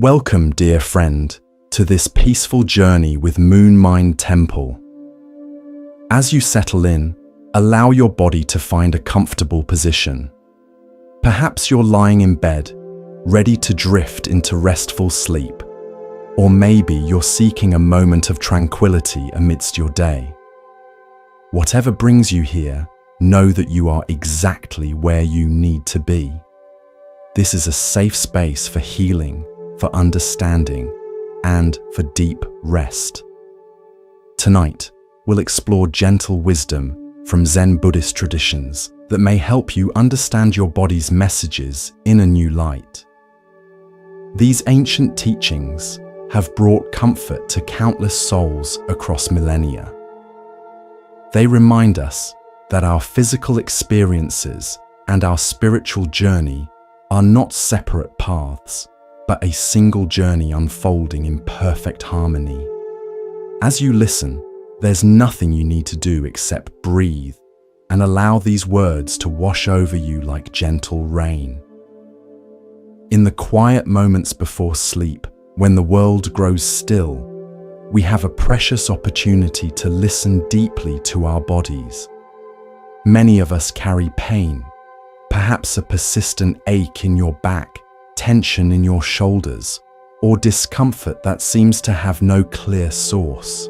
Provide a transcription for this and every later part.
Welcome, dear friend, to this peaceful journey with Moon Mind Temple. As you settle in, allow your body to find a comfortable position. Perhaps you're lying in bed, ready to drift into restful sleep, or maybe you're seeking a moment of tranquility amidst your day. Whatever brings you here, know that you are exactly where you need to be. This is a safe space for healing, for understanding, and for deep rest. Tonight, we'll explore gentle wisdom from Zen Buddhist traditions that may help you understand your body's messages in a new light. These ancient teachings have brought comfort to countless souls across millennia. They remind us that our physical experiences and our spiritual journey are not separate paths, but a single journey unfolding in perfect harmony. As you listen, there's nothing you need to do except breathe and allow these words to wash over you like gentle rain. In the quiet moments before sleep, when the world grows still, we have a precious opportunity to listen deeply to our bodies. Many of us carry pain, perhaps a persistent ache in your back, tension in your shoulders, or discomfort that seems to have no clear source.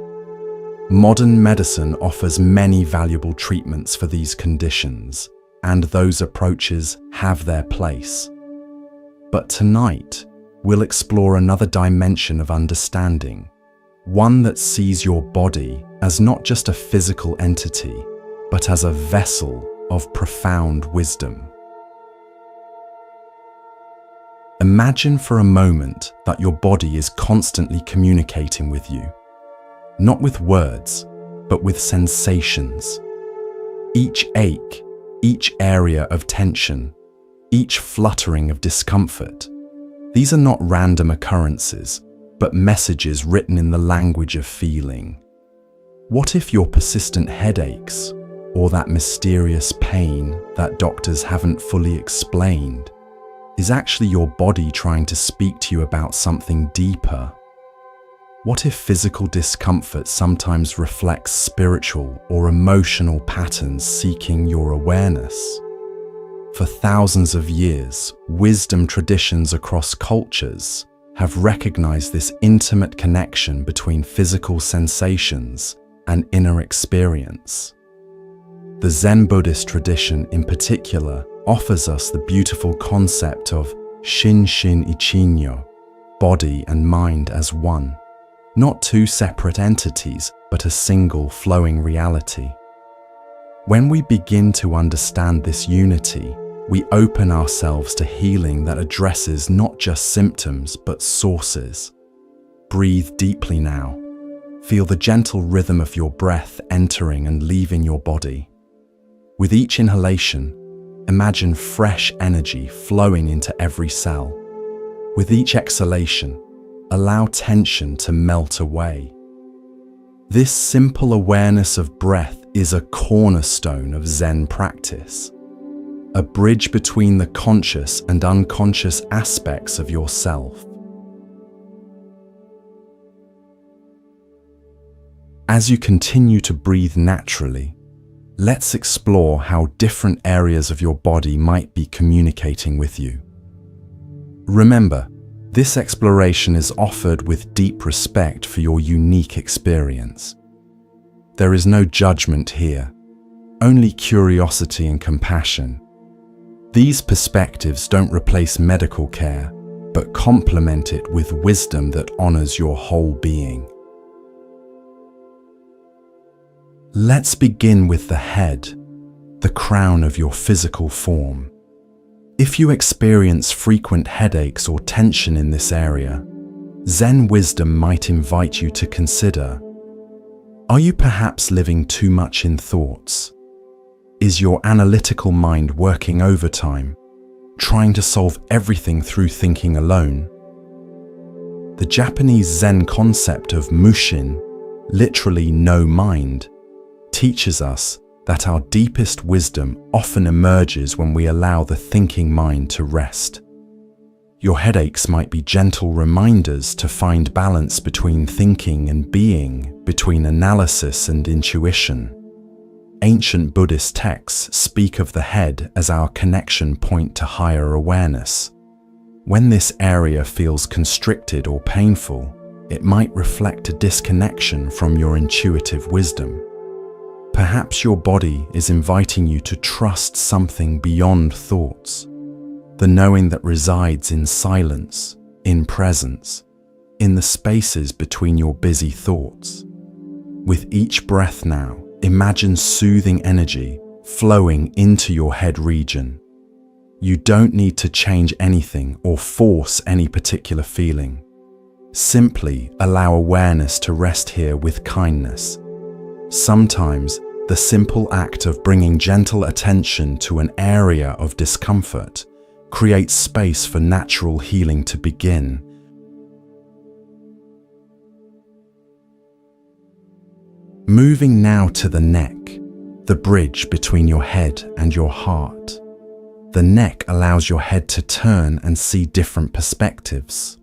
Modern medicine offers many valuable treatments for these conditions, and those approaches have their place. But tonight, we'll explore another dimension of understanding, one that sees your body as not just a physical entity, but as a vessel of profound wisdom. Imagine for a moment that your body is constantly communicating with you, not with words, but with sensations. Each ache, each area of tension, each fluttering of discomfort, these are not random occurrences, but messages written in the language of feeling. What if your persistent headaches, or that mysterious pain that doctors haven't fully explained, is actually your body trying to speak to you about something deeper? What if physical discomfort sometimes reflects spiritual or emotional patterns seeking your awareness? For thousands of years, wisdom traditions across cultures have recognized this intimate connection between physical sensations and inner experience. The Zen Buddhist tradition in particular offers us the beautiful concept of Shin-Shin Ichinyo, body and mind as one, not two separate entities, but a single flowing reality. When we begin to understand this unity, we open ourselves to healing that addresses not just symptoms, but sources. Breathe deeply now. Feel the gentle rhythm of your breath entering and leaving your body. With each inhalation, imagine fresh energy flowing into every cell. With each exhalation, allow tension to melt away. This simple awareness of breath is a cornerstone of Zen practice, a bridge between the conscious and unconscious aspects of yourself. As you continue to breathe naturally, let's explore how different areas of your body might be communicating with you. Remember, this exploration is offered with deep respect for your unique experience. There is no judgment here, only curiosity and compassion. These perspectives don't replace medical care, but complement it with wisdom that honors your whole being. Let's begin with the head, the crown of your physical form. If you experience frequent headaches or tension in this area, Zen wisdom might invite you to consider: are you perhaps living too much in thoughts? Is your analytical mind working overtime, trying to solve everything through thinking alone? The Japanese Zen concept of mushin, literally no mind, teaches us that our deepest wisdom often emerges when we allow the thinking mind to rest. Your headaches might be gentle reminders to find balance between thinking and being, between analysis and intuition. Ancient Buddhist texts speak of the head as our connection point to higher awareness. When this area feels constricted or painful, it might reflect a disconnection from your intuitive wisdom. Perhaps your body is inviting you to trust something beyond thoughts, the knowing that resides in silence, in presence, in the spaces between your busy thoughts. With each breath now, imagine soothing energy flowing into your head region. You don't need to change anything or force any particular feeling. Simply allow awareness to rest here with kindness. Sometimes, the simple act of bringing gentle attention to an area of discomfort creates space for natural healing to begin. Moving now to the neck, the bridge between your head and your heart. The neck allows your head to turn and see different perspectives.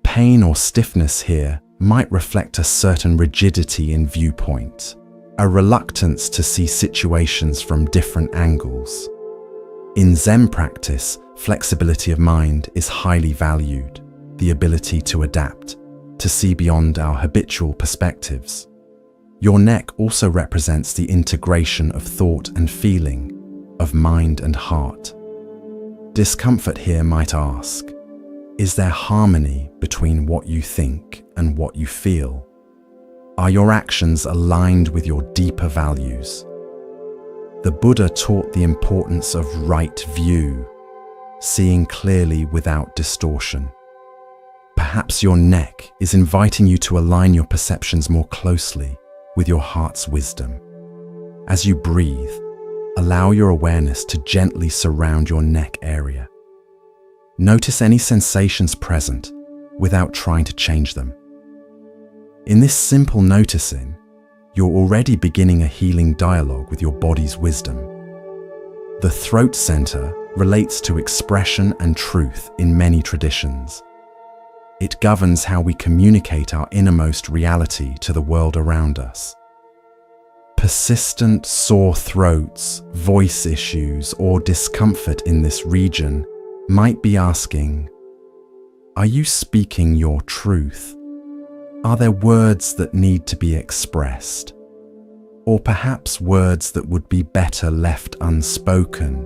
Pain or stiffness here might reflect a certain rigidity in viewpoint, a reluctance to see situations from different angles. In Zen practice, flexibility of mind is highly valued, the ability to adapt, to see beyond our habitual perspectives. Your neck also represents the integration of thought and feeling, of mind and heart. Discomfort here might ask, is there harmony between what you think and what you feel? Are your actions aligned with your deeper values? The Buddha taught the importance of right view, seeing clearly without distortion. Perhaps your neck is inviting you to align your perceptions more closely with your heart's wisdom. As you breathe, allow your awareness to gently surround your neck area. Notice any sensations present without trying to change them. In this simple noticing, you're already beginning a healing dialogue with your body's wisdom. The throat center relates to expression and truth in many traditions. It governs how we communicate our innermost reality to the world around us. Persistent sore throats, voice issues, or discomfort in this region might be asking, are you speaking your truth? Are there words that need to be expressed? Or perhaps words that would be better left unspoken?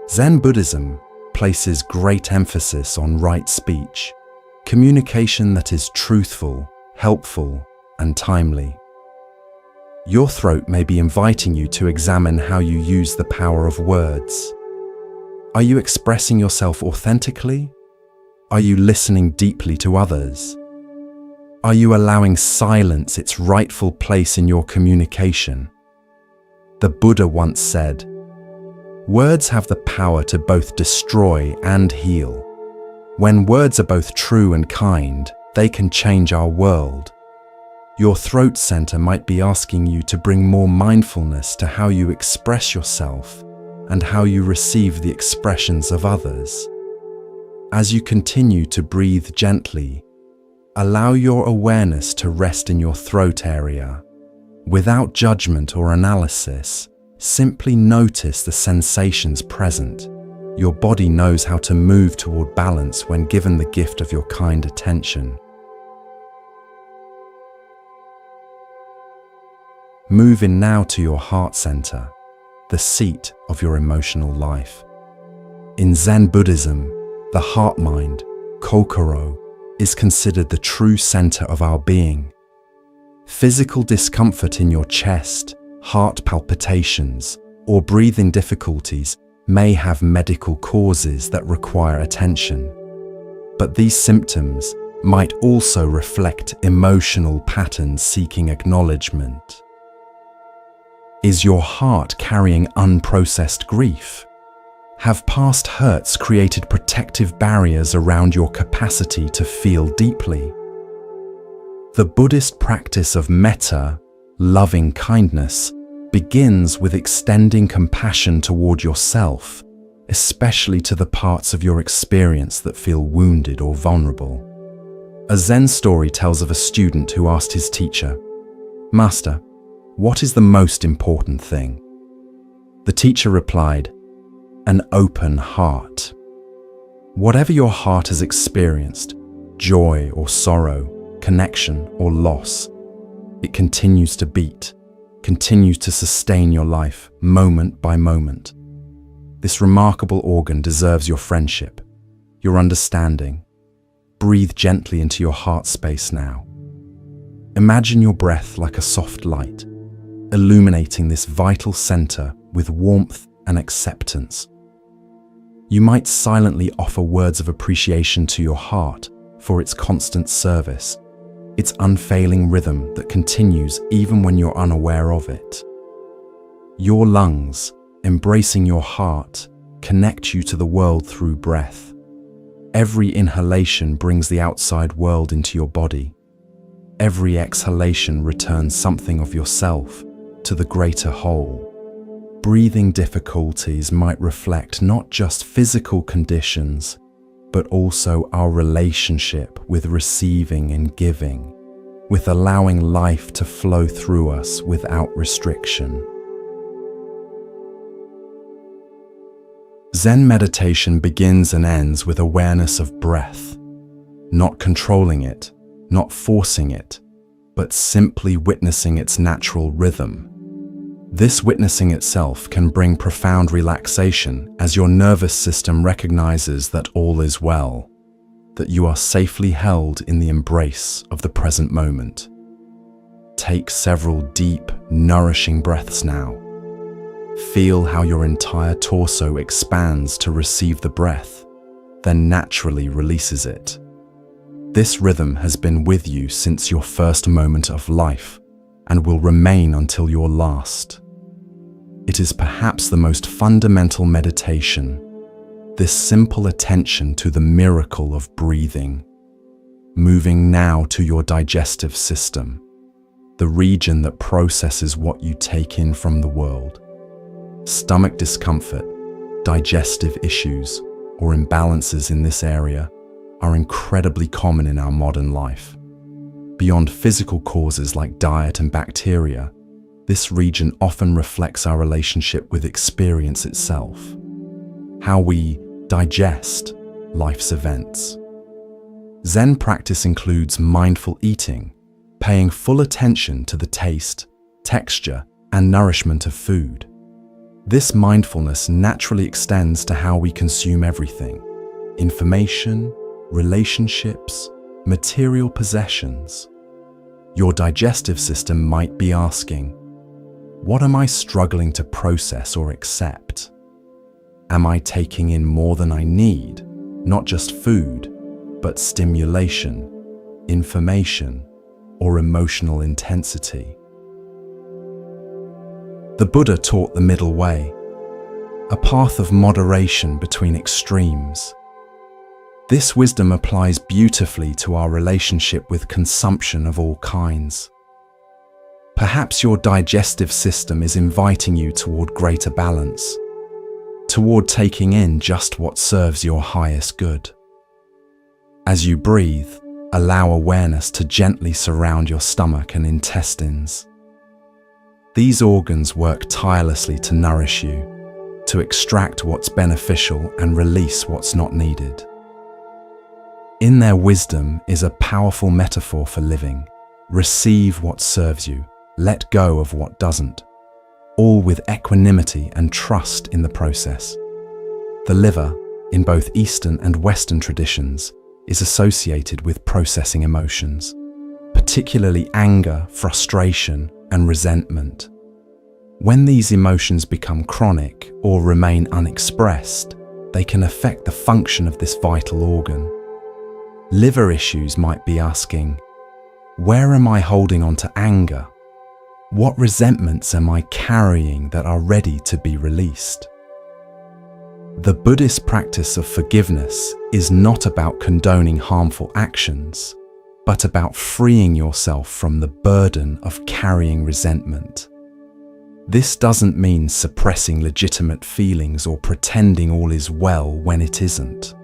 Zen Buddhism places great emphasis on right speech, communication that is truthful, helpful, and timely. Your throat may be inviting you to examine how you use the power of words. Are you expressing yourself authentically? Are you listening deeply to others? Are you allowing silence its rightful place in your communication? The Buddha once said, words have the power to both destroy and heal. When words are both true and kind, they can change our world. Your throat center might be asking you to bring more mindfulness to how you express yourself and how you receive the expressions of others. As you continue to breathe gently, allow your awareness to rest in your throat area. Without judgment or analysis, simply notice the sensations present. Your body knows how to move toward balance when given the gift of your kind attention. Move in now to your heart center, the seat of your emotional life. In Zen Buddhism, the heart-mind, kokoro, is considered the true center of our being. Physical discomfort in your chest, heart palpitations, or breathing difficulties may have medical causes that require attention. But these symptoms might also reflect emotional patterns seeking acknowledgement. Is your heart carrying unprocessed grief? Have past hurts created protective barriers around your capacity to feel deeply? The Buddhist practice of metta, loving kindness, begins with extending compassion toward yourself especially to the parts of your experience that feel wounded or vulnerable. A Zen story tells of a student who asked his teacher, "Master, what is the most important thing?" The teacher replied, "An open heart." Whatever your heart has experienced, joy or sorrow, connection or loss, it continues to beat, continues to sustain your life moment by moment. This remarkable organ deserves your friendship, your understanding. Breathe gently into your heart space now. Imagine your breath like a soft light, illuminating this vital center with warmth and acceptance. You might silently offer words of appreciation to your heart for its constant service, its unfailing rhythm that continues even when you're unaware of it. Your lungs, embracing your heart, connect you to the world through breath. Every inhalation brings the outside world into your body. Every exhalation returns something of yourself to the greater whole. Breathing difficulties might reflect not just physical conditions, but also our relationship with receiving and giving, with allowing life to flow through us without restriction. Zen meditation begins and ends with awareness of breath, not controlling it, not forcing it, but simply witnessing its natural rhythm. This witnessing itself can bring profound relaxation as your nervous system recognizes that all is well, that you are safely held in the embrace of the present moment. Take several deep, nourishing breaths now. Feel how your entire torso expands to receive the breath, then naturally releases it. This rhythm has been with you since your first moment of life and will remain until your last. It is perhaps the most fundamental meditation, this simple attention to the miracle of breathing. Moving now to your digestive system, the region that processes what you take in from the world. Stomach discomfort, digestive issues, or imbalances in this area are incredibly common in our modern life. Beyond physical causes like diet and bacteria, this region often reflects our relationship with experience itself, how we digest life's events. Zen practice includes mindful eating, paying full attention to the taste, texture, and nourishment of food. This mindfulness naturally extends to how we consume everything: information, relationships, material possessions. Your digestive system might be asking, what am I struggling to process or accept? Am I taking in more than I need, not just food, but stimulation, information, or emotional intensity? The Buddha taught the middle way, a path of moderation between extremes. This wisdom applies beautifully to our relationship with consumption of all kinds. Perhaps your digestive system is inviting you toward greater balance, toward taking in just what serves your highest good. As you breathe, allow awareness to gently surround your stomach and intestines. These organs work tirelessly to nourish you, to extract what's beneficial and release what's not needed. In their wisdom is a powerful metaphor for living. Receive what serves you, let go of what doesn't, all with equanimity and trust in the process. The liver, in both Eastern and Western traditions, is associated with processing emotions, particularly anger, frustration, and resentment. When these emotions become chronic or remain unexpressed, they can affect the function of this vital organ. Liver issues might be asking, where am I holding on to anger? What resentments am I carrying that are ready to be released? The Buddhist practice of forgiveness is not about condoning harmful actions, but about freeing yourself from the burden of carrying resentment. This doesn't mean suppressing legitimate feelings or pretending all is well when it isn't.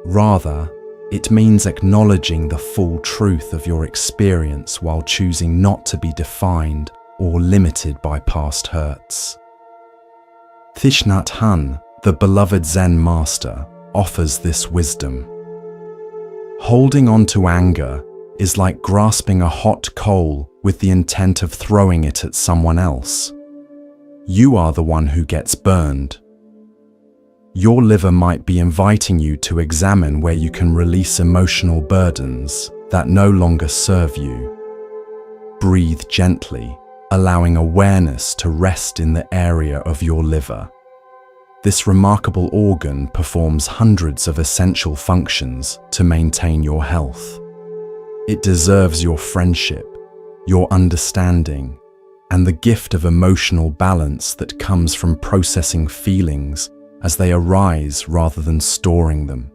Rather, it means acknowledging the full truth of your experience while choosing not to be defined or limited by past hurts. Thich Nhat Hanh, the beloved Zen master, offers this wisdom. Holding on to anger is like grasping a hot coal with the intent of throwing it at someone else. You are the one who gets burned. Your liver might be inviting you to examine where you can release emotional burdens that no longer serve you. Breathe gently, allowing awareness to rest in the area of your liver. This remarkable organ performs hundreds of essential functions to maintain your health. It deserves your friendship, your understanding, and the gift of emotional balance that comes from processing feelings as they arise rather than storing them.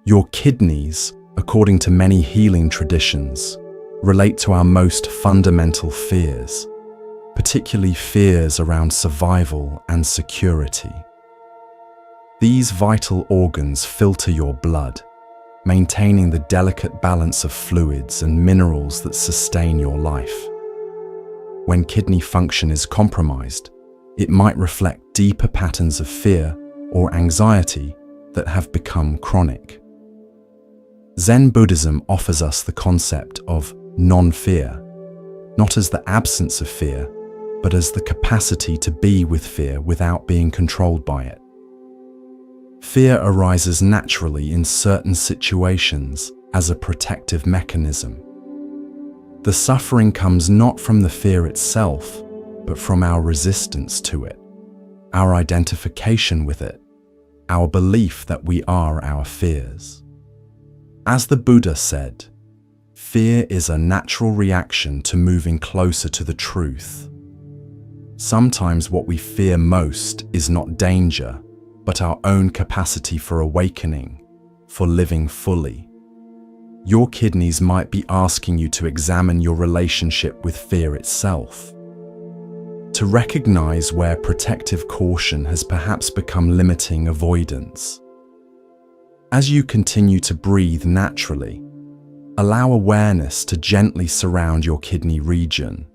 Your kidneys, according to many healing traditions, relate to our most fundamental fears, particularly fears around survival and security. These vital organs filter your blood, maintaining the delicate balance of fluids and minerals that sustain your life. When kidney function is compromised, it might reflect deeper patterns of fear or anxiety that have become chronic. Zen Buddhism offers us the concept of non-fear, not as the absence of fear, but as the capacity to be with fear without being controlled by it. Fear arises naturally in certain situations as a protective mechanism. The suffering comes not from the fear itself, but from our resistance to it, our identification with it, our belief that we are our fears. As the Buddha said, fear is a natural reaction to moving closer to the truth. Sometimes what we fear most is not danger, but our own capacity for awakening, for living fully. Your kidneys might be asking you to examine your relationship with fear itself, to recognize where protective caution has perhaps become limiting avoidance. As you continue to breathe naturally, allow awareness to gently surround your kidney region.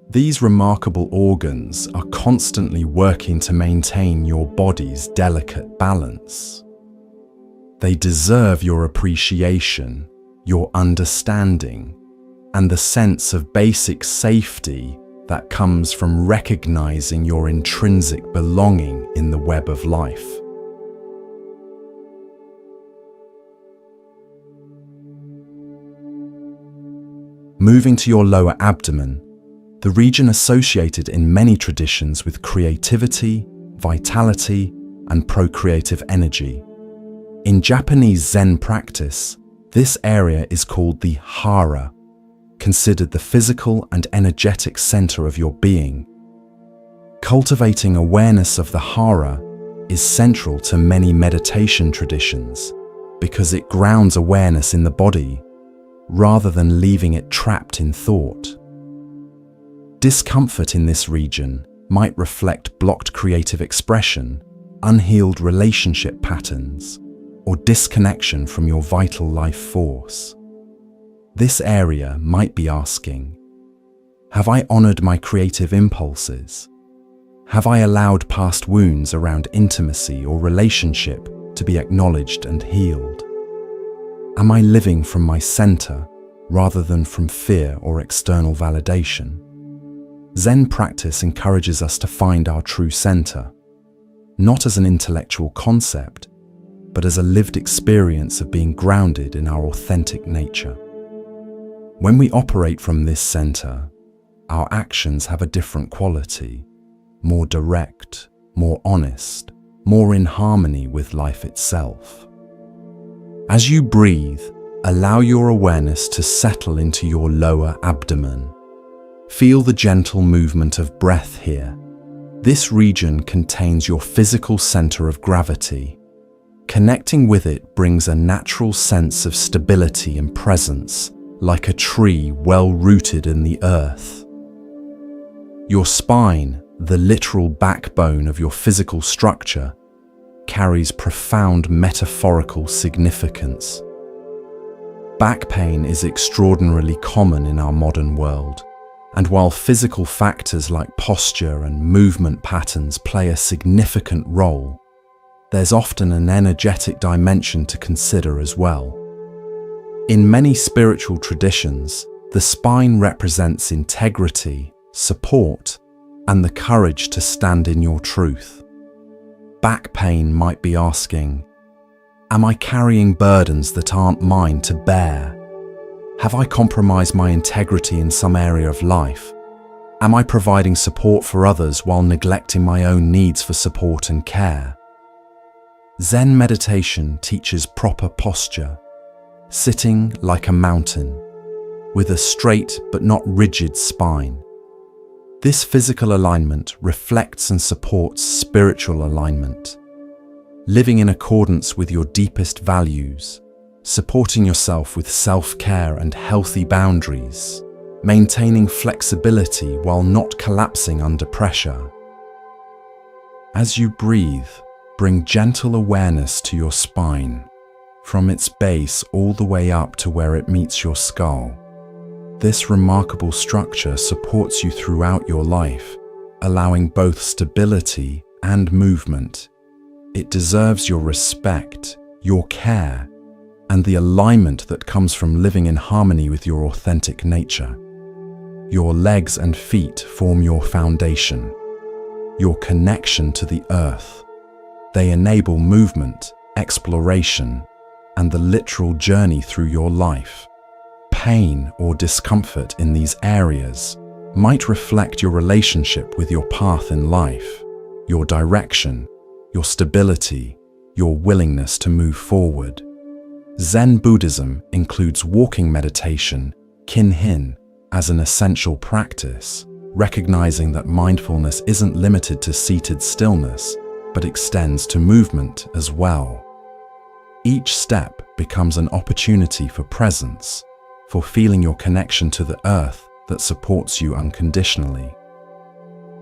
These remarkable organs are constantly working to maintain your body's delicate balance. They deserve your appreciation, your understanding, and the sense of basic safety that comes from recognizing your intrinsic belonging in the web of life. Moving to your lower abdomen, the region associated in many traditions with creativity, vitality, and procreative energy. In Japanese Zen practice, this area is called the hara, considered the physical and energetic center of your being. Cultivating awareness of the hara is central to many meditation traditions because it grounds awareness in the body rather than leaving it trapped in thought. Discomfort in this region might reflect blocked creative expression, unhealed relationship patterns, or disconnection from your vital life force. This area might be asking, have I honored my creative impulses? Have I allowed past wounds around intimacy or relationship to be acknowledged and healed? Am I living from my center rather than from fear or external validation? Zen practice encourages us to find our true center, not as an intellectual concept, but as a lived experience of being grounded in our authentic nature. When we operate from this center, our actions have a different quality, more direct, more honest, more in harmony with life itself. As you breathe, allow your awareness to settle into your lower abdomen. Feel the gentle movement of breath here. This region contains your physical center of gravity. Connecting with it brings a natural sense of stability and presence, like a tree well rooted in the earth. Your spine, the literal backbone of your physical structure, carries profound metaphorical significance. Back pain is extraordinarily common in our modern world, and while physical factors like posture and movement patterns play a significant role, there's often an energetic dimension to consider as well. In many spiritual traditions, the spine represents integrity, support, and the courage to stand in your truth. Back pain might be asking, am I carrying burdens that aren't mine to bear? Have I compromised my integrity in some area of life? Am I providing support for others while neglecting my own needs for support and care? Zen meditation teaches proper posture, sitting like a mountain, with a straight but not rigid spine. This physical alignment reflects and supports spiritual alignment, living in accordance with your deepest values, supporting yourself with self-care and healthy boundaries, maintaining flexibility while not collapsing under pressure. As you breathe, bring gentle awareness to your spine, from its base all the way up to where it meets your skull. This remarkable structure supports you throughout your life, allowing both stability and movement. It deserves your respect, your care, and the alignment that comes from living in harmony with your authentic nature. Your legs and feet form your foundation, your connection to the earth. They enable movement, exploration, and the literal journey through your life. Pain or discomfort in these areas might reflect your relationship with your path in life, your direction, your stability, your willingness to move forward. Zen Buddhism includes walking meditation, kinhin, as an essential practice, recognizing that mindfulness isn't limited to seated stillness, but extends to movement as well. Each step becomes an opportunity for presence, for feeling your connection to the earth that supports you unconditionally.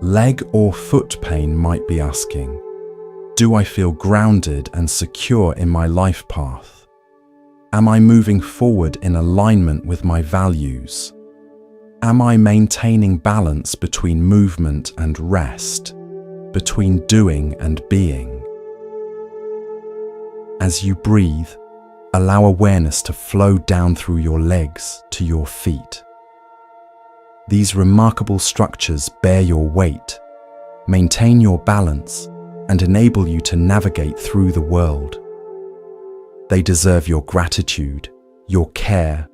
Leg or foot pain might be asking, do I feel grounded and secure in my life path? Am I moving forward in alignment with my values? Am I maintaining balance between movement and rest, between doing and being? As you breathe, allow awareness to flow down through your legs to your feet. These remarkable structures bear your weight, maintain your balance, and enable you to navigate through the world. They deserve your gratitude, your care,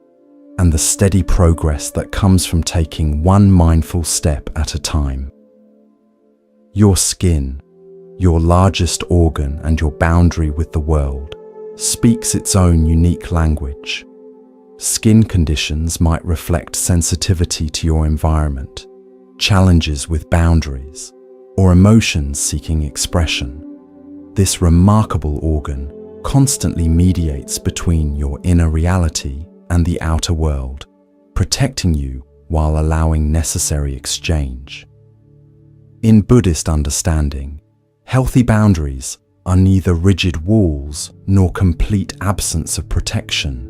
and the steady progress that comes from taking one mindful step at a time. Your skin, your largest organ and your boundary with the world, speaks its own unique language. Skin conditions might reflect sensitivity to your environment, challenges with boundaries, or emotions seeking expression. This remarkable organ constantly mediates between your inner reality and the outer world, protecting you while allowing necessary exchange. In Buddhist understanding, healthy boundaries are neither rigid walls nor complete absence of protection.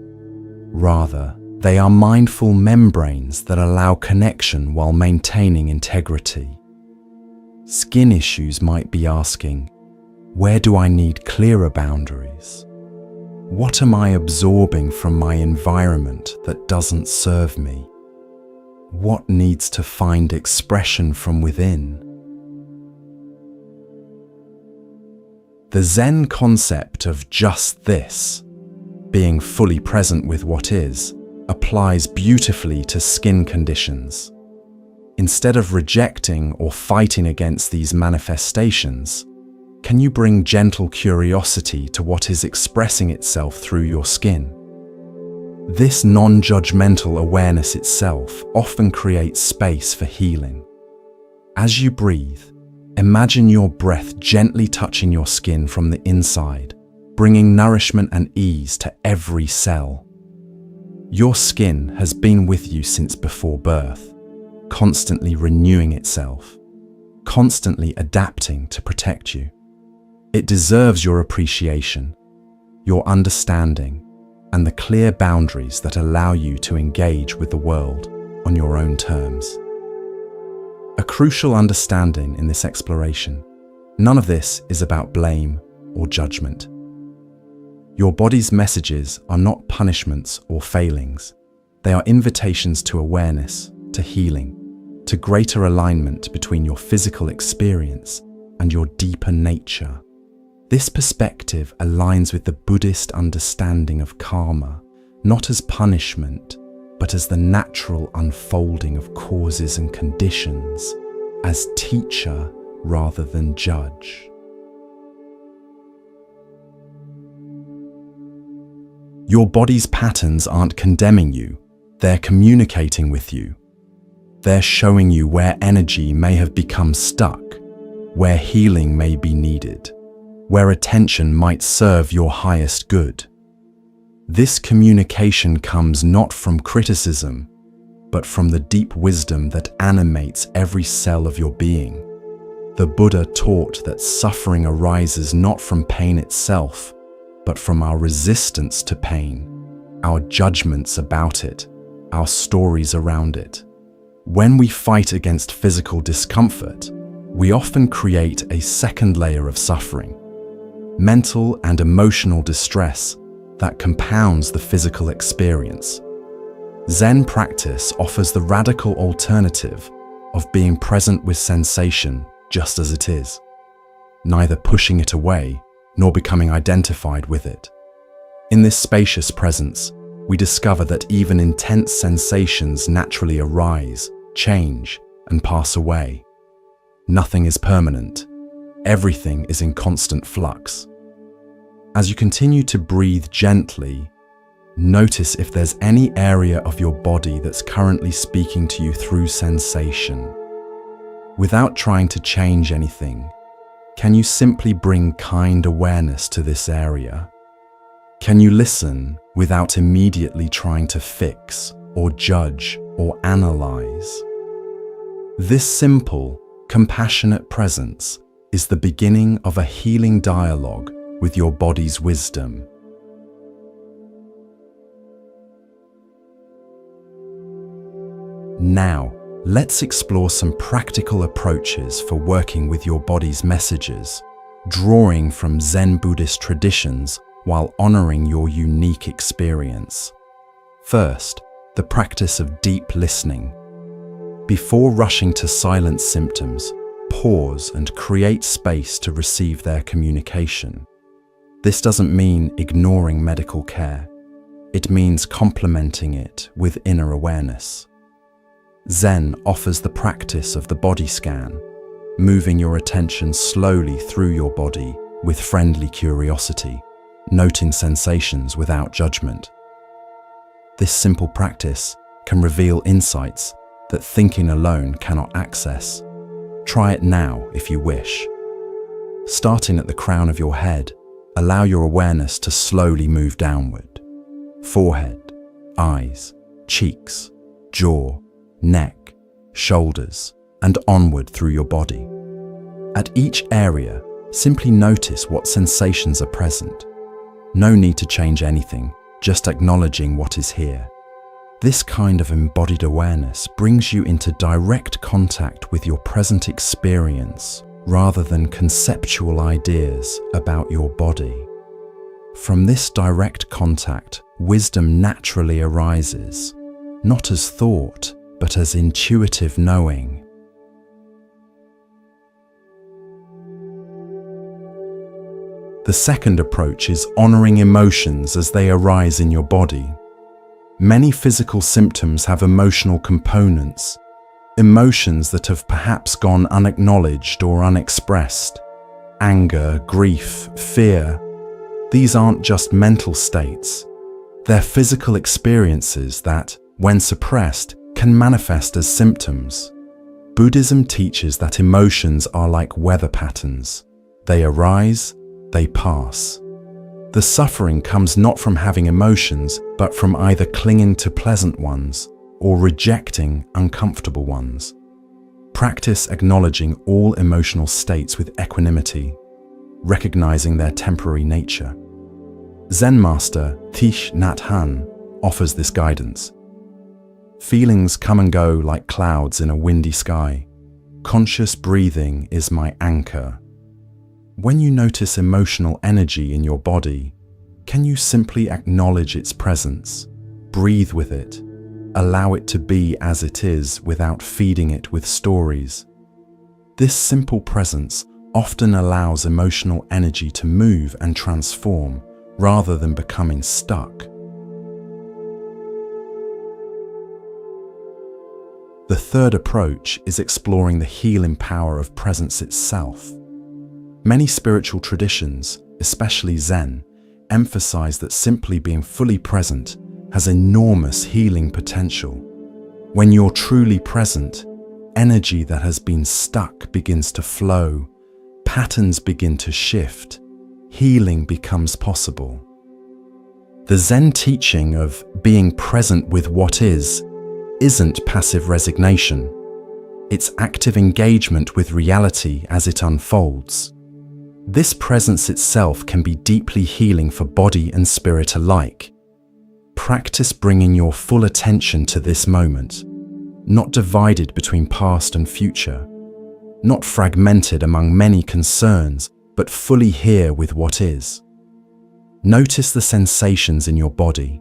Rather, they are mindful membranes that allow connection while maintaining integrity. Skin issues might be asking, where do I need clearer boundaries? What am I absorbing from my environment that doesn't serve me? What needs to find expression from within? The Zen concept of just this, being fully present with what is, applies beautifully to skin conditions. Instead of rejecting or fighting against these manifestations, can you bring gentle curiosity to what is expressing itself through your skin? This non-judgmental awareness itself often creates space for healing. As you breathe, imagine your breath gently touching your skin from the inside, bringing nourishment and ease to every cell. Your skin has been with you since before birth. constantly renewing itself, constantly adapting to protect you. It deserves your appreciation, your understanding, and the clear boundaries that allow you to engage with the world on your own terms. A crucial understanding in this exploration: none of this is about blame or judgment. Your body's messages are not punishments or failings. They are invitations to awareness, to healing, to greater alignment between your physical experience and your deeper nature. This perspective aligns with the Buddhist understanding of karma, not as punishment, but as the natural unfolding of causes and conditions, as teacher rather than judge. Your body's patterns aren't condemning you, they're communicating with you. They're showing you where energy may have become stuck, where healing may be needed, where attention might serve your highest good. This communication comes not from criticism, but from the deep wisdom that animates every cell of your being. The Buddha taught that suffering arises not from pain itself, but from our resistance to pain, our judgments about it, our stories around it. When we fight against physical discomfort, we often create a second layer of suffering, mental and emotional distress that compounds the physical experience. Zen practice offers the radical alternative of being present with sensation just as it is, neither pushing it away nor becoming identified with it. In this spacious presence, we discover that even intense sensations naturally arise, change, and pass away. Nothing is permanent. Everything is in constant flux. As you continue to breathe gently, notice if there's any area of your body that's currently speaking to you through sensation. Without trying to change anything, can you simply bring kind awareness to this area? Can you listen without immediately trying to fix or judge or analyze? This simple, compassionate presence is the beginning of a healing dialogue with your body's wisdom. Now, let's explore some practical approaches for working with your body's messages, drawing from Zen Buddhist traditions while honoring your unique experience. First, the practice of deep listening. Before rushing to silence symptoms, pause and create space to receive their communication. This doesn't mean ignoring medical care. It means complementing it with inner awareness. Zen offers the practice of the body scan, moving your attention slowly through your body with friendly curiosity, noting sensations without judgment. This simple practice can reveal insights that thinking alone cannot access. Try it now if you wish. Starting at the crown of your head, allow your awareness to slowly move downward. Forehead, eyes, cheeks, jaw, neck, shoulders, and onward through your body. At each area, simply notice what sensations are present. No need to change anything, just acknowledging what is here. This kind of embodied awareness brings you into direct contact with your present experience rather than conceptual ideas about your body. From this direct contact, wisdom naturally arises, not as thought, but as intuitive knowing. The second approach is honoring emotions as they arise in your body. Many physical symptoms have emotional components, emotions that have perhaps gone unacknowledged or unexpressed. Anger, grief, fear. These aren't just mental states. They're physical experiences that, when suppressed, can manifest as symptoms. Buddhism teaches that emotions are like weather patterns. They arise, they pass. The suffering comes not from having emotions, but from either clinging to pleasant ones or rejecting uncomfortable ones. Practice acknowledging all emotional states with equanimity, recognizing their temporary nature. Zen master Thich Nhat Hanh offers this guidance. Feelings come and go like clouds in a windy sky. Conscious breathing is my anchor. When you notice emotional energy in your body, can you simply acknowledge its presence, breathe with it, allow it to be as it is without feeding it with stories? This simple presence often allows emotional energy to move and transform rather than becoming stuck. The third approach is exploring the healing power of presence itself. Many spiritual traditions, especially Zen, emphasize that simply being fully present has enormous healing potential. When you're truly present, energy that has been stuck begins to flow, patterns begin to shift, healing becomes possible. The Zen teaching of being present with what is isn't passive resignation. It's active engagement with reality as it unfolds. This presence itself can be deeply healing for body and spirit alike. Practice bringing your full attention to this moment, not divided between past and future, not fragmented among many concerns, but fully here with what is. Notice the sensations in your body,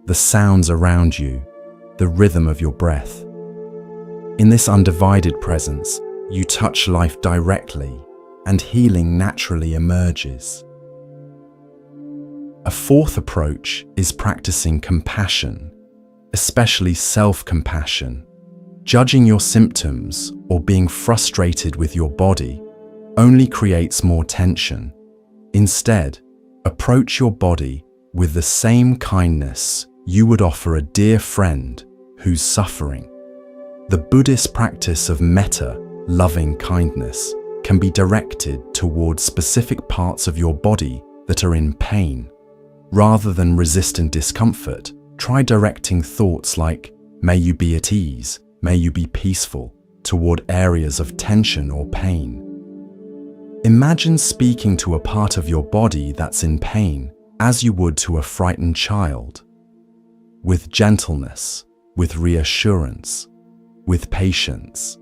the sounds around you, the rhythm of your breath. In this undivided presence, you touch life directly, and healing naturally emerges. A fourth approach is practicing compassion, especially self-compassion. Judging your symptoms or being frustrated with your body only creates more tension. Instead, approach your body with the same kindness you would offer a dear friend who's suffering. The Buddhist practice of metta, loving kindness, can be directed towards specific parts of your body that are in pain. Rather than resisting discomfort, try directing thoughts like, "May you be at ease, may you be peaceful," toward areas of tension or pain. Imagine speaking to a part of your body that's in pain as you would to a frightened child. With gentleness, with reassurance, with patience.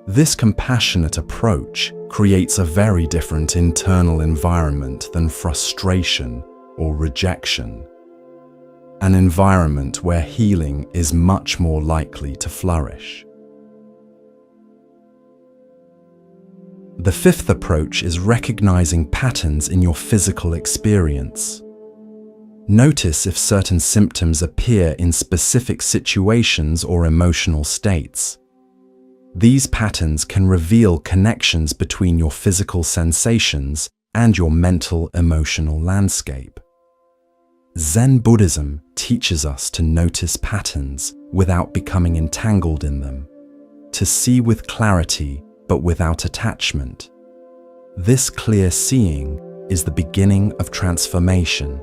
This compassionate approach creates a very different internal environment than frustration or rejection. An environment where healing is much more likely to flourish. The fifth approach is recognizing patterns in your physical experience. Notice if certain symptoms appear in specific situations or emotional states. These patterns can reveal connections between your physical sensations and your mental, emotional landscape. Zen Buddhism teaches us to notice patterns without becoming entangled in them, to see with clarity but without attachment. This clear seeing is the beginning of transformation.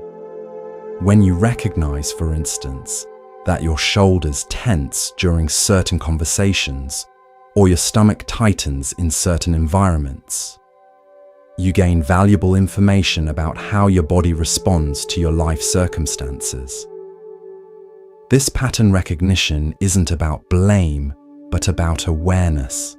When you recognize, for instance, that your shoulders tense during certain conversations, or your stomach tightens in certain environments, you gain valuable information about how your body responds to your life circumstances. This pattern recognition isn't about blame, but about awareness.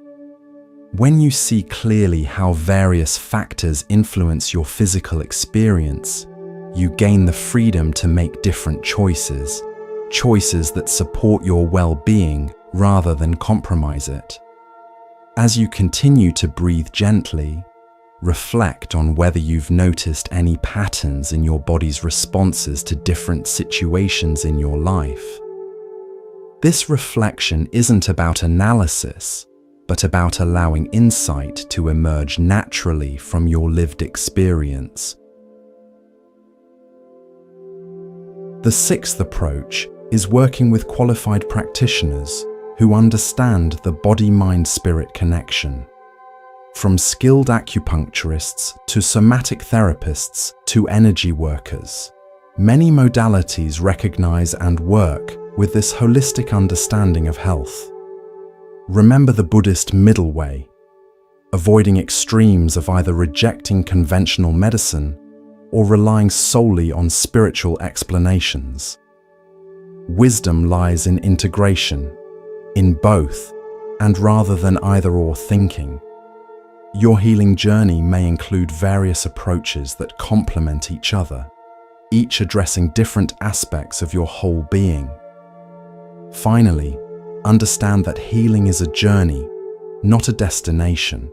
When you see clearly how various factors influence your physical experience, you gain the freedom to make different choices, choices that support your well-being rather than compromise it. As you continue to breathe gently, reflect on whether you've noticed any patterns in your body's responses to different situations in your life. This reflection isn't about analysis, but about allowing insight to emerge naturally from your lived experience. The sixth approach is working with qualified practitioners who understand the body-mind-spirit connection. From skilled acupuncturists to somatic therapists to energy workers, many modalities recognize and work with this holistic understanding of health. Remember the Buddhist middle way, avoiding extremes of either rejecting conventional medicine or relying solely on spiritual explanations. Wisdom lies in integration, in both, and rather than either-or thinking. Your healing journey may include various approaches that complement each other, each addressing different aspects of your whole being. Finally, understand that healing is a journey, not a destination.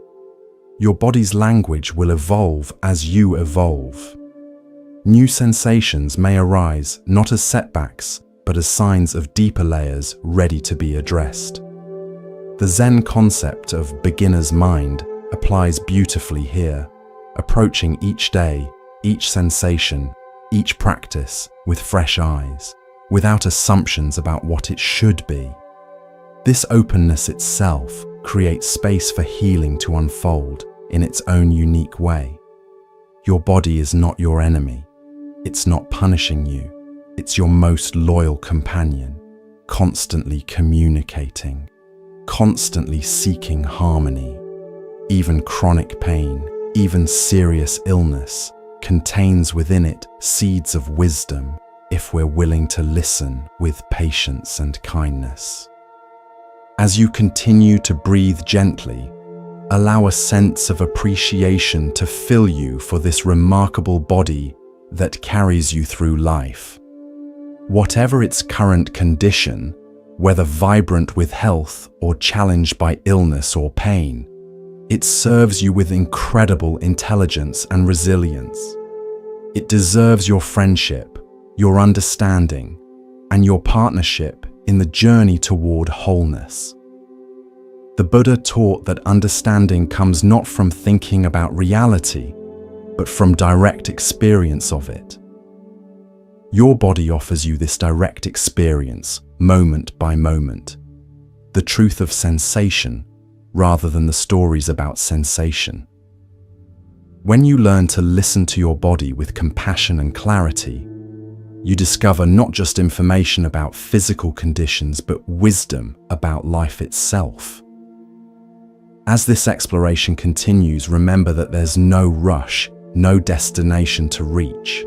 Your body's language will evolve as you evolve. New sensations may arise not as setbacks, but as signs of deeper layers ready to be addressed. The Zen concept of beginner's mind applies beautifully here, approaching each day, each sensation, each practice with fresh eyes, without assumptions about what it should be. This openness itself creates space for healing to unfold in its own unique way. Your body is not your enemy. It's not punishing you. It's your most loyal companion, constantly communicating, constantly seeking harmony. Even chronic pain, even serious illness, contains within it seeds of wisdom if we're willing to listen with patience and kindness. As you continue to breathe gently, allow a sense of appreciation to fill you for this remarkable body that carries you through life. Whatever its current condition, whether vibrant with health or challenged by illness or pain, it serves you with incredible intelligence and resilience. It deserves your friendship, your understanding, and your partnership in the journey toward wholeness. The Buddha taught that understanding comes not from thinking about reality, but from direct experience of it. Your body offers you this direct experience, moment by moment. The truth of sensation, rather than the stories about sensation. When you learn to listen to your body with compassion and clarity, you discover not just information about physical conditions, but wisdom about life itself. As this exploration continues, remember that there's no rush, no destination to reach.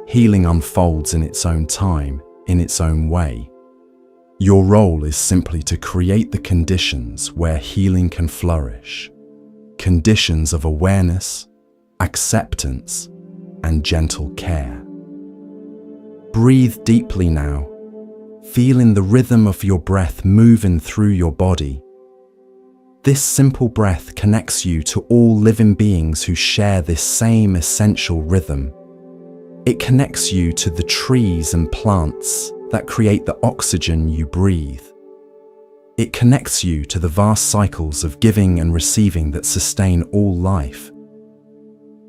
Healing unfolds in its own time, in its own way. Your role is simply to create the conditions where healing can flourish. Conditions of awareness, acceptance, and gentle care. Breathe deeply now, feeling the rhythm of your breath moving through your body. This simple breath connects you to all living beings who share this same essential rhythm. It connects you to the trees and plants that create the oxygen you breathe. It connects you to the vast cycles of giving and receiving that sustain all life.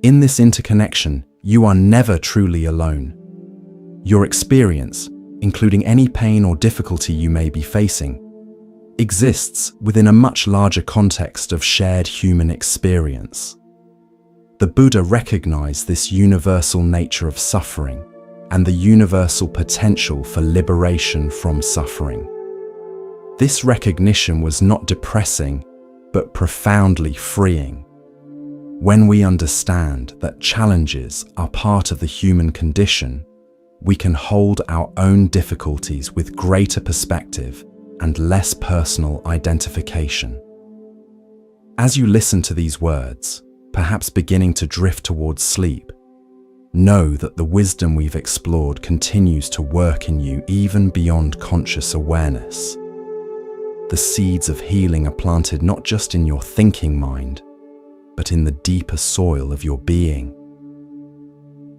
In this interconnection, you are never truly alone. Your experience, including any pain or difficulty you may be facing, exists within a much larger context of shared human experience. The Buddha recognized this universal nature of suffering and the universal potential for liberation from suffering. This recognition was not depressing, but profoundly freeing. When we understand that challenges are part of the human condition, we can hold our own difficulties with greater perspective and less personal identification. As you listen to these words, perhaps beginning to drift towards sleep, know that the wisdom we've explored continues to work in you even beyond conscious awareness. The seeds of healing are planted not just in your thinking mind, but in the deeper soil of your being.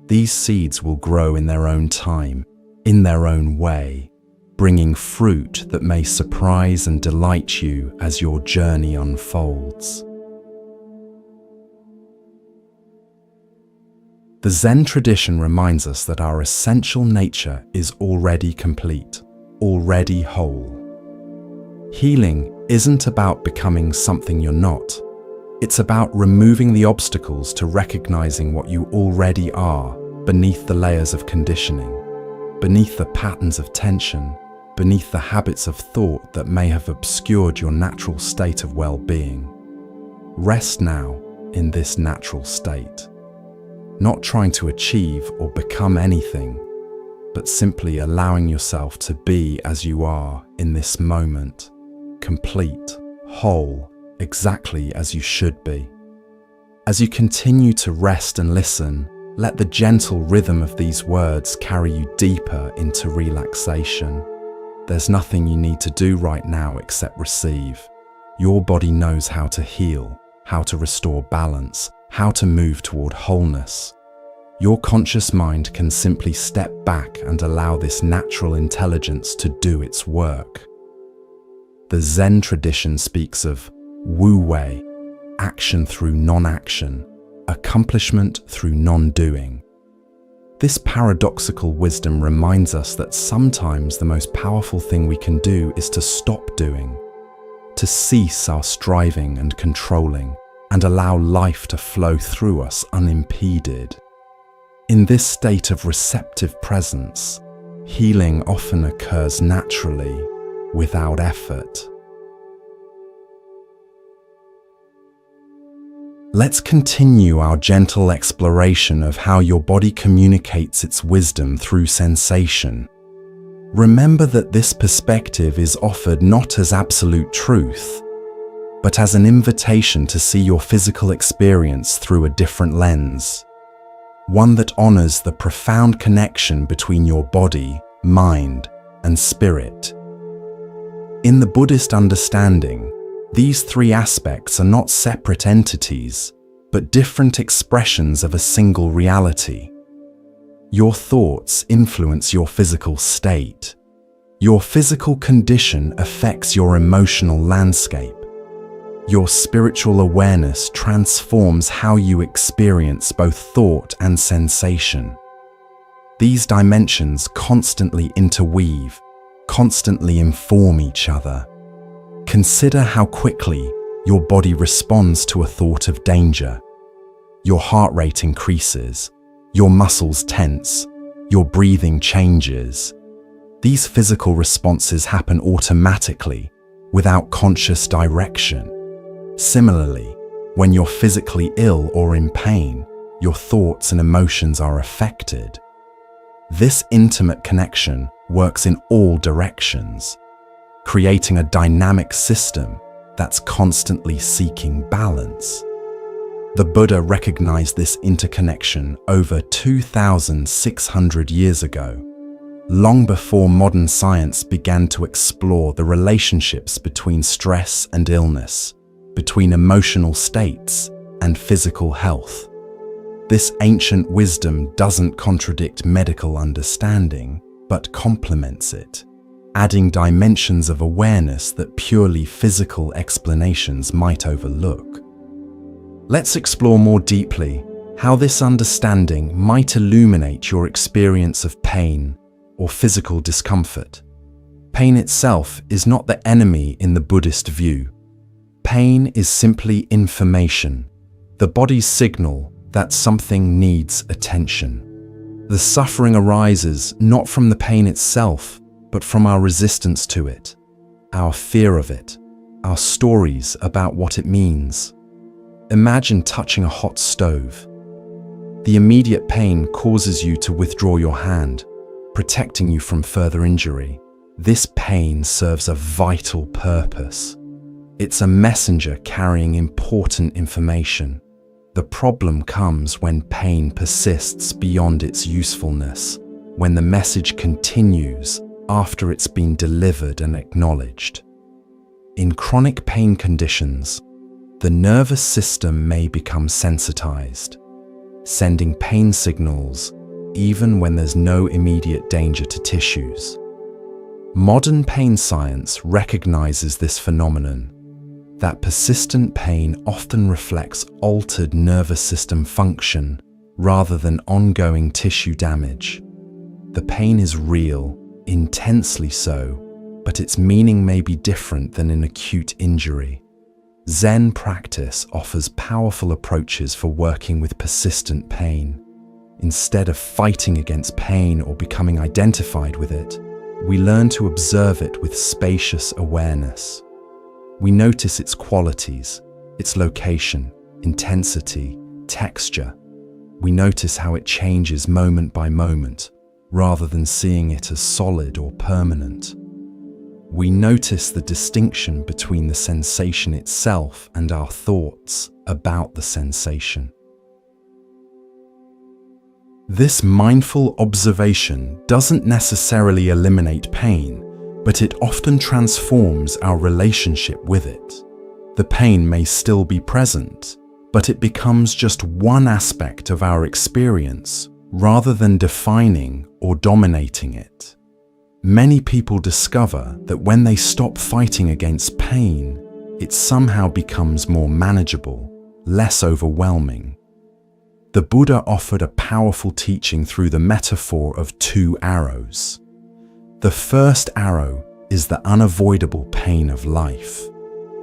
These seeds will grow in their own time, in their own way, bringing fruit that may surprise and delight you as your journey unfolds. The Zen tradition reminds us that our essential nature is already complete, already whole. Healing isn't about becoming something you're not. It's about removing the obstacles to recognizing what you already are beneath the layers of conditioning, beneath the patterns of tension, beneath the habits of thought that may have obscured your natural state of well-being. Rest now in this natural state, not trying to achieve or become anything, but simply allowing yourself to be as you are in this moment, complete, whole, exactly as you should be. As you continue to rest and listen, let the gentle rhythm of these words carry you deeper into relaxation. There's nothing you need to do right now except receive. Your body knows how to heal, how to restore balance, how to move toward wholeness. Your conscious mind can simply step back and allow this natural intelligence to do its work. The Zen tradition speaks of Wu Wei, action through non-action, accomplishment through non-doing. This paradoxical wisdom reminds us that sometimes the most powerful thing we can do is to stop doing, to cease our striving and controlling, and allow life to flow through us unimpeded. In this state of receptive presence, healing often occurs naturally, without effort. Let's continue our gentle exploration of how your body communicates its wisdom through sensation. Remember that this perspective is offered not as absolute truth, but as an invitation to see your physical experience through a different lens, one that honors the profound connection between your body, mind, and spirit. In the Buddhist understanding, these three aspects are not separate entities, but different expressions of a single reality. Your thoughts influence your physical state. Your physical condition affects your emotional landscape. Your spiritual awareness transforms how you experience both thought and sensation. These dimensions constantly interweave, constantly inform each other. Consider how quickly your body responds to a thought of danger. Your heart rate increases, your muscles tense, your breathing changes. These physical responses happen automatically, without conscious direction. Similarly, when you're physically ill or in pain, your thoughts and emotions are affected. This intimate connection works in all directions, creating a dynamic system that's constantly seeking balance. The Buddha recognized this interconnection over 2,600 years ago, long before modern science began to explore the relationships between stress and illness, between emotional states and physical health. This ancient wisdom doesn't contradict medical understanding, but complements it, adding dimensions of awareness that purely physical explanations might overlook. Let's explore more deeply how this understanding might illuminate your experience of pain or physical discomfort. Pain itself is not the enemy in the Buddhist view. Pain is simply information, the body's signal that something needs attention. The suffering arises not from the pain itself, but from our resistance to it, our fear of it, our stories about what it means. Imagine touching a hot stove. The immediate pain causes you to withdraw your hand, protecting you from further injury. This pain serves a vital purpose. It's a messenger carrying important information. The problem comes when pain persists beyond its usefulness, when the message continues after it's been delivered and acknowledged. In chronic pain conditions, the nervous system may become sensitized, sending pain signals even when there's no immediate danger to tissues. Modern pain science recognizes this phenomenon, that persistent pain often reflects altered nervous system function rather than ongoing tissue damage. The pain is real, intensely so, but its meaning may be different than in acute injury. Zen practice offers powerful approaches for working with persistent pain. Instead of fighting against pain or becoming identified with it, we learn to observe it with spacious awareness. We notice its qualities, its location, intensity, texture. We notice how it changes moment by moment, rather than seeing it as solid or permanent. We notice the distinction between the sensation itself and our thoughts about the sensation. This mindful observation doesn't necessarily eliminate pain, but it often transforms our relationship with it. The pain may still be present, but it becomes just one aspect of our experience rather than defining or dominating it. Many people discover that when they stop fighting against pain, it somehow becomes more manageable, less overwhelming. The Buddha offered a powerful teaching through the metaphor of two arrows. The first arrow is the unavoidable pain of life,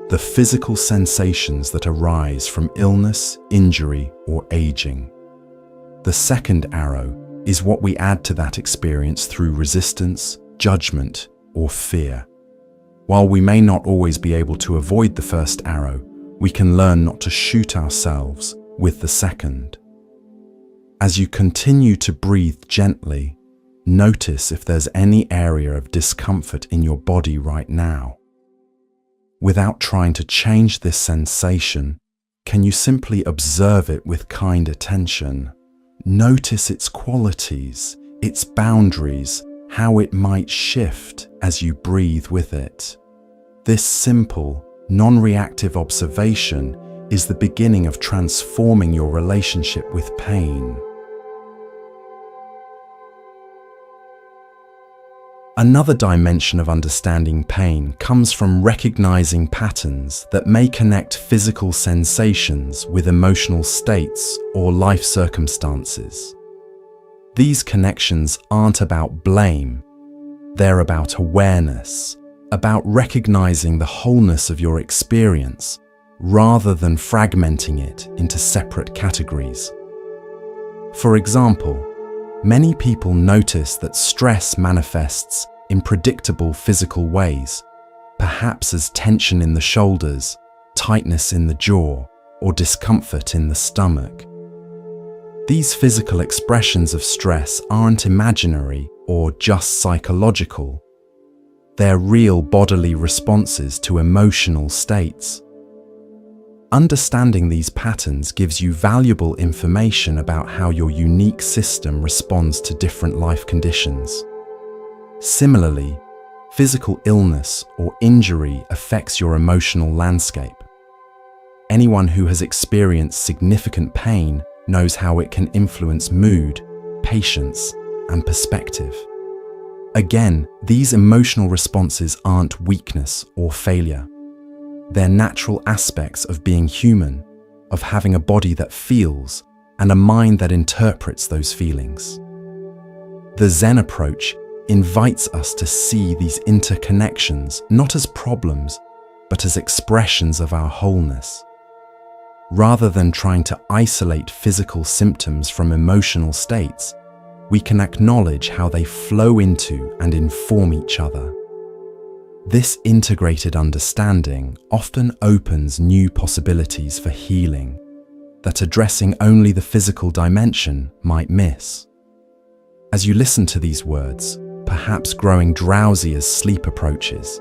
the physical sensations that arise from illness, injury, or aging. The second arrow is what we add to that experience through resistance, judgment, or fear. While we may not always be able to avoid the first arrow, we can learn not to shoot ourselves with the second. As you continue to breathe gently, notice if there's any area of discomfort in your body right now. Without trying to change this sensation, can you simply observe it with kind attention? Notice its qualities, its boundaries, how it might shift as you breathe with it. This simple, non-reactive observation is the beginning of transforming your relationship with pain. Another dimension of understanding pain comes from recognizing patterns that may connect physical sensations with emotional states or life circumstances. These connections aren't about blame, they're about awareness, about recognizing the wholeness of your experience rather than fragmenting it into separate categories. For example, many people notice that stress manifests in predictable physical ways, perhaps as tension in the shoulders, tightness in the jaw, or discomfort in the stomach. These physical expressions of stress aren't imaginary or just psychological. They're real bodily responses to emotional states. Understanding these patterns gives you valuable information about how your unique system responds to different life conditions. Similarly, physical illness or injury affects your emotional landscape. Anyone who has experienced significant pain knows how it can influence mood, patience, and perspective. Again, these emotional responses aren't weakness or failure. They're natural aspects of being human, of having a body that feels and a mind that interprets those feelings. The Zen approach invites us to see these interconnections not as problems, but as expressions of our wholeness. Rather than trying to isolate physical symptoms from emotional states, we can acknowledge how they flow into and inform each other. This integrated understanding often opens new possibilities for healing that addressing only the physical dimension might miss. As you listen to these words, perhaps growing drowsy as sleep approaches,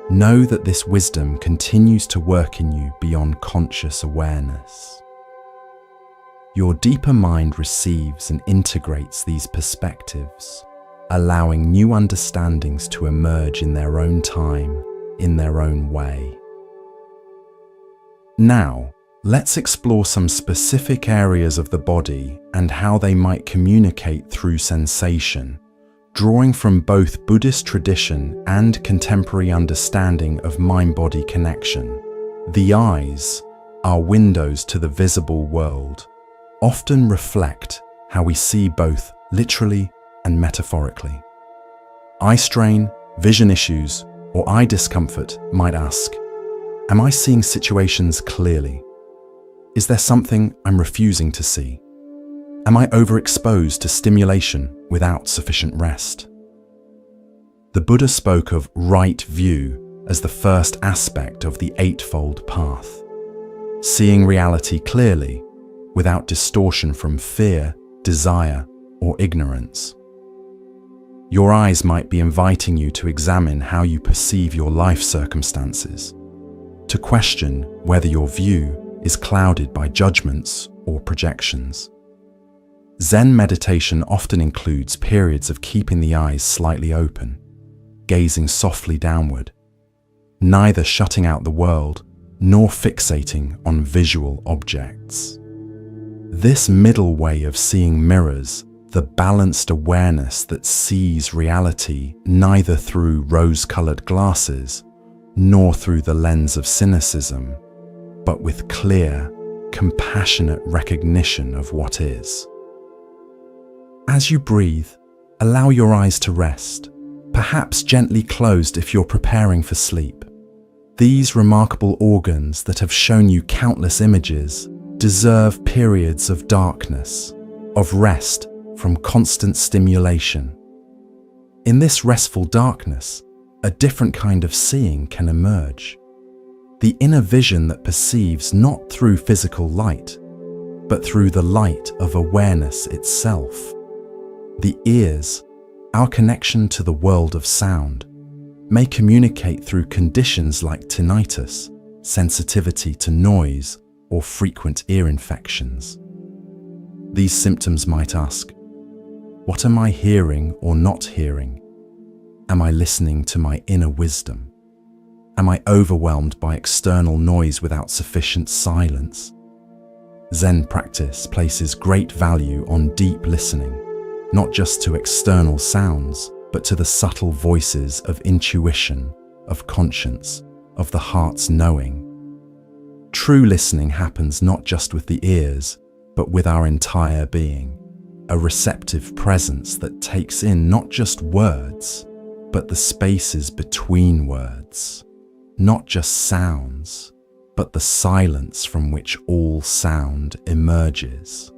know that this wisdom continues to work in you beyond conscious awareness. Your deeper mind receives and integrates these perspectives, allowing new understandings to emerge in their own time, in their own way. Now, let's explore some specific areas of the body and how they might communicate through sensation, drawing from both Buddhist tradition and contemporary understanding of mind-body connection. The eyes, our windows to the visible world, often reflect how we see both literally and metaphorically. Eye strain, vision issues, or eye discomfort might ask, am I seeing situations clearly? Is there something I'm refusing to see? Am I overexposed to stimulation without sufficient rest? The Buddha spoke of right view as the first aspect of the Eightfold Path, seeing reality clearly without distortion from fear, desire, or ignorance. Your eyes might be inviting you to examine how you perceive your life circumstances, to question whether your view is clouded by judgments or projections. Zen meditation often includes periods of keeping the eyes slightly open, gazing softly downward, neither shutting out the world nor fixating on visual objects. This middle way of seeing mirrors the balanced awareness that sees reality neither through rose-colored glasses nor through the lens of cynicism, but with clear, compassionate recognition of what is. As you breathe, allow your eyes to rest, perhaps gently closed if you're preparing for sleep. These remarkable organs that have shown you countless images deserve periods of darkness, of rest from constant stimulation. In this restful darkness, a different kind of seeing can emerge. The inner vision that perceives not through physical light, but through the light of awareness itself. The ears, our connection to the world of sound, may communicate through conditions like tinnitus, sensitivity to noise, or frequent ear infections. These symptoms might ask, what am I hearing or not hearing? Am I listening to my inner wisdom? Am I overwhelmed by external noise without sufficient silence? Zen practice places great value on deep listening, not just to external sounds, but to the subtle voices of intuition, of conscience, of the heart's knowing. True listening happens not just with the ears, but with our entire being, a receptive presence that takes in not just words, but the spaces between words, not just sounds, but the silence from which all sound emerges.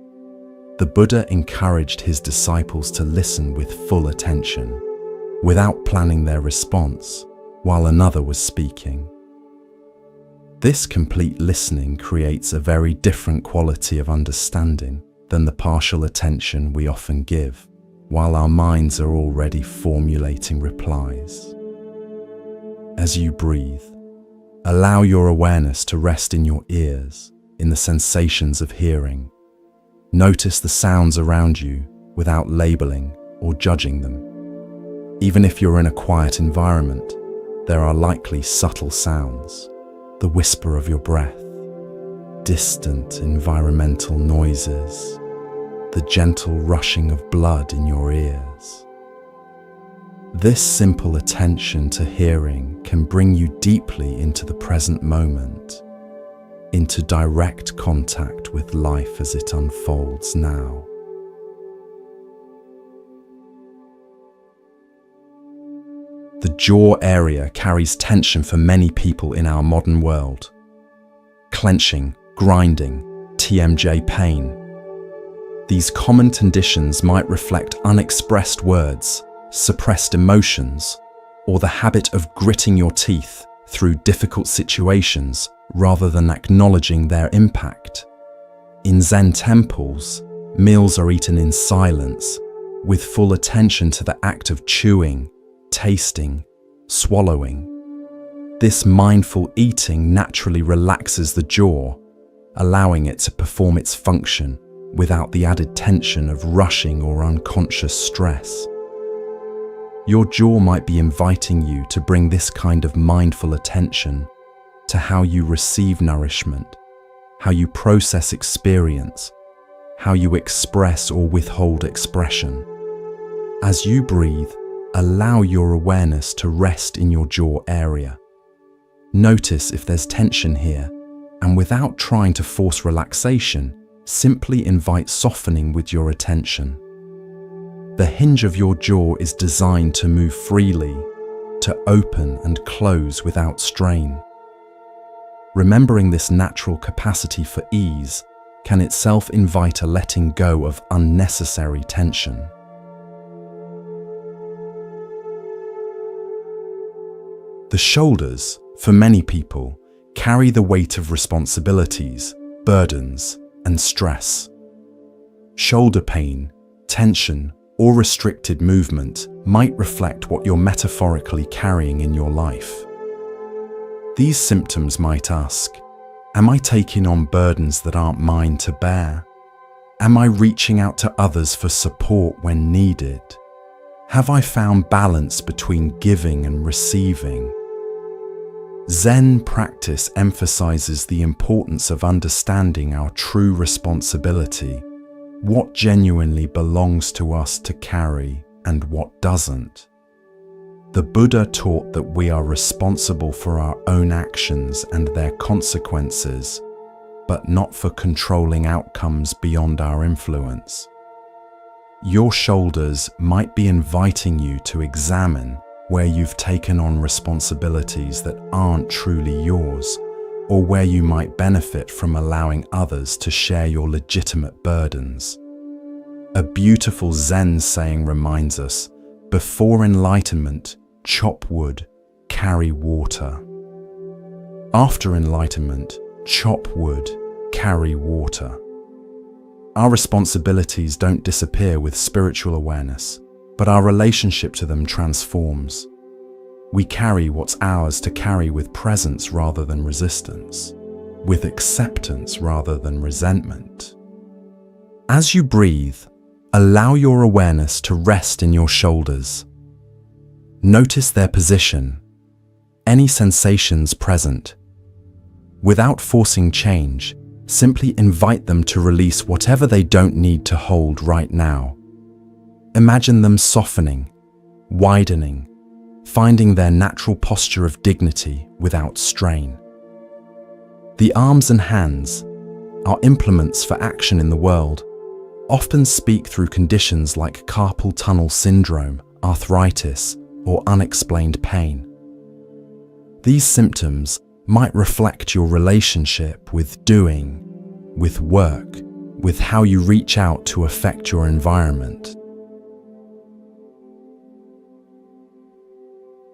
The Buddha encouraged his disciples to listen with full attention, without planning their response, while another was speaking. This complete listening creates a very different quality of understanding than the partial attention we often give, while our minds are already formulating replies. As you breathe, allow your awareness to rest in your ears, in the sensations of hearing. Notice the sounds around you without labeling or judging them. Even if you're in a quiet environment, there are likely subtle sounds, the whisper of your breath, distant environmental noises, the gentle rushing of blood in your ears. This simple attention to hearing can bring you deeply into the present moment, into direct contact with life as it unfolds now. The jaw area carries tension for many people in our modern world. Clenching, grinding, TMJ pain. These common conditions might reflect unexpressed words, suppressed emotions, or the habit of gritting your teeth through difficult situations rather than acknowledging their impact. In Zen temples, meals are eaten in silence, with full attention to the act of chewing, tasting, swallowing. This mindful eating naturally relaxes the jaw, allowing it to perform its function without the added tension of rushing or unconscious stress. Your jaw might be inviting you to bring this kind of mindful attention to how you receive nourishment, how you process experience, how you express or withhold expression. As you breathe, allow your awareness to rest in your jaw area. Notice if there's tension here, and without trying to force relaxation, simply invite softening with your attention. The hinge of your jaw is designed to move freely, to open and close without strain. Remembering this natural capacity for ease can itself invite a letting go of unnecessary tension. The shoulders, for many people, carry the weight of responsibilities, burdens, and stress. Shoulder pain, tension, or restricted movement might reflect what you're metaphorically carrying in your life. These symptoms might ask, am I taking on burdens that aren't mine to bear? Am I reaching out to others for support when needed? Have I found balance between giving and receiving? Zen practice emphasizes the importance of understanding our true responsibility, what genuinely belongs to us to carry and what doesn't. The Buddha taught that we are responsible for our own actions and their consequences, but not for controlling outcomes beyond our influence. Your shoulders might be inviting you to examine where you've taken on responsibilities that aren't truly yours, or where you might benefit from allowing others to share your legitimate burdens. A beautiful Zen saying reminds us, before enlightenment, chop wood, carry water. After enlightenment, chop wood, carry water. Our responsibilities don't disappear with spiritual awareness, but our relationship to them transforms. We carry what's ours to carry with presence rather than resistance, with acceptance rather than resentment. As you breathe, allow your awareness to rest in your shoulders. Notice their position, any sensations present. Without forcing change, simply invite them to release whatever they don't need to hold right now. Imagine them softening, widening, finding their natural posture of dignity without strain. The arms and hands, our implements for action in the world, often speak through conditions like carpal tunnel syndrome, arthritis, or unexplained pain. These symptoms might reflect your relationship with doing, with work, with how you reach out to affect your environment.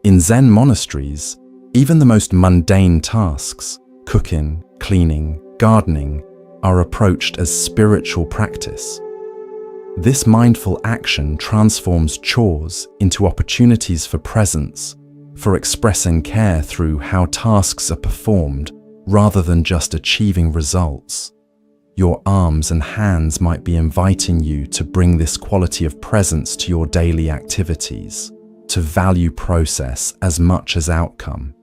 In Zen monasteries, even the most mundane tasks, cooking, cleaning, gardening, are approached as spiritual practice. This mindful action transforms chores into opportunities for presence, for expressing care through how tasks are performed rather than just achieving results. Your arms and hands might be inviting you to bring this quality of presence to your daily activities, to value process as much as outcome.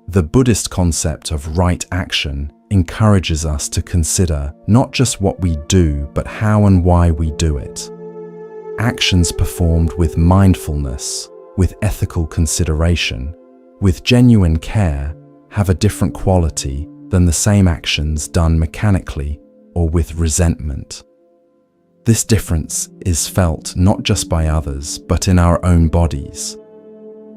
The Buddhist concept of right action encourages us to consider not just what we do, but how and why we do it. Actions performed with mindfulness, with ethical consideration, with genuine care, have a different quality than the same actions done mechanically or with resentment. This difference is felt not just by others, but in our own bodies.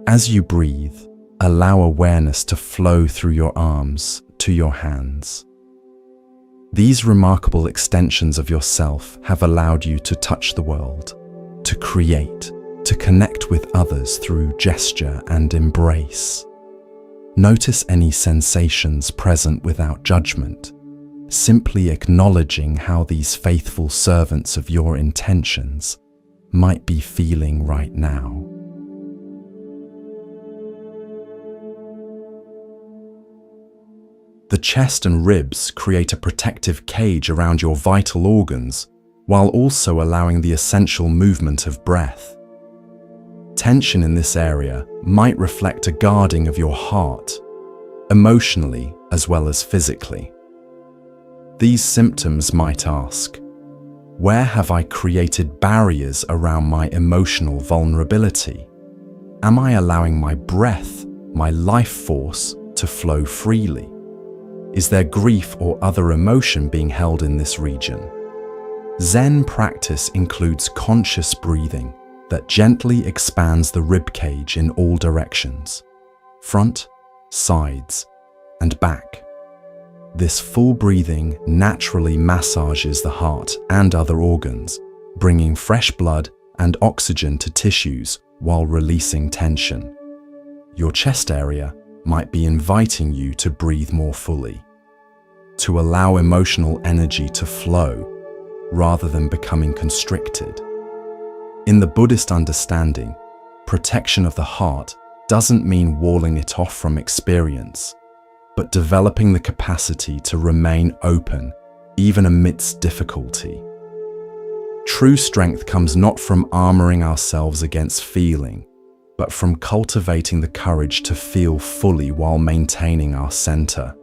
As you breathe, allow awareness to flow through your arms to your hands. These remarkable extensions of yourself have allowed you to touch the world, to create, to connect with others through gesture and embrace. Notice any sensations present without judgment, simply acknowledging how these faithful servants of your intentions might be feeling right now. The chest and ribs create a protective cage around your vital organs, while also allowing the essential movement of breath. Tension in this area might reflect a guarding of your heart, emotionally as well as physically. These symptoms might ask, where have I created barriers around my emotional vulnerability? Am I allowing my breath, my life force, to flow freely? Is there grief or other emotion being held in this region? Zen practice includes conscious breathing that gently expands the rib cage in all directions, front, sides, and back. This full breathing naturally massages the heart and other organs, bringing fresh blood and oxygen to tissues while releasing tension. your chest area might be inviting you to breathe more fully, to allow emotional energy to flow rather than becoming constricted. In the Buddhist understanding, protection of the heart doesn't mean walling it off from experience, but developing the capacity to remain open even amidst difficulty. True strength comes not from armoring ourselves against feeling, but from cultivating the courage to feel fully while maintaining our center.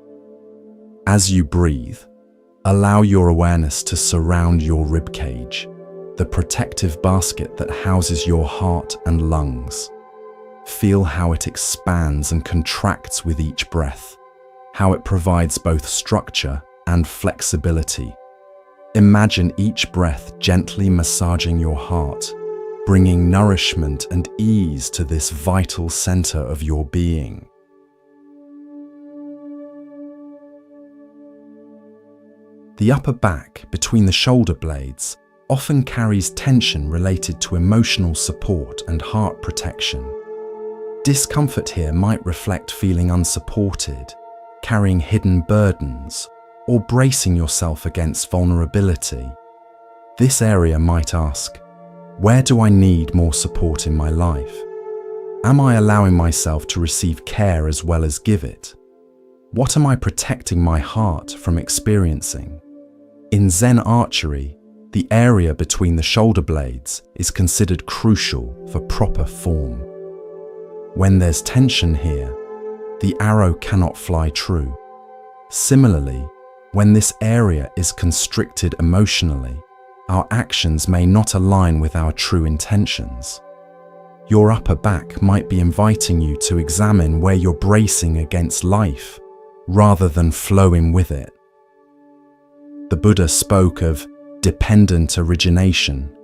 As you breathe, allow your awareness to surround your ribcage, the protective basket that houses your heart and lungs. Feel how it expands and contracts with each breath, how it provides both structure and flexibility. Imagine each breath gently massaging your heart, bringing nourishment and ease to this vital center of your being. The upper back between the shoulder blades often carries tension related to emotional support and heart protection. Discomfort here might reflect feeling unsupported, carrying hidden burdens, or bracing yourself against vulnerability. This area might ask, where do I need more support in my life? Am I allowing myself to receive care as well as give it? What am I protecting my heart from experiencing? In Zen archery, the area between the shoulder blades is considered crucial for proper form. When there's tension here, the arrow cannot fly true. Similarly, when this area is constricted emotionally, our actions may not align with our true intentions. Your upper back might be inviting you to examine where you're bracing against life, rather than flowing with it. The Buddha spoke of dependent origination,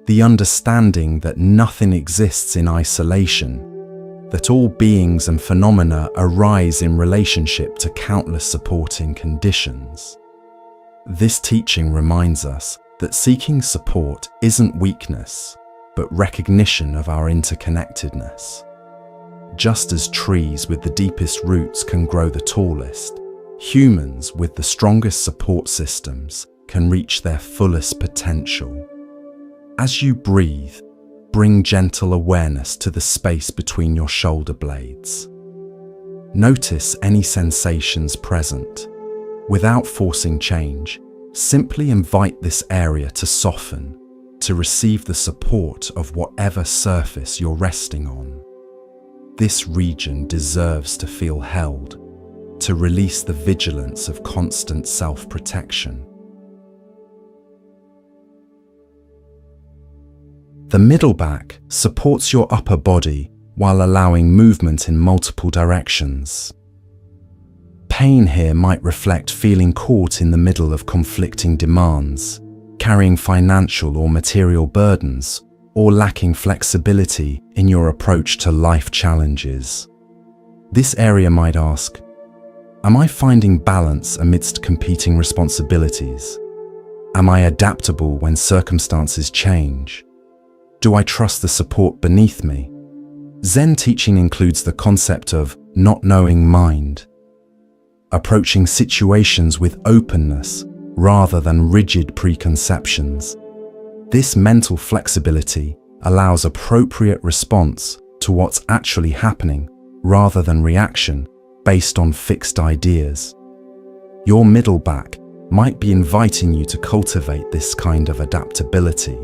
the understanding that nothing exists in isolation, that all beings and phenomena arise in relationship to countless supporting conditions. This teaching reminds us that seeking support isn't weakness, but recognition of our interconnectedness. Just as trees with the deepest roots can grow the tallest, humans with the strongest support systems can reach their fullest potential. As you breathe, bring gentle awareness to the space between your shoulder blades. Notice any sensations present. Without forcing change, simply invite this area to soften, to receive the support of whatever surface you're resting on. This region deserves to feel held, to release the vigilance of constant self-protection. The middle back supports your upper body while allowing movement in multiple directions. Pain here might reflect feeling caught in the middle of conflicting demands, carrying financial or material burdens, or lacking flexibility in your approach to life challenges. This area might ask, am I finding balance amidst competing responsibilities? Am I adaptable when circumstances change? Do I trust the support beneath me? Zen teaching includes the concept of not knowing mind, approaching situations with openness rather than rigid preconceptions. This mental flexibility allows appropriate response to what's actually happening rather than reaction based on fixed ideas. Your middle back might be inviting you to cultivate this kind of adaptability,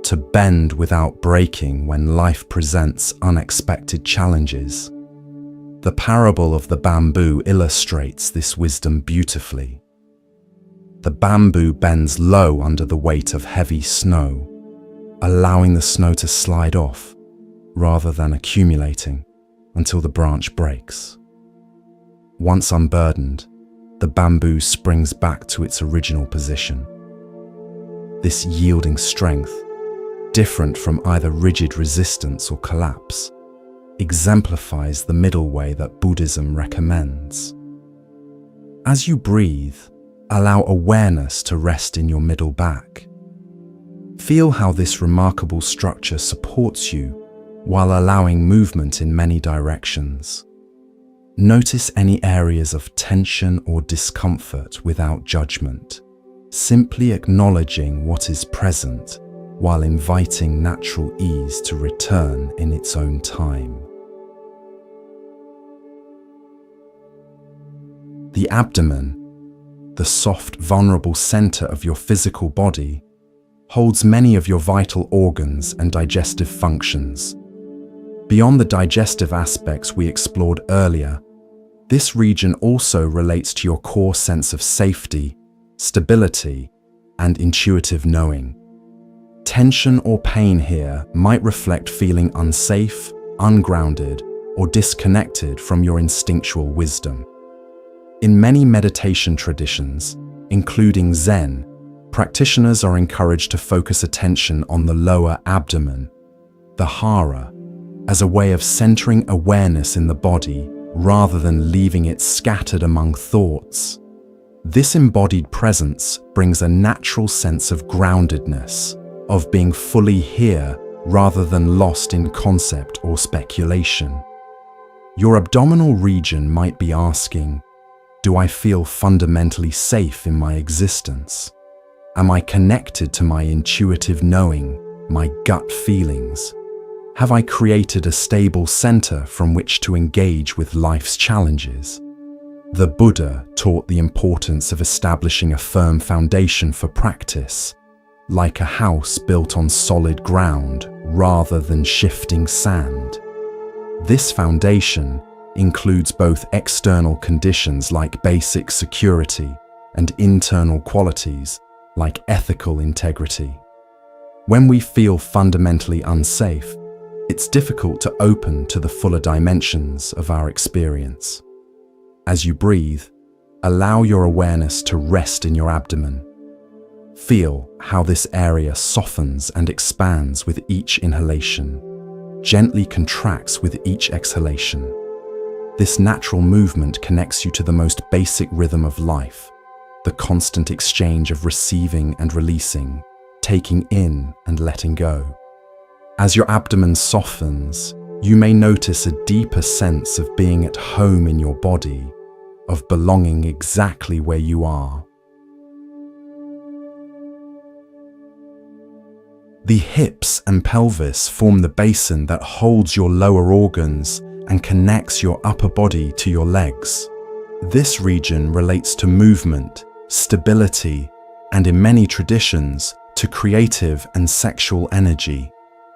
to bend without breaking when life presents unexpected challenges. The parable of the bamboo illustrates this wisdom beautifully. The bamboo bends low under the weight of heavy snow, allowing the snow to slide off rather than accumulating until the branch breaks. Once unburdened, the bamboo springs back to its original position. This yielding strength, different from either rigid resistance or collapse, exemplifies the middle way that Buddhism recommends. As you breathe, allow awareness to rest in your middle back. Feel how this remarkable structure supports you while allowing movement in many directions. Notice any areas of tension or discomfort without judgment, simply acknowledging what is present while inviting natural ease to return in its own time. The abdomen, the soft, vulnerable center of your physical body, holds many of your vital organs and digestive functions. Beyond the digestive aspects we explored earlier, this region also relates to your core sense of safety, stability, and intuitive knowing. Tension or pain here might reflect feeling unsafe, ungrounded, or disconnected from your instinctual wisdom. In many meditation traditions, including Zen, practitioners are encouraged to focus attention on the lower abdomen, the hara, as a way of centering awareness in the body rather than leaving it scattered among thoughts. This embodied presence brings a natural sense of groundedness, of being fully here rather than lost in concept or speculation. Your abdominal region might be asking, do I feel fundamentally safe in my existence? Am I connected to my intuitive knowing, my gut feelings? Have I created a stable center from which to engage with life's challenges? The Buddha taught the importance of establishing a firm foundation for practice, like a house built on solid ground rather than shifting sand. This foundation includes both external conditions like basic security and internal qualities like ethical integrity. When we feel fundamentally unsafe, it's difficult to open to the fuller dimensions of our experience. As you breathe, allow your awareness to rest in your abdomen. Feel how this area softens and expands with each inhalation, gently contracts with each exhalation. This natural movement connects you to the most basic rhythm of life, the constant exchange of receiving and releasing, taking in and letting go. As your abdomen softens, you may notice a deeper sense of being at home in your body, of belonging exactly where you are. The hips and pelvis form the basin that holds your lower organs and connects your upper body to your legs. This region relates to movement, stability, and in many traditions, to creative and sexual energy.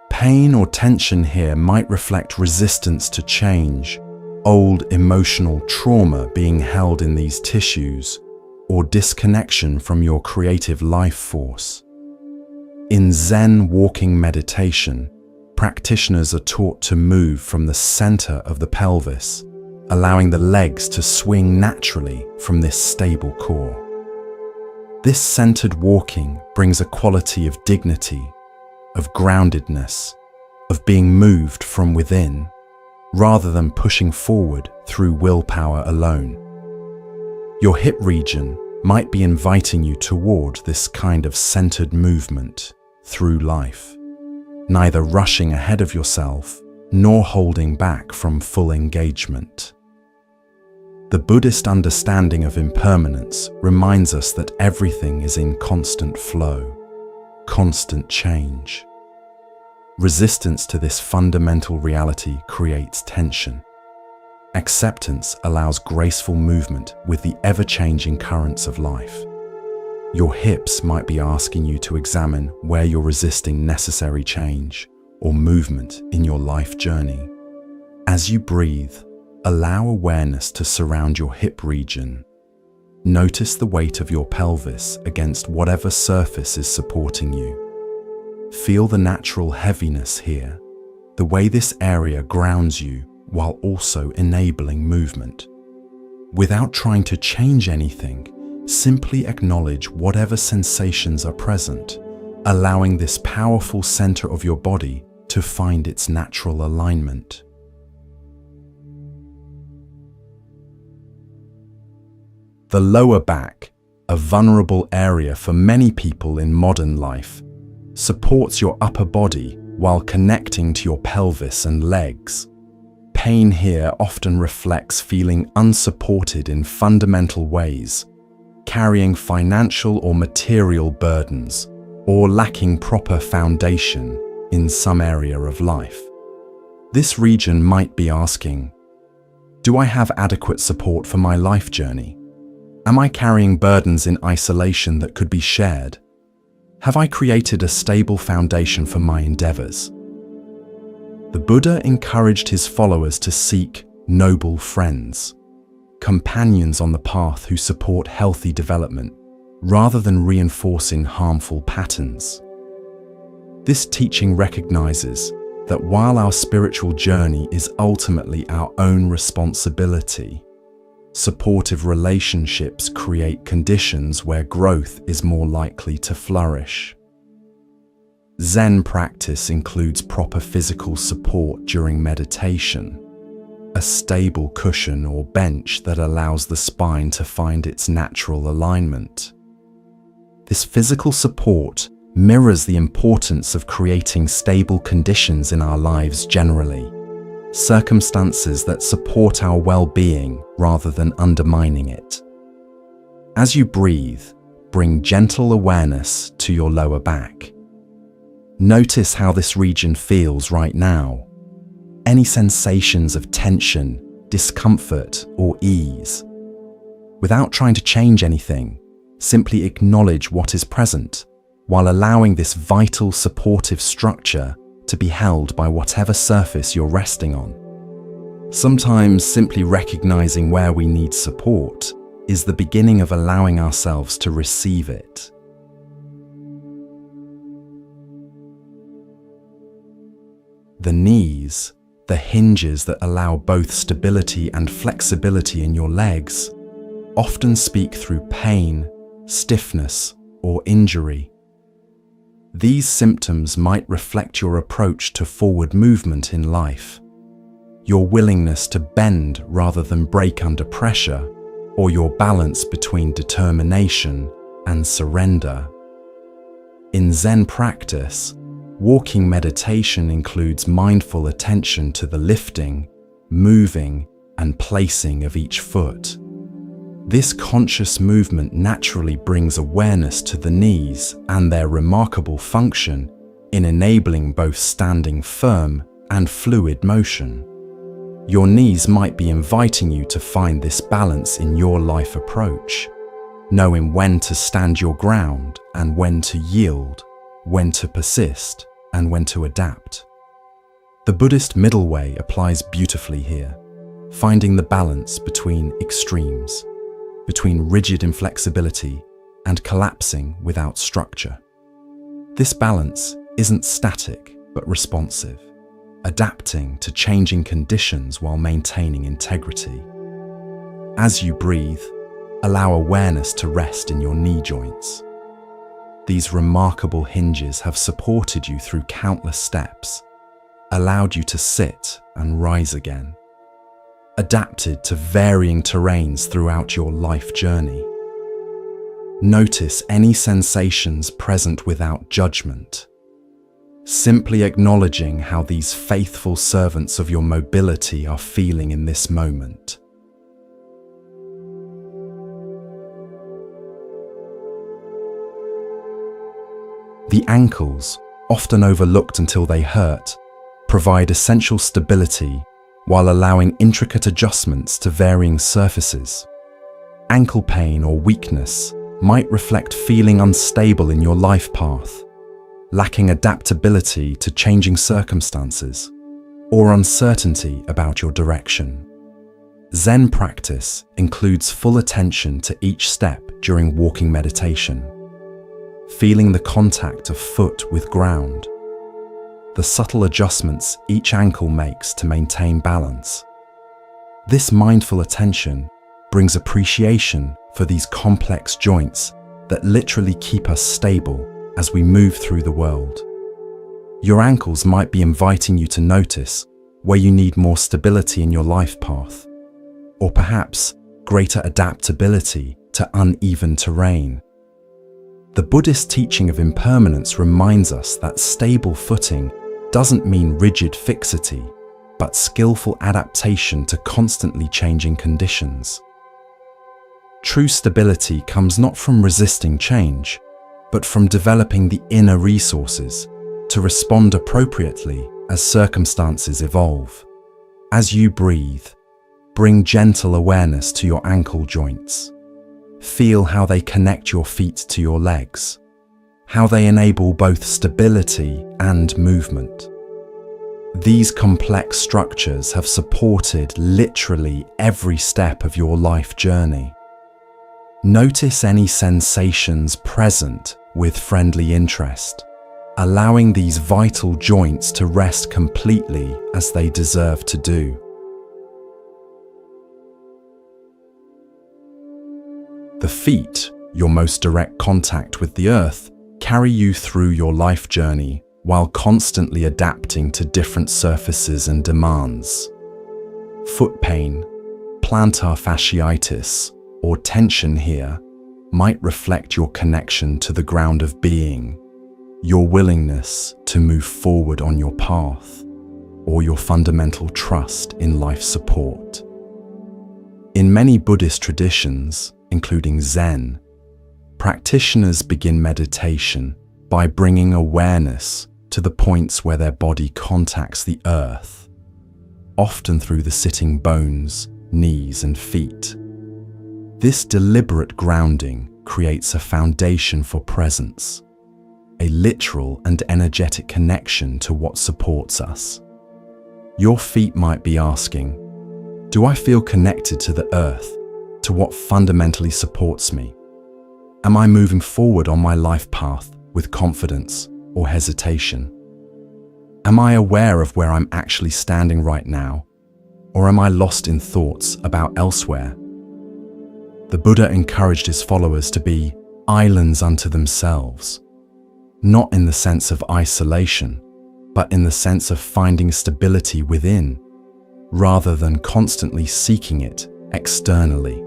Pain or tension here might reflect resistance to change, old emotional trauma being held in these tissues, or disconnection from your creative life force. In Zen walking meditation, practitioners are taught to move from the center of the pelvis, allowing the legs to swing naturally from this stable core. This centered walking brings a quality of dignity, of groundedness, of being moved from within, rather than pushing forward through willpower alone. Your hip region might be inviting you toward this kind of centered movement through life, neither rushing ahead of yourself nor holding back from full engagement. The Buddhist understanding of impermanence reminds us that everything is in constant flow, constant change. Resistance to this fundamental reality creates tension. Acceptance allows graceful movement with the ever-changing currents of life. Your hips might be asking you to examine where you're resisting necessary change or movement in your life journey. As you breathe, allow awareness to surround your hip region. Notice the weight of your pelvis against whatever surface is supporting you. Feel the natural heaviness here, the way this area grounds you while also enabling movement. Without trying to change anything, simply acknowledge whatever sensations are present, allowing this powerful center of your body to find its natural alignment. The lower back, a vulnerable area for many people in modern life, supports your upper body while connecting to your pelvis and legs. Pain here often reflects feeling unsupported in fundamental ways, carrying financial or material burdens, or lacking proper foundation in some area of life. This region might be asking, do I have adequate support for my life journey? Am I carrying burdens in isolation that could be shared? Have I created a stable foundation for my endeavors? The Buddha encouraged his followers to seek noble friends, companions on the path who support healthy development, rather than reinforcing harmful patterns. This teaching recognizes that while our spiritual journey is ultimately our own responsibility, supportive relationships create conditions where growth is more likely to flourish. Zen practice includes proper physical support during meditation, a stable cushion or bench that allows the spine to find its natural alignment. This physical support mirrors the importance of creating stable conditions in our lives generally, circumstances that support our well-being rather than undermining it. As you breathe, bring gentle awareness to your lower back. Notice how this region feels right now. Any sensations of tension, discomfort, or ease. Without trying to change anything, simply acknowledge what is present, while allowing this vital supportive structure to be held by whatever surface you're resting on. Sometimes simply recognizing where we need support is the beginning of allowing ourselves to receive it. The knees, the hinges that allow both stability and flexibility in your legs, often speak through pain, stiffness, or injury. These symptoms might reflect your approach to forward movement in life, your willingness to bend rather than break under pressure, or your balance between determination and surrender. In Zen practice, walking meditation includes mindful attention to the lifting, moving, and placing of each foot. This conscious movement naturally brings awareness to the knees and their remarkable function in enabling both standing firm and fluid motion. Your knees might be inviting you to find this balance in your life approach, knowing when to stand your ground and when to yield, when to persist and when to adapt. The Buddhist middle way applies beautifully here, finding the balance between extremes, between rigid inflexibility and collapsing without structure. This balance isn't static but responsive, adapting to changing conditions while maintaining integrity. As you breathe, allow awareness to rest in your knee joints. These remarkable hinges have supported you through countless steps, allowed you to sit and rise again, adapted to varying terrains throughout your life journey. Notice any sensations present without judgment, simply acknowledging how these faithful servants of your mobility are feeling in this moment. The ankles, often overlooked until they hurt, provide essential stability while allowing intricate adjustments to varying surfaces. Ankle pain or weakness might reflect feeling unstable in your life path, lacking adaptability to changing circumstances, or uncertainty about your direction. Zen practice includes full attention to each step during walking meditation, feeling the contact of foot with ground, the subtle adjustments each ankle makes to maintain balance. This mindful attention brings appreciation for these complex joints that literally keep us stable as we move through the world. Your ankles might be inviting you to notice where you need more stability in your life path, or perhaps greater adaptability to uneven terrain. The Buddhist teaching of impermanence reminds us that stable footing doesn't mean rigid fixity, but skillful adaptation to constantly changing conditions. True stability comes not from resisting change, but from developing the inner resources to respond appropriately as circumstances evolve. As you breathe, bring gentle awareness to your ankle joints. Feel how they connect your feet to your legs, how they enable both stability and movement. These complex structures have supported literally every step of your life journey. Notice any sensations present with friendly interest, allowing these vital joints to rest completely as they deserve to do. The feet, your most direct contact with the earth, carry you through your life journey while constantly adapting to different surfaces and demands. Foot pain, plantar fasciitis, or tension here might reflect your connection to the ground of being, your willingness to move forward on your path, or your fundamental trust in life support. In many Buddhist traditions, including Zen, practitioners begin meditation by bringing awareness to the points where their body contacts the earth, often through the sitting bones, knees, and feet. This deliberate grounding creates a foundation for presence, a literal and energetic connection to what supports us. Your feet might be asking, do I feel connected to the earth, to what fundamentally supports me? Am I moving forward on my life path with confidence or hesitation? Am I aware of where I'm actually standing right now, or am I lost in thoughts about elsewhere? The Buddha encouraged his followers to be islands unto themselves, not in the sense of isolation, but in the sense of finding stability within, rather than constantly seeking it externally.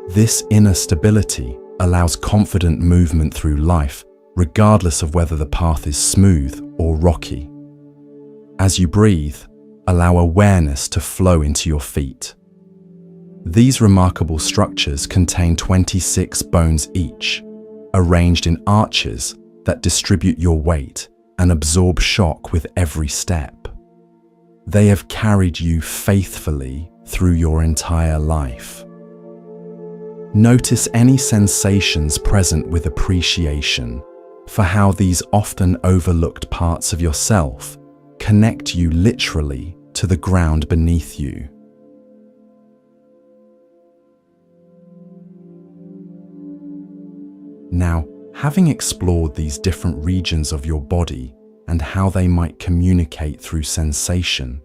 This inner stability allows confident movement through life, regardless of whether the path is smooth or rocky. As you breathe, allow awareness to flow into your feet. These remarkable structures contain 26 bones each, arranged in arches that distribute your weight and absorb shock with every step. They have carried you faithfully through your entire life. Notice any sensations present with appreciation for how these often overlooked parts of yourself connect you literally to the ground beneath you. Now, having explored these different regions of your body and how they might communicate through sensation,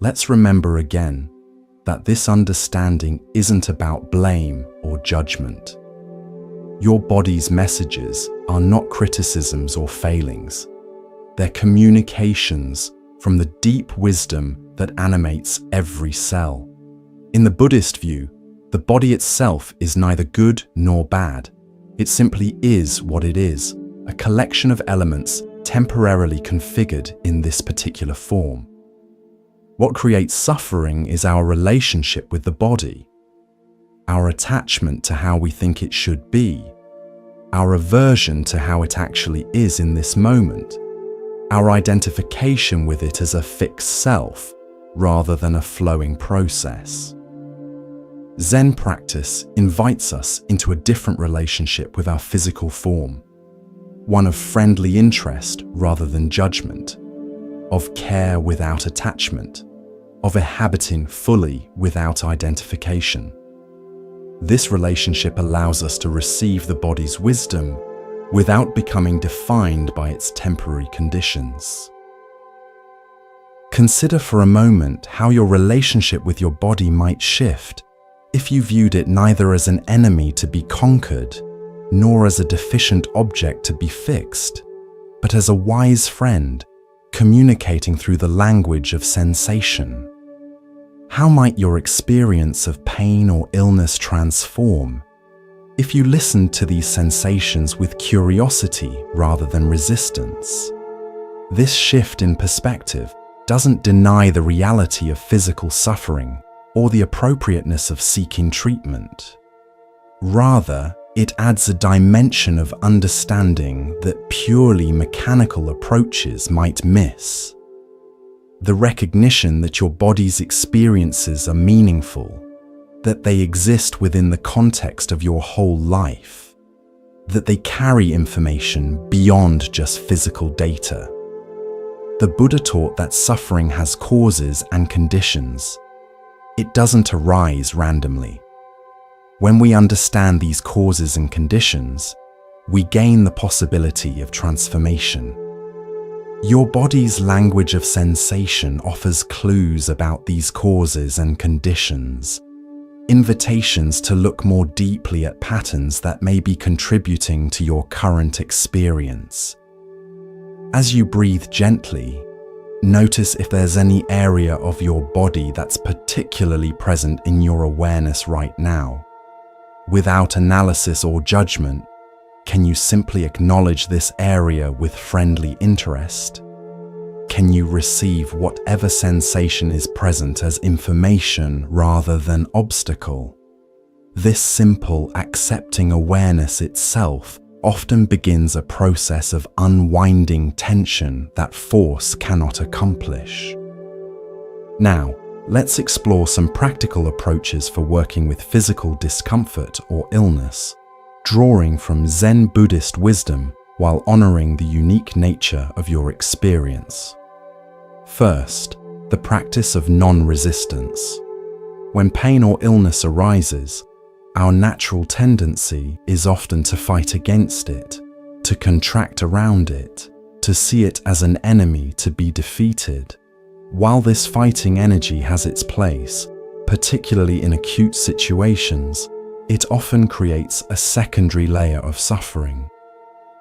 let's remember again that this understanding isn't about blame or judgment. Your body's messages are not criticisms or failings. They're communications from the deep wisdom that animates every cell. In the Buddhist view, the body itself is neither good nor bad. It simply is what it is, a collection of elements temporarily configured in this particular form. What creates suffering is our relationship with the body, our attachment to how we think it should be, our aversion to how it actually is in this moment, our identification with it as a fixed self rather than a flowing process. Zen practice invites us into a different relationship with our physical form, one of friendly interest rather than judgment, of care without attachment, of inhabiting fully without identification. This relationship allows us to receive the body's wisdom without becoming defined by its temporary conditions. Consider for a moment how your relationship with your body might shift if you viewed it neither as an enemy to be conquered, nor as a deficient object to be fixed, but as a wise friend communicating through the language of sensation. How might your experience of pain or illness transform if you listened to these sensations with curiosity rather than resistance? This shift in perspective doesn't deny the reality of physical suffering or the appropriateness of seeking treatment. Rather, it adds a dimension of understanding that purely mechanical approaches might miss. The recognition that your body's experiences are meaningful, that they exist within the context of your whole life, that they carry information beyond just physical data. The Buddha taught that suffering has causes and conditions. It doesn't arise randomly. When we understand these causes and conditions, we gain the possibility of transformation. Your body's language of sensation offers clues about these causes and conditions, invitations to look more deeply at patterns that may be contributing to your current experience. As you breathe gently, notice if there's any area of your body that's particularly present in your awareness right now. Without analysis or judgment, can you simply acknowledge this area with friendly interest? Can you receive whatever sensation is present as information rather than obstacle? This simple, accepting awareness itself often begins a process of unwinding tension that force cannot accomplish. Now, let's explore some practical approaches for working with physical discomfort or illness, drawing from Zen Buddhist wisdom while honoring the unique nature of your experience. First, the practice of non-resistance. When pain or illness arises, our natural tendency is often to fight against it, to contract around it, to see it as an enemy to be defeated. While this fighting energy has its place, particularly in acute situations, it often creates a secondary layer of suffering,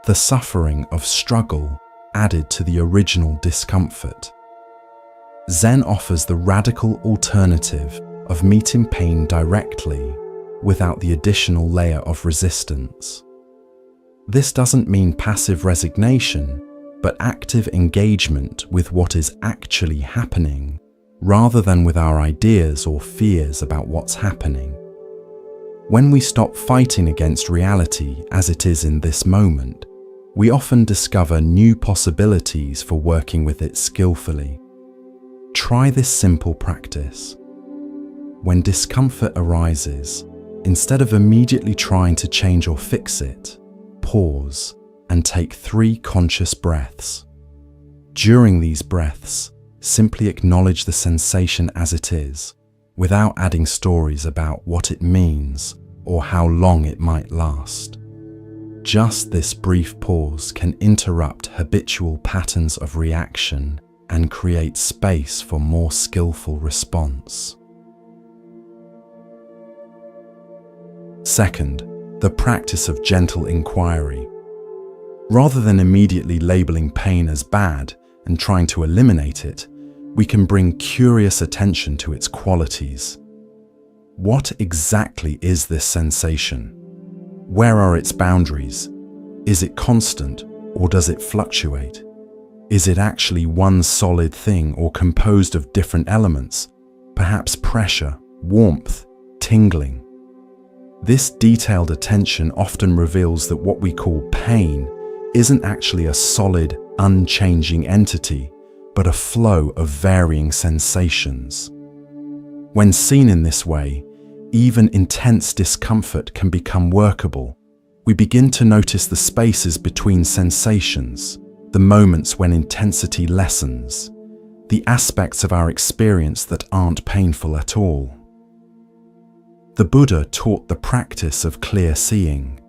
the suffering of struggle added to the original discomfort. Zen offers the radical alternative of meeting pain directly without the additional layer of resistance. This doesn't mean passive resignation, but active engagement with what is actually happening, rather than with our ideas or fears about what's happening. When we stop fighting against reality as it is in this moment, we often discover new possibilities for working with it skillfully. Try this simple practice. When discomfort arises, instead of immediately trying to change or fix it, pause and take 3 conscious breaths. During these breaths, simply acknowledge the sensation as it is, without adding stories about what it means or how long it might last. Just this brief pause can interrupt habitual patterns of reaction and create space for more skillful response. Second, the practice of gentle inquiry. Rather than immediately labeling pain as bad and trying to eliminate it, we can bring curious attention to its qualities. What exactly is this sensation? Where are its boundaries? Is it constant or does it fluctuate? Is it actually one solid thing or composed of different elements, perhaps pressure, warmth, tingling? This detailed attention often reveals that what we call pain isn't actually a solid, unchanging entity, but a flow of varying sensations. When seen in this way, even intense discomfort can become workable. We begin to notice the spaces between sensations, the moments when intensity lessens, the aspects of our experience that aren't painful at all. The Buddha taught the practice of clear seeing,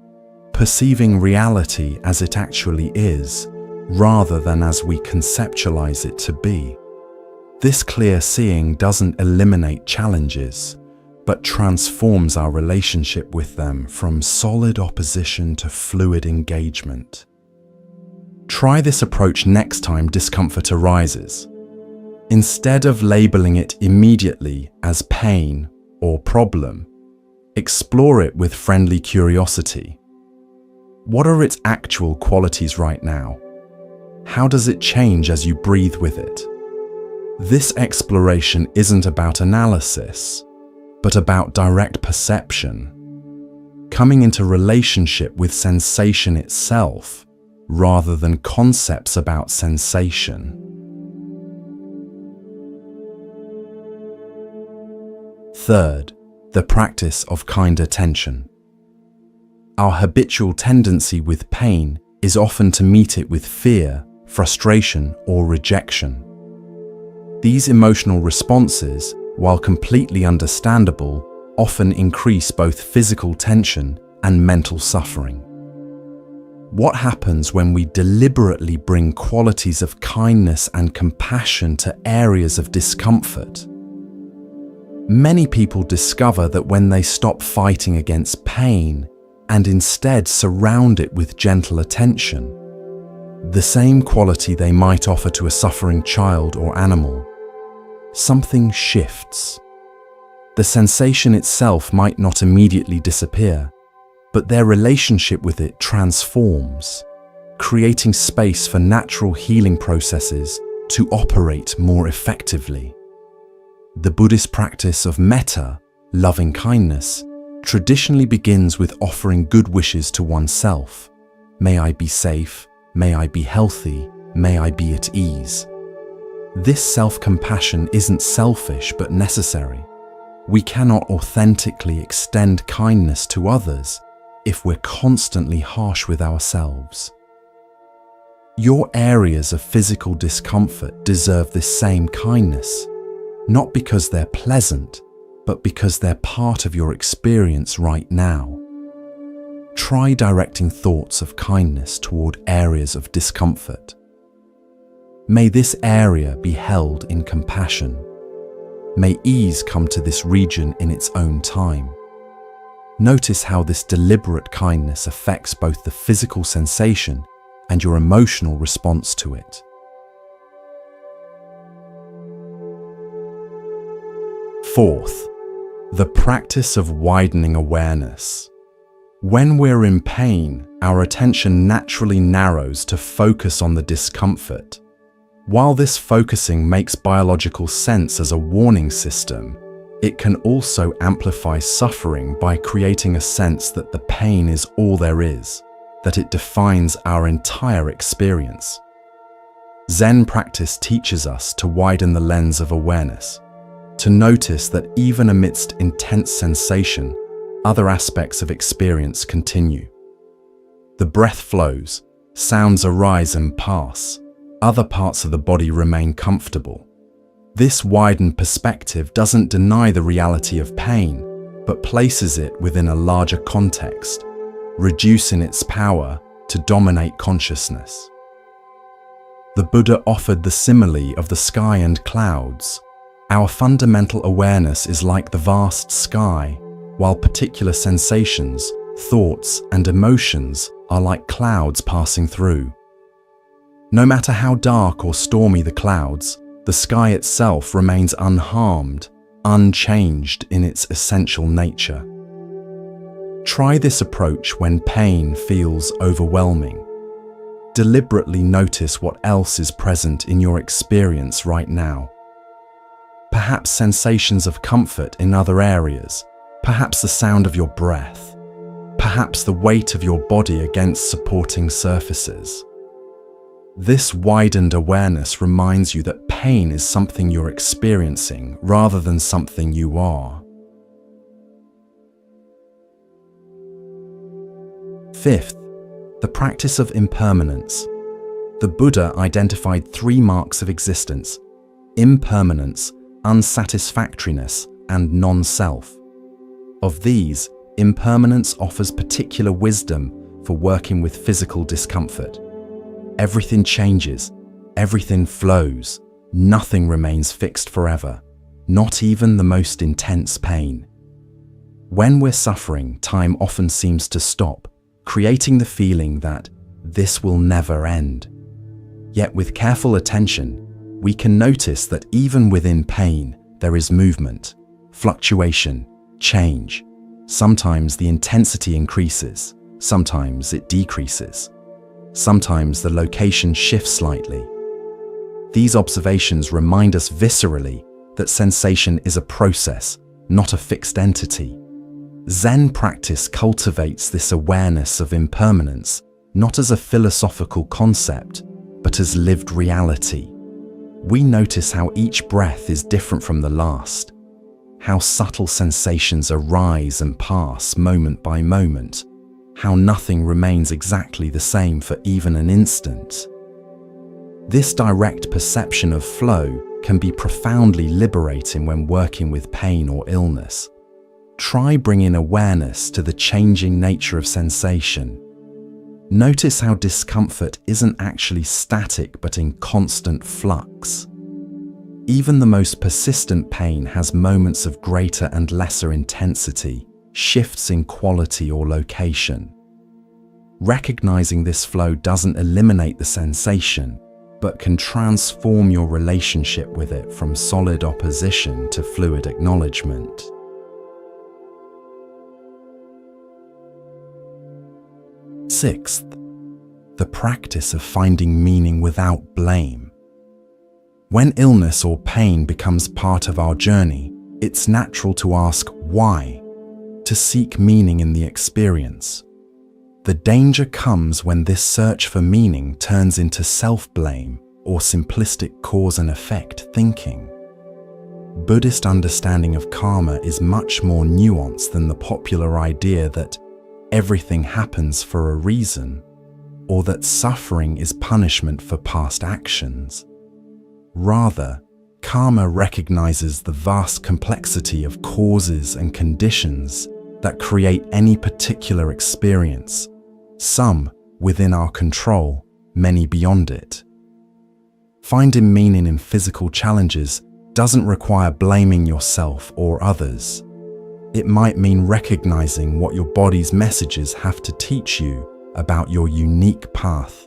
perceiving reality as it actually is, rather than as we conceptualize it to be. This clear seeing doesn't eliminate challenges, but transforms our relationship with them from solid opposition to fluid engagement. Try this approach next time discomfort arises. Instead of labeling it immediately as pain or problem, explore it with friendly curiosity. What are its actual qualities right now? How does it change as you breathe with it? This exploration isn't about analysis, but about direct perception, coming into relationship with sensation itself rather than concepts about sensation. Third, the practice of kind attention. Our habitual tendency with pain is often to meet it with fear, frustration, or rejection. These emotional responses, while completely understandable, often increase both physical tension and mental suffering. What happens when we deliberately bring qualities of kindness and compassion to areas of discomfort? Many people discover that when they stop fighting against pain and instead surround it with gentle attention, the same quality they might offer to a suffering child or animal, something shifts. The sensation itself might not immediately disappear, but their relationship with it transforms, creating space for natural healing processes to operate more effectively. The Buddhist practice of metta, loving kindness, traditionally begins with offering good wishes to oneself. May I be safe, may I be healthy, may I be at ease. This self-compassion isn't selfish but necessary. We cannot authentically extend kindness to others if we're constantly harsh with ourselves. Your areas of physical discomfort deserve this same kindness, not because they're pleasant, but because they're part of your experience right now. Try directing thoughts of kindness toward areas of discomfort. May this area be held in compassion. May ease come to this region in its own time. Notice how this deliberate kindness affects both the physical sensation and your emotional response to it. Fourth, the practice of widening awareness. When we're in pain, our attention naturally narrows to focus on the discomfort. While this focusing makes biological sense as a warning system, it can also amplify suffering by creating a sense that the pain is all there is, that it defines our entire experience. Zen practice teaches us to widen the lens of awareness, to notice that even amidst intense sensation, other aspects of experience continue. The breath flows, sounds arise and pass, other parts of the body remain comfortable. This widened perspective doesn't deny the reality of pain, but places it within a larger context, reducing its power to dominate consciousness. The Buddha offered the simile of the sky and clouds. Our fundamental awareness is like the vast sky, while particular sensations, thoughts, and emotions are like clouds passing through. No matter how dark or stormy the clouds, the sky itself remains unharmed, unchanged in its essential nature. Try this approach when pain feels overwhelming. Deliberately notice what else is present in your experience right now. Perhaps sensations of comfort in other areas, perhaps the sound of your breath, perhaps the weight of your body against supporting surfaces. This widened awareness reminds you that pain is something you're experiencing rather than something you are. Fifth, the practice of impermanence. The Buddha identified 3 marks of existence: impermanence, unsatisfactoriness, and non-self. Of these, impermanence offers particular wisdom for working with physical discomfort. Everything changes, everything flows, nothing remains fixed forever, not even the most intense pain. When we're suffering, time often seems to stop, creating the feeling that this will never end. Yet with careful attention, we can notice that even within pain, there is movement, fluctuation, change. Sometimes the intensity increases, sometimes it decreases. Sometimes the location shifts slightly. These observations remind us viscerally that sensation is a process, not a fixed entity. Zen practice cultivates this awareness of impermanence, not as a philosophical concept, but as lived reality. We notice how each breath is different from the last, how subtle sensations arise and pass moment by moment, how nothing remains exactly the same for even an instant. This direct perception of flow can be profoundly liberating when working with pain or illness. Try bringing awareness to the changing nature of sensation. Notice how discomfort isn't actually static but in constant flux. Even the most persistent pain has moments of greater and lesser intensity, shifts in quality or location. Recognizing this flow doesn't eliminate the sensation, but can transform your relationship with it from solid opposition to fluid acknowledgement. Sixth, the practice of finding meaning without blame. When illness or pain becomes part of our journey, it's natural to ask why, to seek meaning in the experience. The danger comes when this search for meaning turns into self-blame or simplistic cause and effect thinking. Buddhist understanding of karma is much more nuanced than the popular idea that everything happens for a reason, or that suffering is punishment for past actions. Rather, karma recognizes the vast complexity of causes and conditions that create any particular experience, some within our control, many beyond it. Finding meaning in physical challenges doesn't require blaming yourself or others. It might mean recognizing what your body's messages have to teach you about your unique path,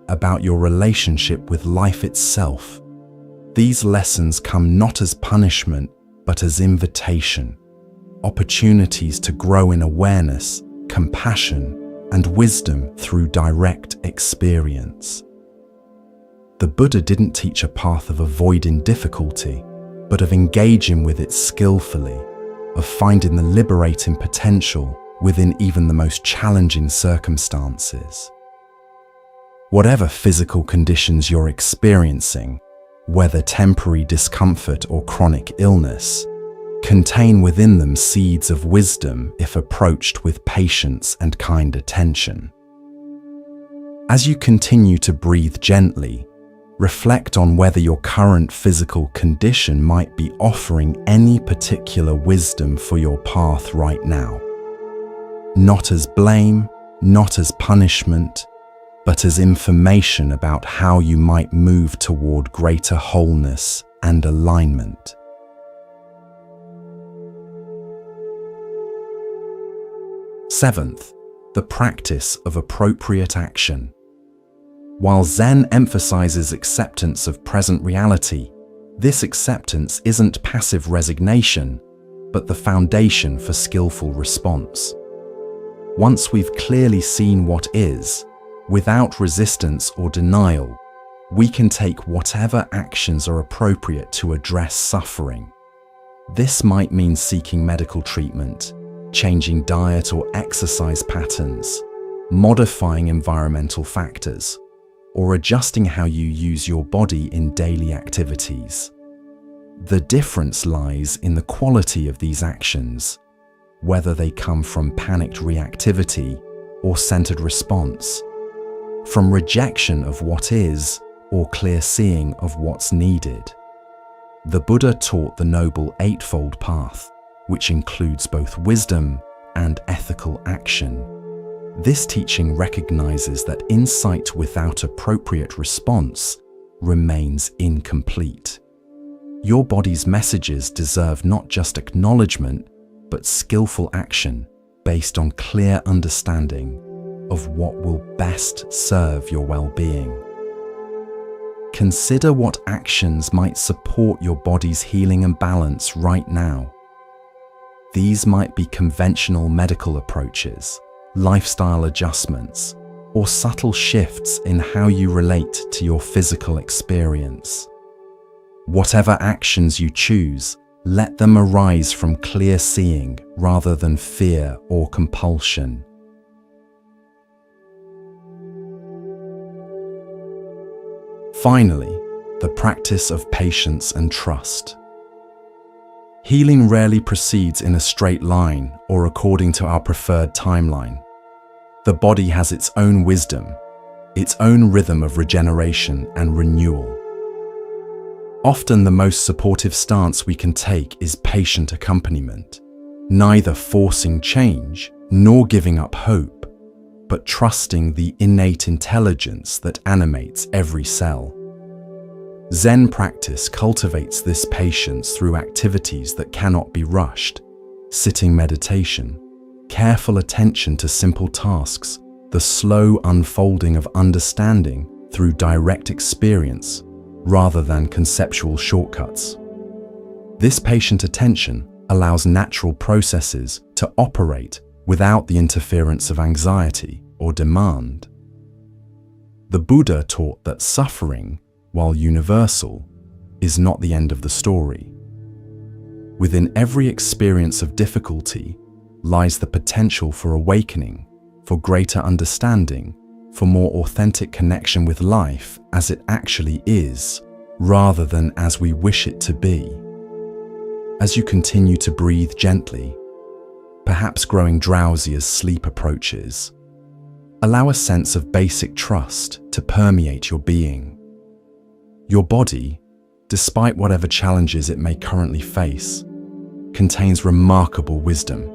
about your relationship with life itself. These lessons come not as punishment, but as invitation, opportunities to grow in awareness, compassion, and wisdom through direct experience. The Buddha didn't teach a path of avoiding difficulty, but of engaging with it skillfully, of finding the liberating potential within even the most challenging circumstances. Whatever physical conditions you're experiencing, whether temporary discomfort or chronic illness, contain within them seeds of wisdom if approached with patience and kind attention. As you continue to breathe gently, reflect on whether your current physical condition might be offering any particular wisdom for your path right now. Not as blame, not as punishment, but as information about how you might move toward greater wholeness and alignment. Seventh, the practice of appropriate action. While Zen emphasizes acceptance of present reality, this acceptance isn't passive resignation, but the foundation for skillful response. Once we've clearly seen what is, without resistance or denial, we can take whatever actions are appropriate to address suffering. This might mean seeking medical treatment, changing diet or exercise patterns, modifying environmental factors, or adjusting how you use your body in daily activities. The difference lies in the quality of these actions, whether they come from panicked reactivity or centered response, from rejection of what is or clear seeing of what's needed. The Buddha taught the Noble Eightfold Path, which includes both wisdom and ethical action. This teaching recognizes that insight without appropriate response remains incomplete. Your body's messages deserve not just acknowledgement, but skillful action based on clear understanding of what will best serve your well-being. Consider what actions might support your body's healing and balance right now. These might be conventional medical approaches, lifestyle adjustments, or subtle shifts in how you relate to your physical experience. Whatever actions you choose, let them arise from clear seeing rather than fear or compulsion. Finally, the practice of patience and trust. Healing rarely proceeds in a straight line or according to our preferred timeline. The body has its own wisdom, its own rhythm of regeneration and renewal. Often the most supportive stance we can take is patient accompaniment, neither forcing change nor giving up hope, but trusting the innate intelligence that animates every cell. Zen practice cultivates this patience through activities that cannot be rushed: sitting meditation, careful attention to simple tasks, the slow unfolding of understanding through direct experience rather than conceptual shortcuts. This patient attention allows natural processes to operate without the interference of anxiety or demand. The Buddha taught that suffering, while universal, is not the end of the story. Within every experience of difficulty lies the potential for awakening, for greater understanding, for more authentic connection with life as it actually is, rather than as we wish it to be. As you continue to breathe gently, perhaps growing drowsy as sleep approaches, allow a sense of basic trust to permeate your being. Your body, despite whatever challenges it may currently face, contains remarkable wisdom.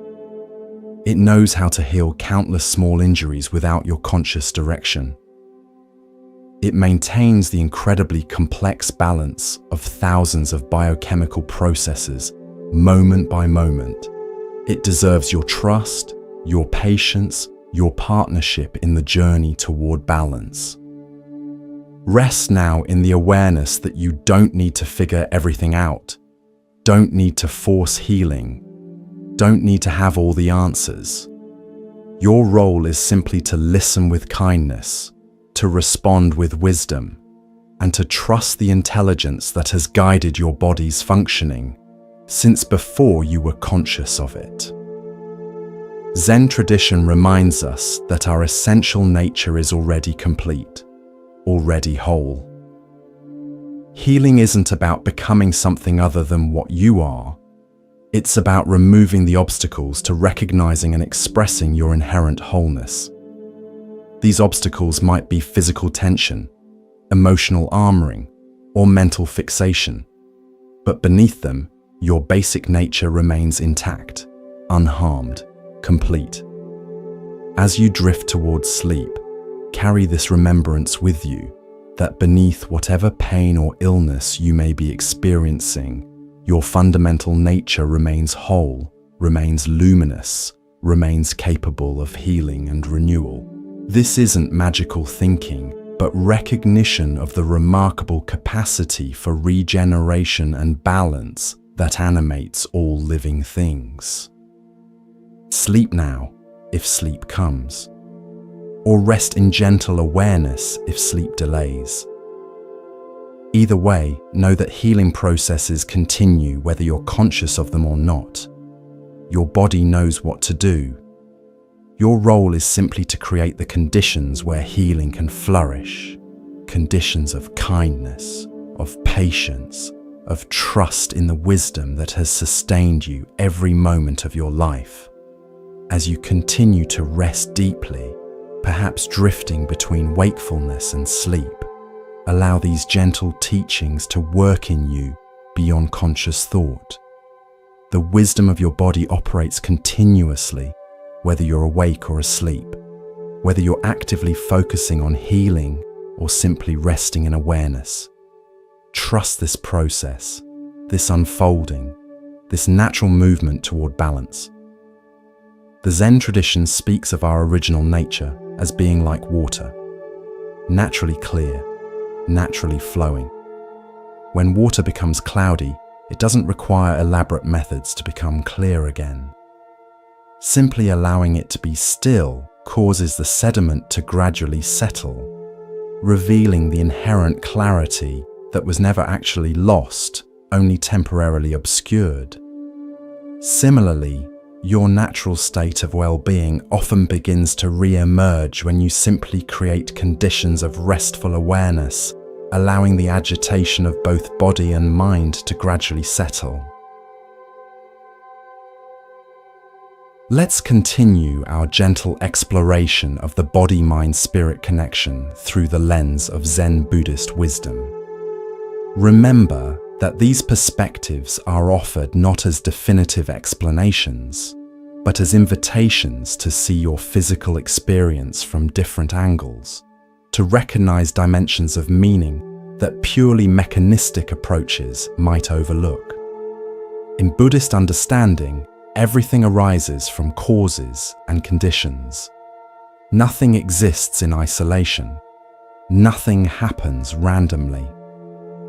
It knows how to heal countless small injuries without your conscious direction. It maintains the incredibly complex balance of thousands of biochemical processes, moment by moment. It deserves your trust, your patience, your partnership in the journey toward balance. Rest now in the awareness that you don't need to figure everything out, don't need to force healing, don't need to have all the answers. Your role is simply to listen with kindness, to respond with wisdom, and to trust the intelligence that has guided your body's functioning since before you were conscious of it. Zen tradition reminds us that our essential nature is already complete, already whole. Healing isn't about becoming something other than what you are. It's about removing the obstacles to recognizing and expressing your inherent wholeness. These obstacles might be physical tension, emotional armoring, or mental fixation, but beneath them, your basic nature remains intact, unharmed, complete. As you drift towards sleep, carry this remembrance with you, that beneath whatever pain or illness you may be experiencing, your fundamental nature remains whole, remains luminous, remains capable of healing and renewal. This isn't magical thinking, but recognition of the remarkable capacity for regeneration and balance that animates all living things. Sleep now, if sleep comes, or rest in gentle awareness if sleep delays. Either way, know that healing processes continue whether you're conscious of them or not. Your body knows what to do. Your role is simply to create the conditions where healing can flourish, conditions of kindness, of patience, of trust in the wisdom that has sustained you every moment of your life. As you continue to rest deeply, perhaps drifting between wakefulness and sleep, allow these gentle teachings to work in you beyond conscious thought. The wisdom of your body operates continuously, whether you're awake or asleep, whether you're actively focusing on healing or simply resting in awareness. Trust this process, this unfolding, this natural movement toward balance. The Zen tradition speaks of our original nature as being like water, naturally clear, naturally flowing. When water becomes cloudy, it doesn't require elaborate methods to become clear again. Simply allowing it to be still, causes the sediment to gradually settle, revealing the inherent clarity that was never actually lost, only temporarily obscured. Similarly, your natural state of well-being often begins to re-emerge when you simply create conditions of restful awareness, allowing the agitation of both body and mind to gradually settle. Let's continue our gentle exploration of the body-mind-spirit connection through the lens of Zen Buddhist wisdom. Remember that these perspectives are offered not as definitive explanations, but as invitations to see your physical experience from different angles, to recognize dimensions of meaning that purely mechanistic approaches might overlook. In Buddhist understanding, everything arises from causes and conditions. Nothing exists in isolation. Nothing happens randomly.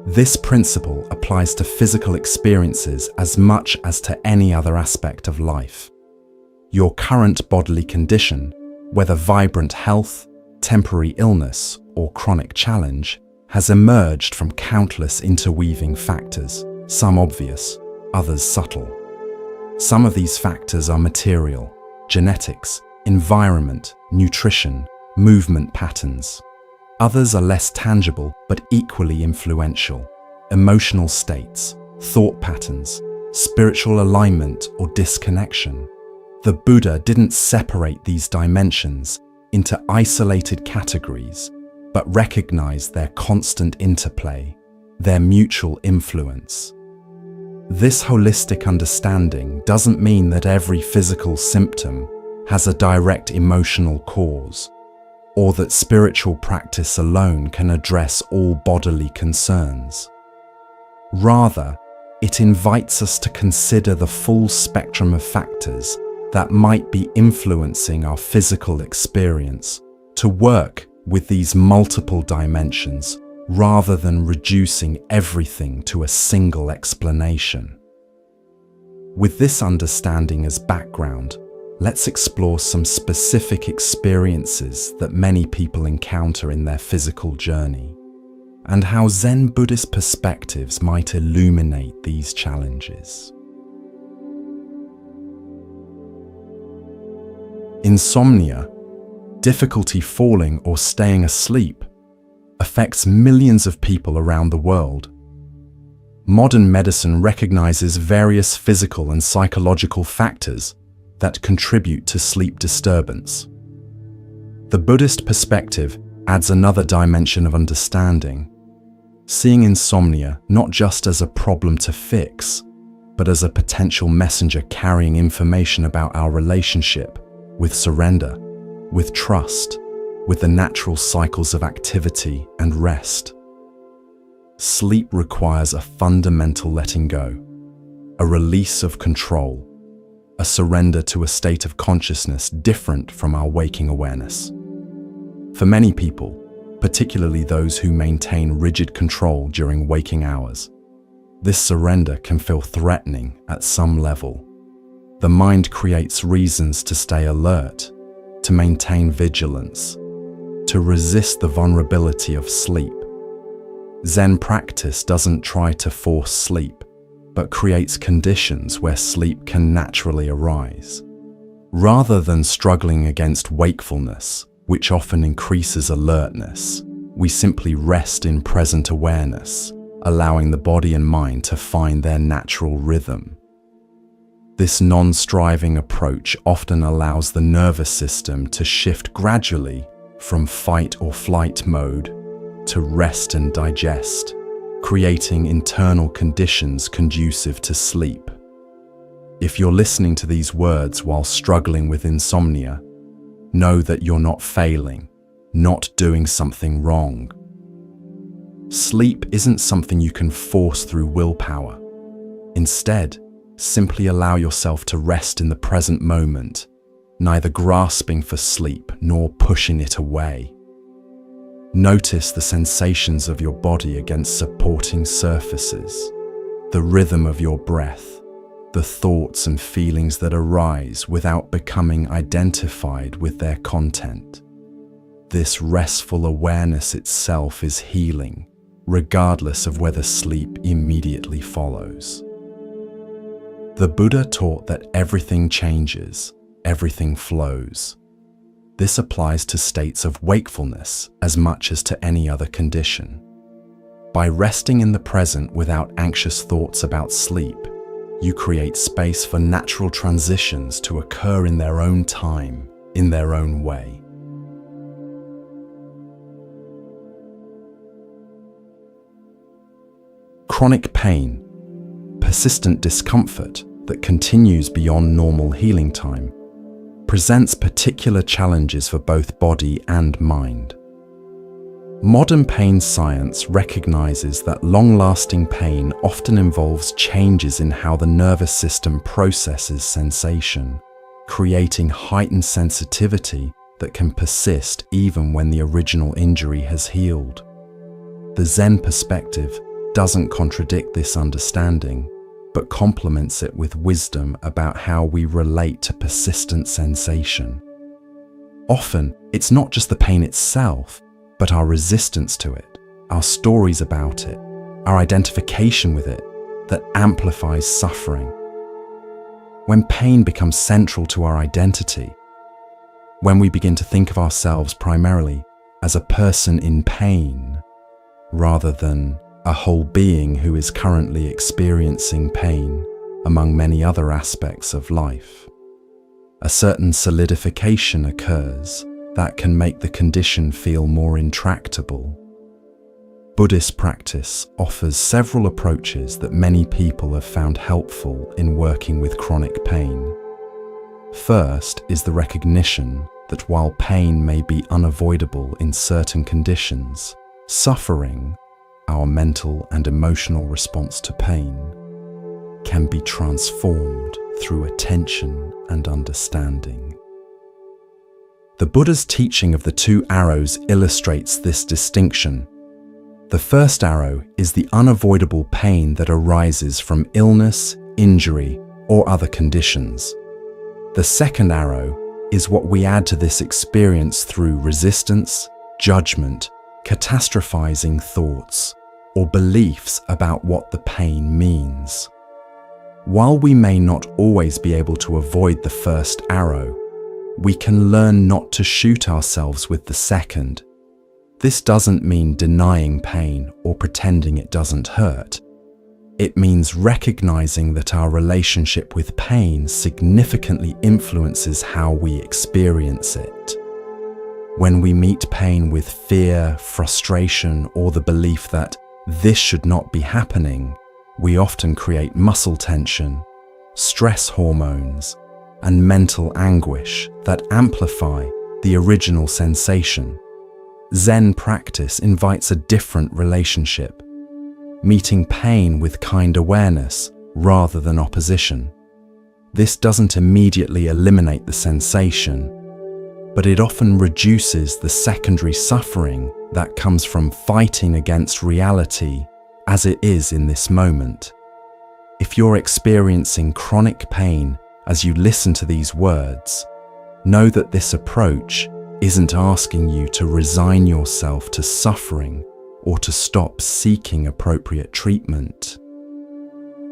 This principle applies to physical experiences as much as to any other aspect of life. Your current bodily condition, whether vibrant health, temporary illness, or chronic challenge, has emerged from countless interweaving factors, some obvious, others subtle. Some of these factors are material, genetics, environment, nutrition, movement patterns. Others are less tangible but equally influential, emotional states, thought patterns, spiritual alignment or disconnection. The Buddha didn't separate these dimensions into isolated categories, but recognized their constant interplay, their mutual influence. This holistic understanding doesn't mean that every physical symptom has a direct emotional cause, or that spiritual practice alone can address all bodily concerns. Rather, it invites us to consider the full spectrum of factors that might be influencing our physical experience, to work with these multiple dimensions rather than reducing everything to a single explanation. With this understanding as background, let's explore some specific experiences that many people encounter in their physical journey, and how Zen Buddhist perspectives might illuminate these challenges. Insomnia, difficulty falling or staying asleep, affects millions of people around the world. Modern medicine recognizes various physical and psychological factors that contribute to sleep disturbance. The Buddhist perspective adds another dimension of understanding, seeing insomnia not just as a problem to fix, but as a potential messenger carrying information about our relationship with surrender, with trust, with the natural cycles of activity and rest. Sleep requires a fundamental letting go, a release of control, a surrender to a state of consciousness different from our waking awareness. For many people, particularly those who maintain rigid control during waking hours, this surrender can feel threatening at some level. The mind creates reasons to stay alert, to maintain vigilance, to resist the vulnerability of sleep. Zen practice doesn't try to force sleep, but creates conditions where sleep can naturally arise. Rather than struggling against wakefulness, which often increases alertness, we simply rest in present awareness, allowing the body and mind to find their natural rhythm. This non-striving approach often allows the nervous system to shift gradually from fight or flight mode to rest and digest, creating internal conditions conducive to sleep. If you're listening to these words while struggling with insomnia, know that you're not failing, not doing something wrong. Sleep isn't something you can force through willpower. Instead, simply allow yourself to rest in the present moment, neither grasping for sleep nor pushing it away. Notice the sensations of your body against supporting surfaces, the rhythm of your breath, the thoughts and feelings that arise without becoming identified with their content. This restful awareness itself is healing, regardless of whether sleep immediately follows. The Buddha taught that everything changes, everything flows. This applies to states of wakefulness as much as to any other condition. By resting in the present without anxious thoughts about sleep, you create space for natural transitions to occur in their own time, in their own way. Chronic pain, persistent discomfort that continues beyond normal healing time, presents particular challenges for both body and mind. Modern pain science recognizes that long-lasting pain often involves changes in how the nervous system processes sensation, creating heightened sensitivity that can persist even when the original injury has healed. The Zen perspective doesn't contradict this understanding, but complements it with wisdom about how we relate to persistent sensation. Often, it's not just the pain itself, but our resistance to it, our stories about it, our identification with it, that amplifies suffering. When pain becomes central to our identity, when we begin to think of ourselves primarily as a person in pain, rather than a whole being who is currently experiencing pain among many other aspects of life, a certain solidification occurs that can make the condition feel more intractable. Buddhist practice offers several approaches that many people have found helpful in working with chronic pain. First is the recognition that while pain may be unavoidable in certain conditions, suffering, our mental and emotional response to pain, can be transformed through attention and understanding. The Buddha's teaching of the two arrows illustrates this distinction. The first arrow is the unavoidable pain that arises from illness, injury, or other conditions. The second arrow is what we add to this experience through resistance, judgment, catastrophizing thoughts, or beliefs about what the pain means. While we may not always be able to avoid the first arrow, we can learn not to shoot ourselves with the second. This doesn't mean denying pain or pretending it doesn't hurt. It means recognizing that our relationship with pain significantly influences how we experience it. When we meet pain with fear, frustration, or the belief that this should not be happening, we often create muscle tension, stress hormones, and mental anguish that amplify the original sensation. Zen practice invites a different relationship, meeting pain with kind awareness rather than opposition. This doesn't immediately eliminate the sensation, but it often reduces the secondary suffering that comes from fighting against reality as it is in this moment. If you're experiencing chronic pain as you listen to these words, know that this approach isn't asking you to resign yourself to suffering or to stop seeking appropriate treatment.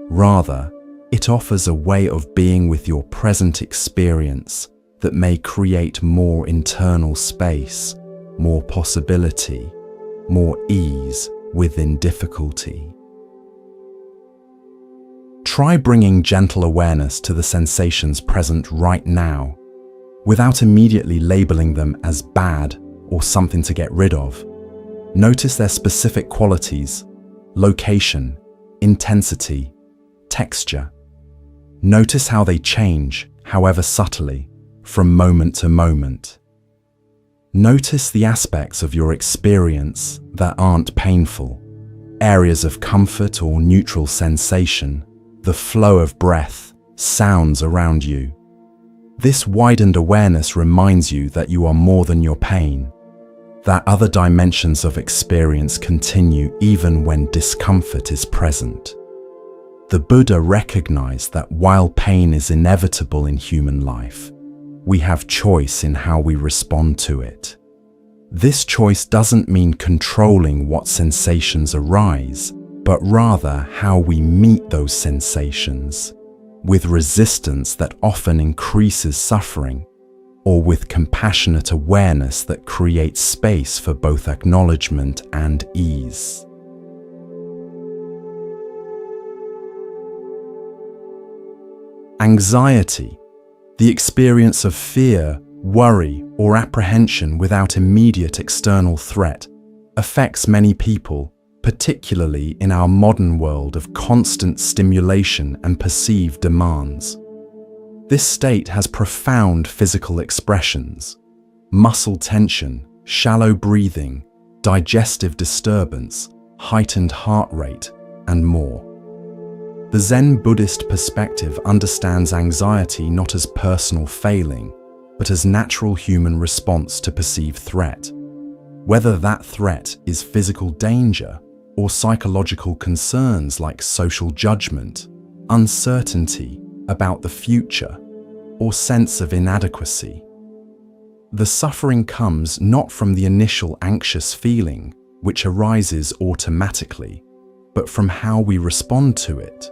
Rather, it offers a way of being with your present experience that may create more internal space, more possibility, more ease within difficulty. Try bringing gentle awareness to the sensations present right now, without immediately labeling them as bad or something to get rid of. Notice their specific qualities, location, intensity, texture. Notice how they change, however subtly, from moment to moment. Notice the aspects of your experience that aren't painful, areas of comfort or neutral sensation, the flow of breath, sounds around you. This widened awareness reminds you that you are more than your pain, that other dimensions of experience continue even when discomfort is present. The Buddha recognized that while pain is inevitable in human life, we have choice in how we respond to it. This choice doesn't mean controlling what sensations arise, but rather how we meet those sensations, with resistance that often increases suffering, or with compassionate awareness that creates space for both acknowledgement and ease. Anxiety, the experience of fear, worry, or apprehension without immediate external threat, affects many people, particularly in our modern world of constant stimulation and perceived demands. This state has profound physical expressions: muscle tension, shallow breathing, digestive disturbance, heightened heart rate, and more. The Zen Buddhist perspective understands anxiety not as personal failing, but as natural human response to perceived threat. Whether that threat is physical danger or psychological concerns like social judgment, uncertainty about the future, or sense of inadequacy. The suffering comes not from the initial anxious feeling, which arises automatically, but from how we respond to it,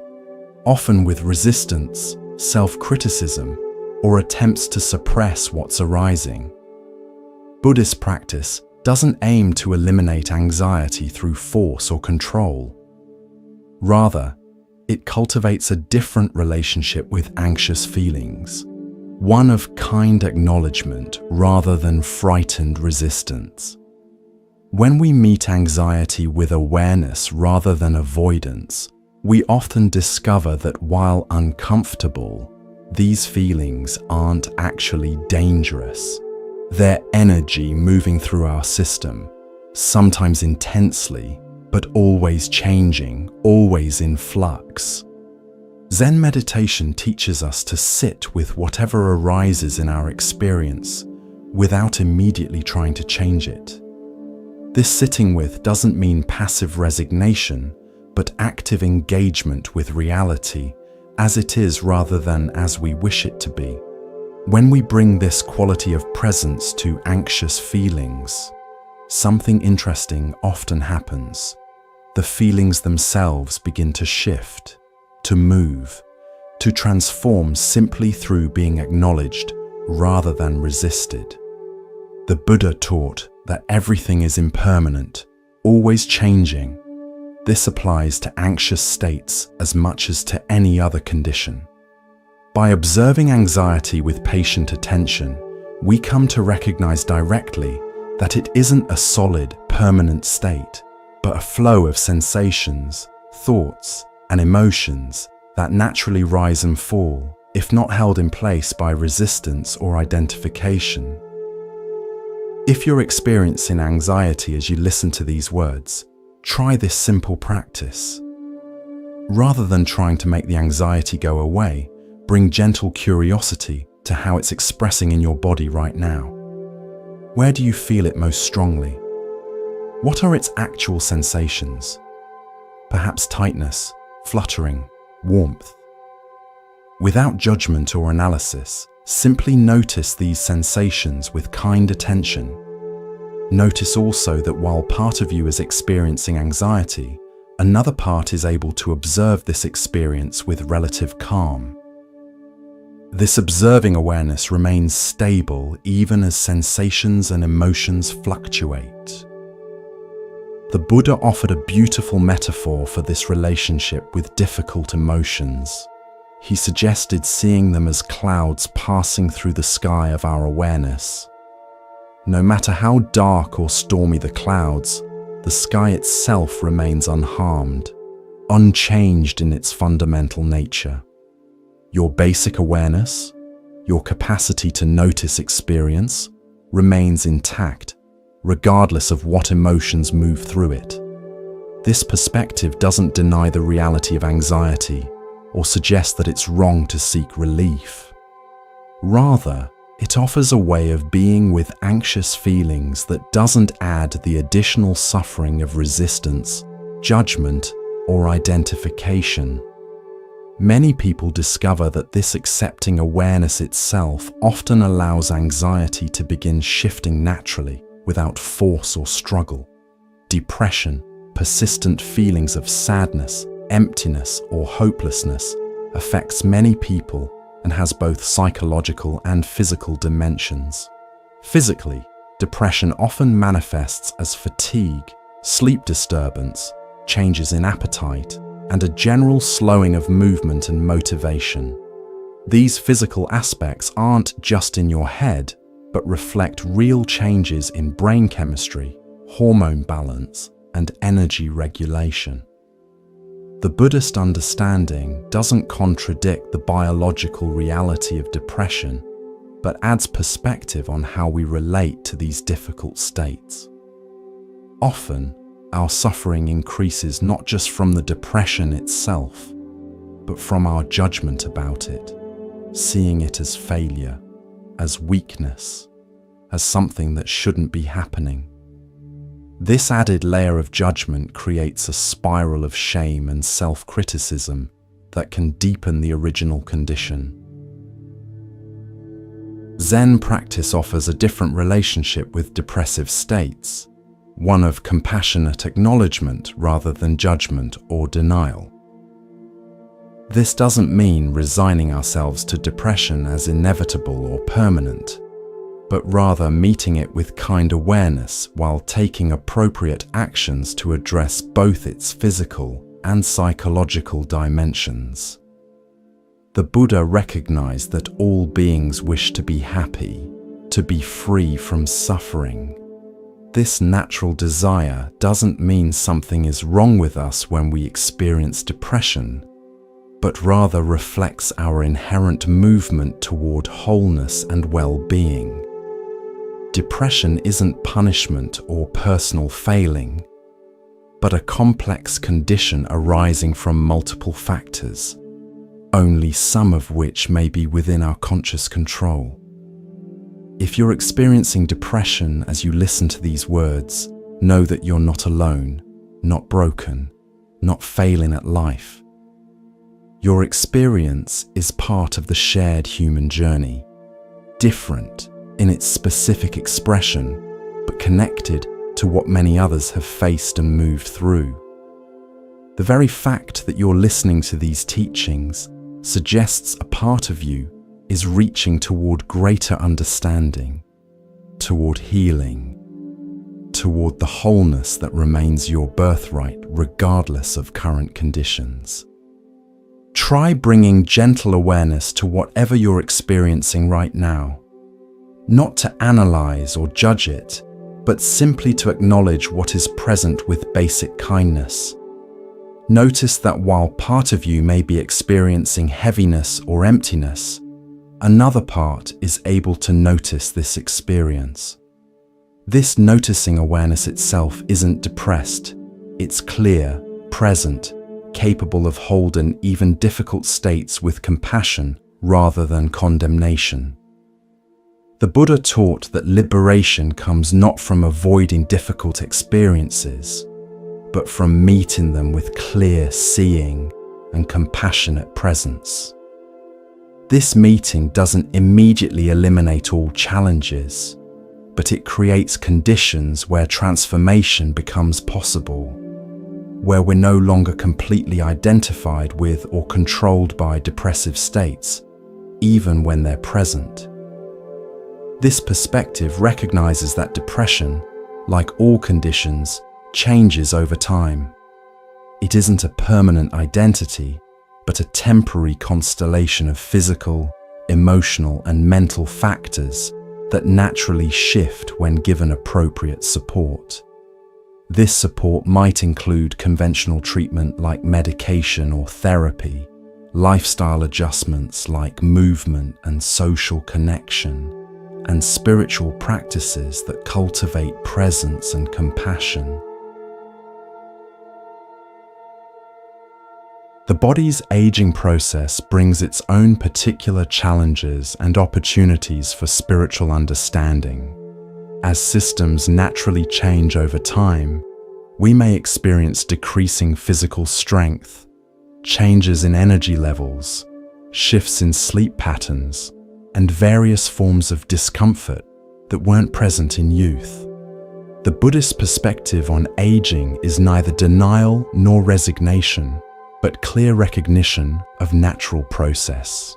often with resistance, self-criticism, or attempts to suppress what's arising. Buddhist practice doesn't aim to eliminate anxiety through force or control. Rather, it cultivates a different relationship with anxious feelings, one of kind acknowledgement rather than frightened resistance. When we meet anxiety with awareness rather than avoidance, we often discover that while uncomfortable, these feelings aren't actually dangerous. They're energy moving through our system, sometimes intensely, but always changing, always in flux. Zen meditation teaches us to sit with whatever arises in our experience without immediately trying to change it. This sitting with doesn't mean passive resignation, but active engagement with reality as it is rather than as we wish it to be. When we bring this quality of presence to anxious feelings, something interesting often happens. The feelings themselves begin to shift, to move, to transform simply through being acknowledged rather than resisted. The Buddha taught that everything is impermanent, always changing. This applies to anxious states as much as to any other condition. By observing anxiety with patient attention, we come to recognize directly that it isn't a solid, permanent state, but a flow of sensations, thoughts, and emotions that naturally rise and fall, if not held in place by resistance or identification. If you're experiencing anxiety as you listen to these words, try this simple practice. Rather than trying to make the anxiety go away, bring gentle curiosity to how it's expressing in your body right now. Where do you feel it most strongly? What are its actual sensations? Perhaps tightness, fluttering, warmth. Without judgment or analysis, simply notice these sensations with kind attention. Notice also that while part of you is experiencing anxiety, another part is able to observe this experience with relative calm. This observing awareness remains stable even as sensations and emotions fluctuate. The Buddha offered a beautiful metaphor for this relationship with difficult emotions. He suggested seeing them as clouds passing through the sky of our awareness. No matter how dark or stormy the clouds, the sky itself remains unharmed, unchanged in its fundamental nature. Your basic awareness, your capacity to notice experience, remains intact, regardless of what emotions move through it. This perspective doesn't deny the reality of anxiety or suggest that it's wrong to seek relief. Rather, it offers a way of being with anxious feelings that doesn't add the additional suffering of resistance, judgment, or identification. Many people discover that this accepting awareness itself often allows anxiety to begin shifting naturally without force or struggle. Depression, persistent feelings of sadness, emptiness, or hopelessness affects many people and has both psychological and physical dimensions. Physically, depression often manifests as fatigue, sleep disturbance, changes in appetite, and a general slowing of movement and motivation. These physical aspects aren't just in your head, but reflect real changes in brain chemistry, hormone balance, and energy regulation. The Buddhist understanding doesn't contradict the biological reality of depression, but adds perspective on how we relate to these difficult states. Often, our suffering increases not just from the depression itself, but from our judgment about it, seeing it as failure, as weakness, as something that shouldn't be happening. This added layer of judgment creates a spiral of shame and self-criticism that can deepen the original condition. Zen practice offers a different relationship with depressive states, one of compassionate acknowledgement rather than judgment or denial. This doesn't mean resigning ourselves to depression as inevitable or permanent, but rather meeting it with kind awareness while taking appropriate actions to address both its physical and psychological dimensions. The Buddha recognized that all beings wish to be happy, to be free from suffering. This natural desire doesn't mean something is wrong with us when we experience depression, but rather reflects our inherent movement toward wholeness and well-being. Depression isn't punishment or personal failing, but a complex condition arising from multiple factors, only some of which may be within our conscious control. If you're experiencing depression as you listen to these words, know that you're not alone, not broken, not failing at life. Your experience is part of the shared human journey, different in its specific expression, but connected to what many others have faced and moved through. The very fact that you're listening to these teachings suggests a part of you is reaching toward greater understanding, toward healing, toward the wholeness that remains your birthright regardless of current conditions. Try bringing gentle awareness to whatever you're experiencing right now, not to analyze or judge it, but simply to acknowledge what is present with basic kindness. Notice that while part of you may be experiencing heaviness or emptiness, another part is able to notice this experience. This noticing awareness itself isn't depressed, it's clear, present, capable of holding even difficult states with compassion rather than condemnation. The Buddha taught that liberation comes not from avoiding difficult experiences, but from meeting them with clear seeing and compassionate presence. This meeting doesn't immediately eliminate all challenges, but it creates conditions where transformation becomes possible, where we're no longer completely identified with or controlled by depressive states, even when they're present. This perspective recognizes that depression, like all conditions, changes over time. It isn't a permanent identity, but a temporary constellation of physical, emotional, and mental factors that naturally shift when given appropriate support. This support might include conventional treatment like medication or therapy, lifestyle adjustments like movement and social connection, and spiritual practices that cultivate presence and compassion. The body's aging process brings its own particular challenges and opportunities for spiritual understanding. As systems naturally change over time, we may experience decreasing physical strength, changes in energy levels, shifts in sleep patterns, and various forms of discomfort that weren't present in youth. The Buddhist perspective on aging is neither denial nor resignation, but clear recognition of natural process.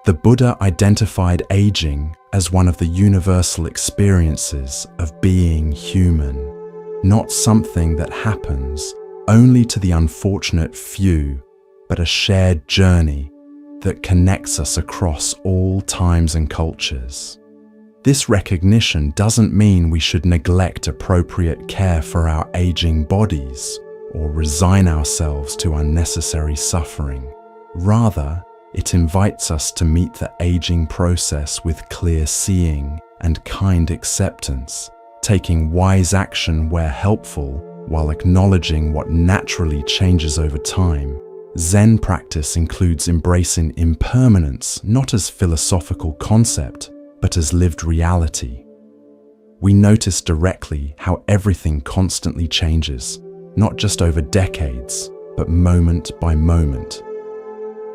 The Buddha identified aging as one of the universal experiences of being human, not something that happens only to the unfortunate few, but a shared journey that connects us across all times and cultures. This recognition doesn't mean we should neglect appropriate care for our aging bodies or resign ourselves to unnecessary suffering. Rather, it invites us to meet the aging process with clear seeing and kind acceptance, taking wise action where helpful while acknowledging what naturally changes over time. Zen practice includes embracing impermanence not as philosophical concept, but as lived reality. We notice directly how everything constantly changes, not just over decades, but moment by moment.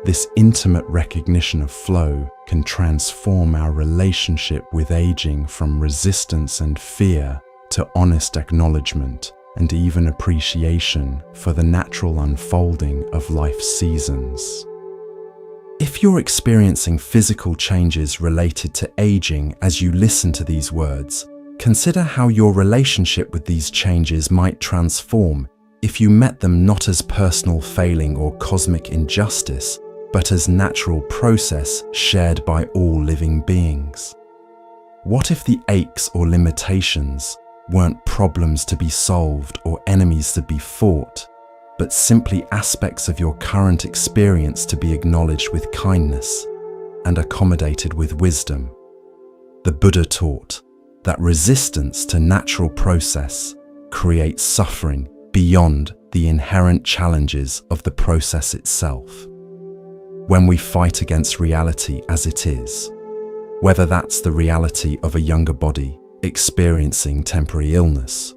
This intimate recognition of flow can transform our relationship with aging from resistance and fear to honest acknowledgement and even appreciation for the natural unfolding of life's seasons. If you're experiencing physical changes related to aging as you listen to these words, consider how your relationship with these changes might transform if you met them not as personal failing or cosmic injustice, but as natural process shared by all living beings. What if the aches or limitations weren't problems to be solved or enemies to be fought, but simply aspects of your current experience to be acknowledged with kindness and accommodated with wisdom? The Buddha taught that resistance to natural process creates suffering beyond the inherent challenges of the process itself. When we fight against reality as it is, whether that's the reality of a younger body experiencing temporary illness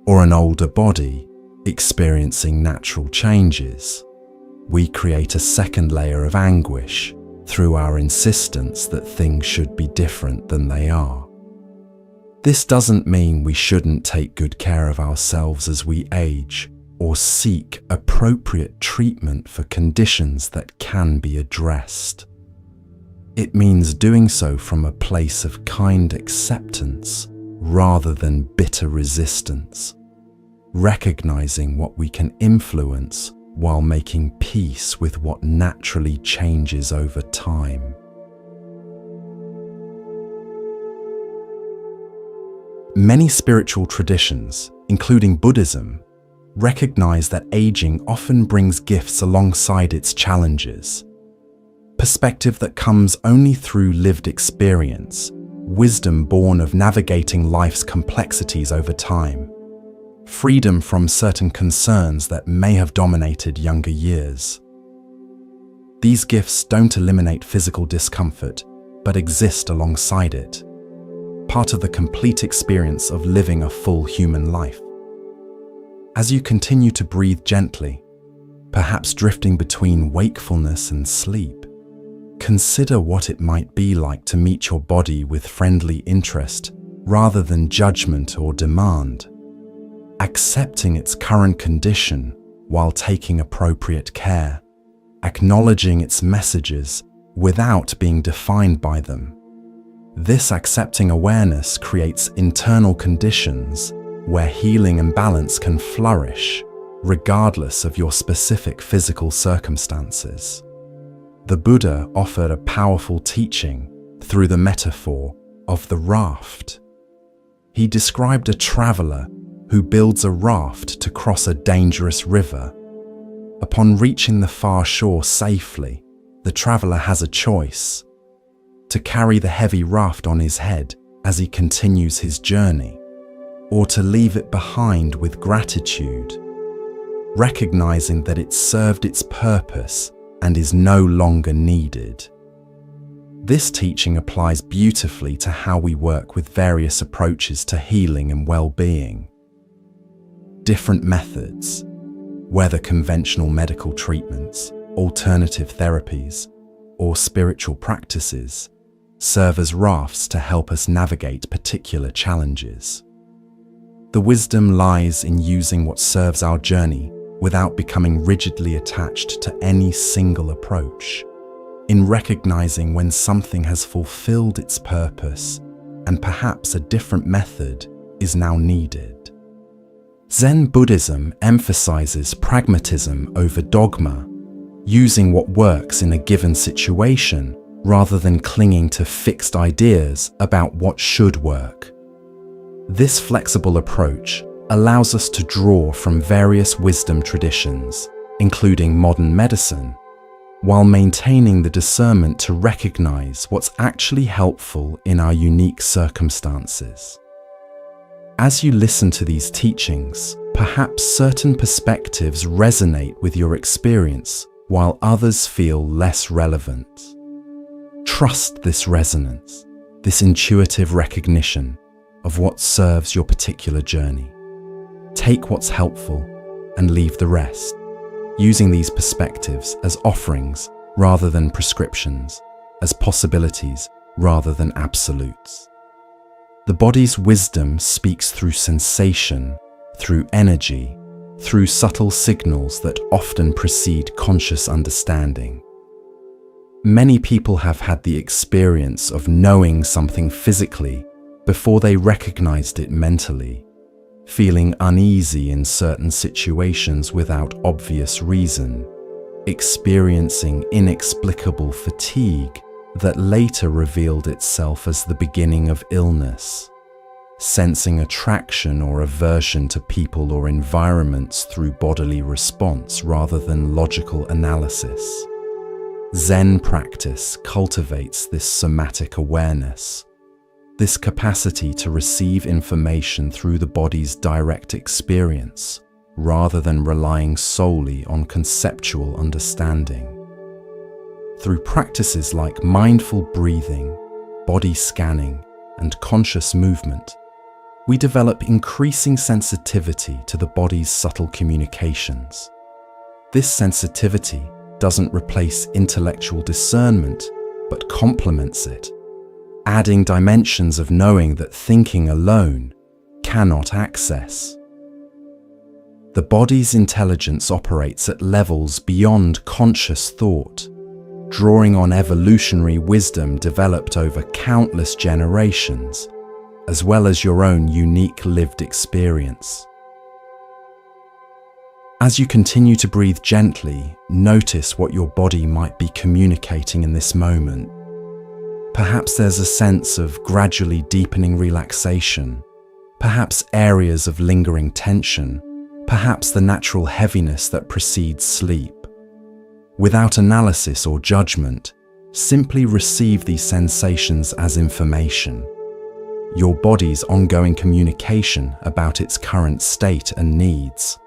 or an older body experiencing natural changes, we create a second layer of anguish through our insistence that things should be different than they are. This doesn't mean we shouldn't take good care of ourselves as we age or seek appropriate treatment for conditions that can be addressed. It means doing so from a place of kind acceptance rather than bitter resistance, recognizing what we can influence while making peace with what naturally changes over time. Many spiritual traditions, including Buddhism, recognize that aging often brings gifts alongside its challenges. Perspective that comes only through lived experience, wisdom born of navigating life's complexities over time, freedom from certain concerns that may have dominated younger years. These gifts don't eliminate physical discomfort, but exist alongside it, part of the complete experience of living a full human life. As you continue to breathe gently, perhaps drifting between wakefulness and sleep, consider what it might be like to meet your body with friendly interest rather than judgment or demand, accepting its current condition while taking appropriate care, acknowledging its messages without being defined by them. This accepting awareness creates internal conditions where healing and balance can flourish, regardless of your specific physical circumstances. The Buddha offered a powerful teaching through the metaphor of the raft. He described a traveler who builds a raft to cross a dangerous river. Upon reaching the far shore safely, the traveler has a choice: to carry the heavy raft on his head as he continues his journey, or to leave it behind with gratitude, recognizing that it served its purpose and is no longer needed. This teaching applies beautifully to how we work with various approaches to healing and well-being. Different methods, whether conventional medical treatments, alternative therapies, or spiritual practices, serve as rafts to help us navigate particular challenges. The wisdom lies in using what serves our journey without becoming rigidly attached to any single approach, in recognizing when something has fulfilled its purpose and perhaps a different method is now needed. Zen Buddhism emphasizes pragmatism over dogma, using what works in a given situation rather than clinging to fixed ideas about what should work. This flexible approach allows us to draw from various wisdom traditions, including modern medicine, while maintaining the discernment to recognize what's actually helpful in our unique circumstances. As you listen to these teachings, perhaps certain perspectives resonate with your experience while others feel less relevant. Trust this resonance, this intuitive recognition of what serves your particular journey. Take what's helpful and leave the rest, using these perspectives as offerings rather than prescriptions, as possibilities rather than absolutes. The body's wisdom speaks through sensation, through energy, through subtle signals that often precede conscious understanding. Many people have had the experience of knowing something physically before they recognized it mentally, feeling uneasy in certain situations without obvious reason, experiencing inexplicable fatigue that later revealed itself as the beginning of illness, sensing attraction or aversion to people or environments through bodily response rather than logical analysis. Zen practice cultivates this somatic awareness, this capacity to receive information through the body's direct experience, rather than relying solely on conceptual understanding. Through practices like mindful breathing, body scanning, and conscious movement, we develop increasing sensitivity to the body's subtle communications. This sensitivity doesn't replace intellectual discernment, but complements it, adding dimensions of knowing that thinking alone cannot access. The body's intelligence operates at levels beyond conscious thought, drawing on evolutionary wisdom developed over countless generations, as well as your own unique lived experience. As you continue to breathe gently, notice what your body might be communicating in this moment. Perhaps there's a sense of gradually deepening relaxation, perhaps areas of lingering tension, perhaps the natural heaviness that precedes sleep. Without analysis or judgment, simply receive these sensations as information, your body's ongoing communication about its current state and needs.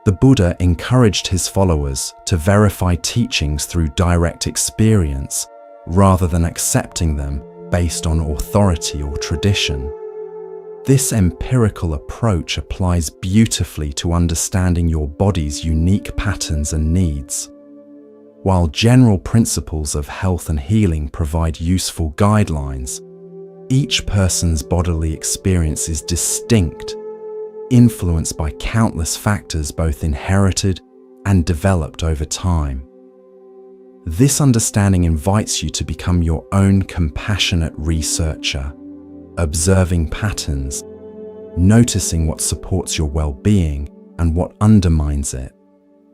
The Buddha encouraged his followers to verify teachings through direct experience rather than accepting them based on authority or tradition. This empirical approach applies beautifully to understanding your body's unique patterns and needs. While general principles of health and healing provide useful guidelines, each person's bodily experience is distinct, influenced by countless factors both inherited and developed over time. This understanding invites you to become your own compassionate researcher, observing patterns, noticing what supports your well-being and what undermines it,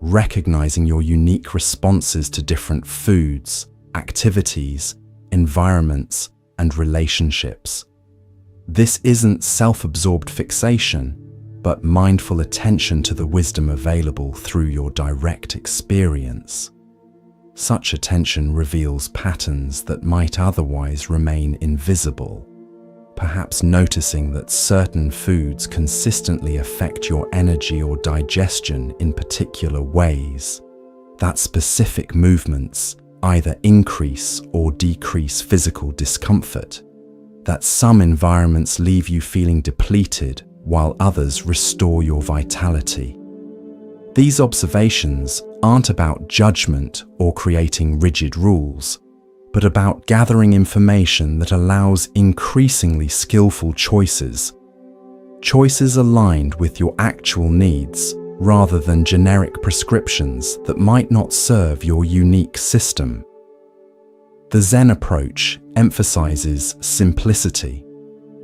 recognizing your unique responses to different foods, activities, environments, and relationships. This isn't self-absorbed fixation, but mindful attention to the wisdom available through your direct experience. Such attention reveals patterns that might otherwise remain invisible, perhaps noticing that certain foods consistently affect your energy or digestion in particular ways, that specific movements either increase or decrease physical discomfort, that some environments leave you feeling depleted while others restore your vitality. These observations aren't about judgment or creating rigid rules, but about gathering information that allows increasingly skillful choices. Choices aligned with your actual needs rather than generic prescriptions that might not serve your unique system. The Zen approach emphasizes simplicity,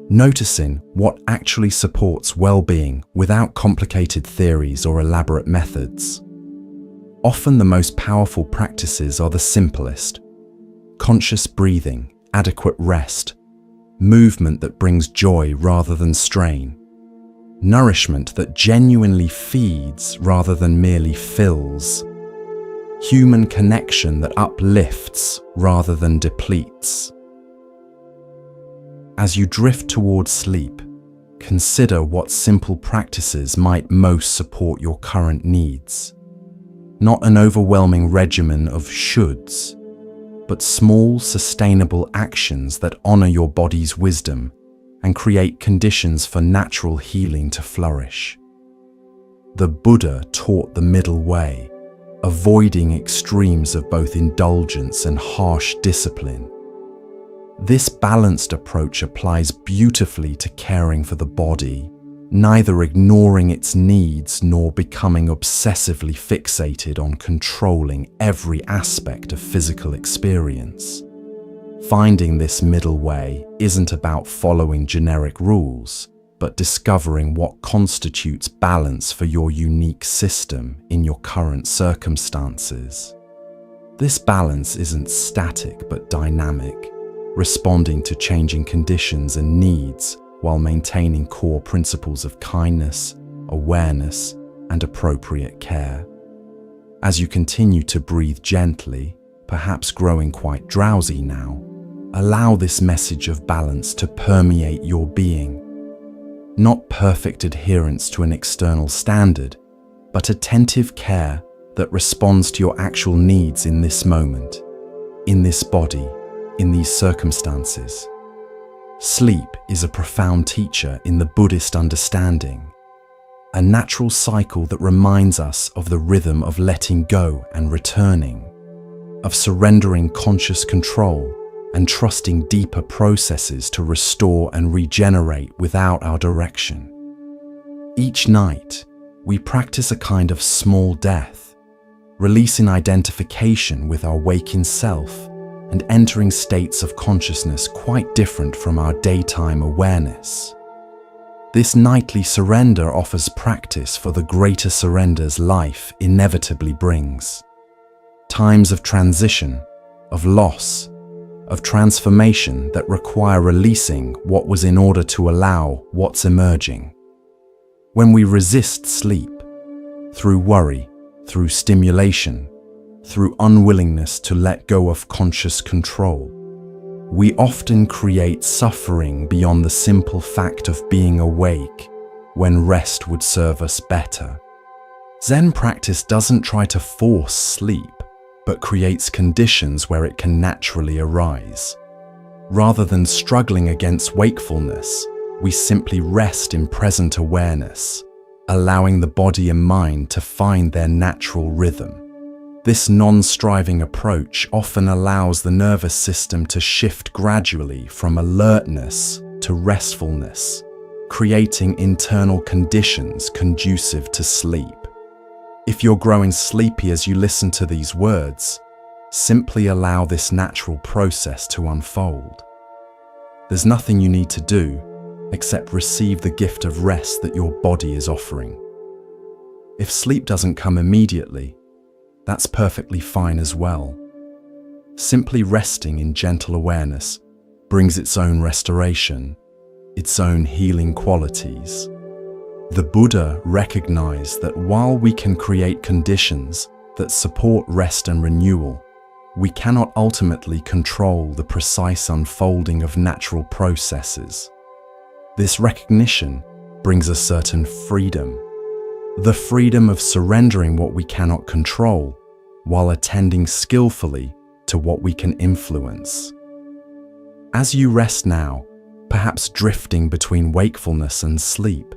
noticing what actually supports well-being without complicated theories or elaborate methods. Often the most powerful practices are the simplest: conscious breathing, adequate rest, movement that brings joy rather than strain, nourishment that genuinely feeds rather than merely fills, human connection that uplifts rather than depletes. As you drift towards sleep, consider what simple practices might most support your current needs. Not an overwhelming regimen of shoulds, but small, sustainable actions that honor your body's wisdom and create conditions for natural healing to flourish. The Buddha taught the middle way, avoiding extremes of both indulgence and harsh discipline. This balanced approach applies beautifully to caring for the body, neither ignoring its needs nor becoming obsessively fixated on controlling every aspect of physical experience. Finding this middle way isn't about following generic rules, but discovering what constitutes balance for your unique system in your current circumstances. This balance isn't static but dynamic, responding to changing conditions and needs while maintaining core principles of kindness, awareness, and appropriate care. As you continue to breathe gently, perhaps growing quite drowsy now, allow this message of balance to permeate your being. Not perfect adherence to an external standard, but attentive care that responds to your actual needs in this moment, in this body, in these circumstances. Sleep is a profound teacher in the Buddhist understanding, a natural cycle that reminds us of the rhythm of letting go and returning, of surrendering conscious control and trusting deeper processes to restore and regenerate without our direction. Each night, we practice a kind of small death, releasing identification with our waking self and entering states of consciousness quite different from our daytime awareness. This nightly surrender offers practice for the greater surrenders life inevitably brings. Times of transition, of loss, of transformation that require releasing what was in order to allow what's emerging. When we resist sleep, through worry, through stimulation, through unwillingness to let go of conscious control, we often create suffering beyond the simple fact of being awake when rest would serve us better. Zen practice doesn't try to force sleep, but creates conditions where it can naturally arise. Rather than struggling against wakefulness, we simply rest in present awareness, allowing the body and mind to find their natural rhythm. This non-striving approach often allows the nervous system to shift gradually from alertness to restfulness, creating internal conditions conducive to sleep. If you're growing sleepy as you listen to these words, simply allow this natural process to unfold. There's nothing you need to do except receive the gift of rest that your body is offering. If sleep doesn't come immediately, that's perfectly fine as well. Simply resting in gentle awareness brings its own restoration, its own healing qualities. The Buddha recognized that while we can create conditions that support rest and renewal, we cannot ultimately control the precise unfolding of natural processes. This recognition brings a certain freedom, the freedom of surrendering what we cannot control while attending skillfully to what we can influence. As you rest now, perhaps drifting between wakefulness and sleep,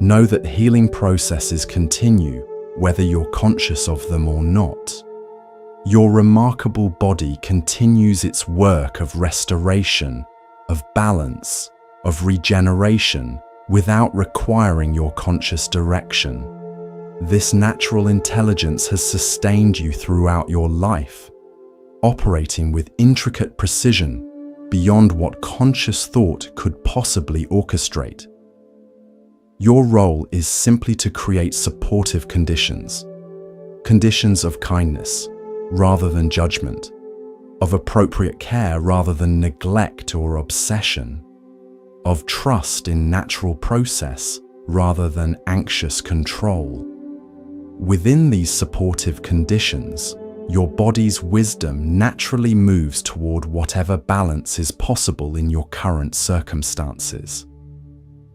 know that healing processes continue whether you're conscious of them or not. Your remarkable body continues its work of restoration, of balance, of regeneration, without requiring your conscious direction. This natural intelligence has sustained you throughout your life, operating with intricate precision beyond what conscious thought could possibly orchestrate. Your role is simply to create supportive conditions, conditions of kindness rather than judgment, of appropriate care rather than neglect or obsession, of trust in natural process rather than anxious control. Within these supportive conditions, your body's wisdom naturally moves toward whatever balance is possible in your current circumstances.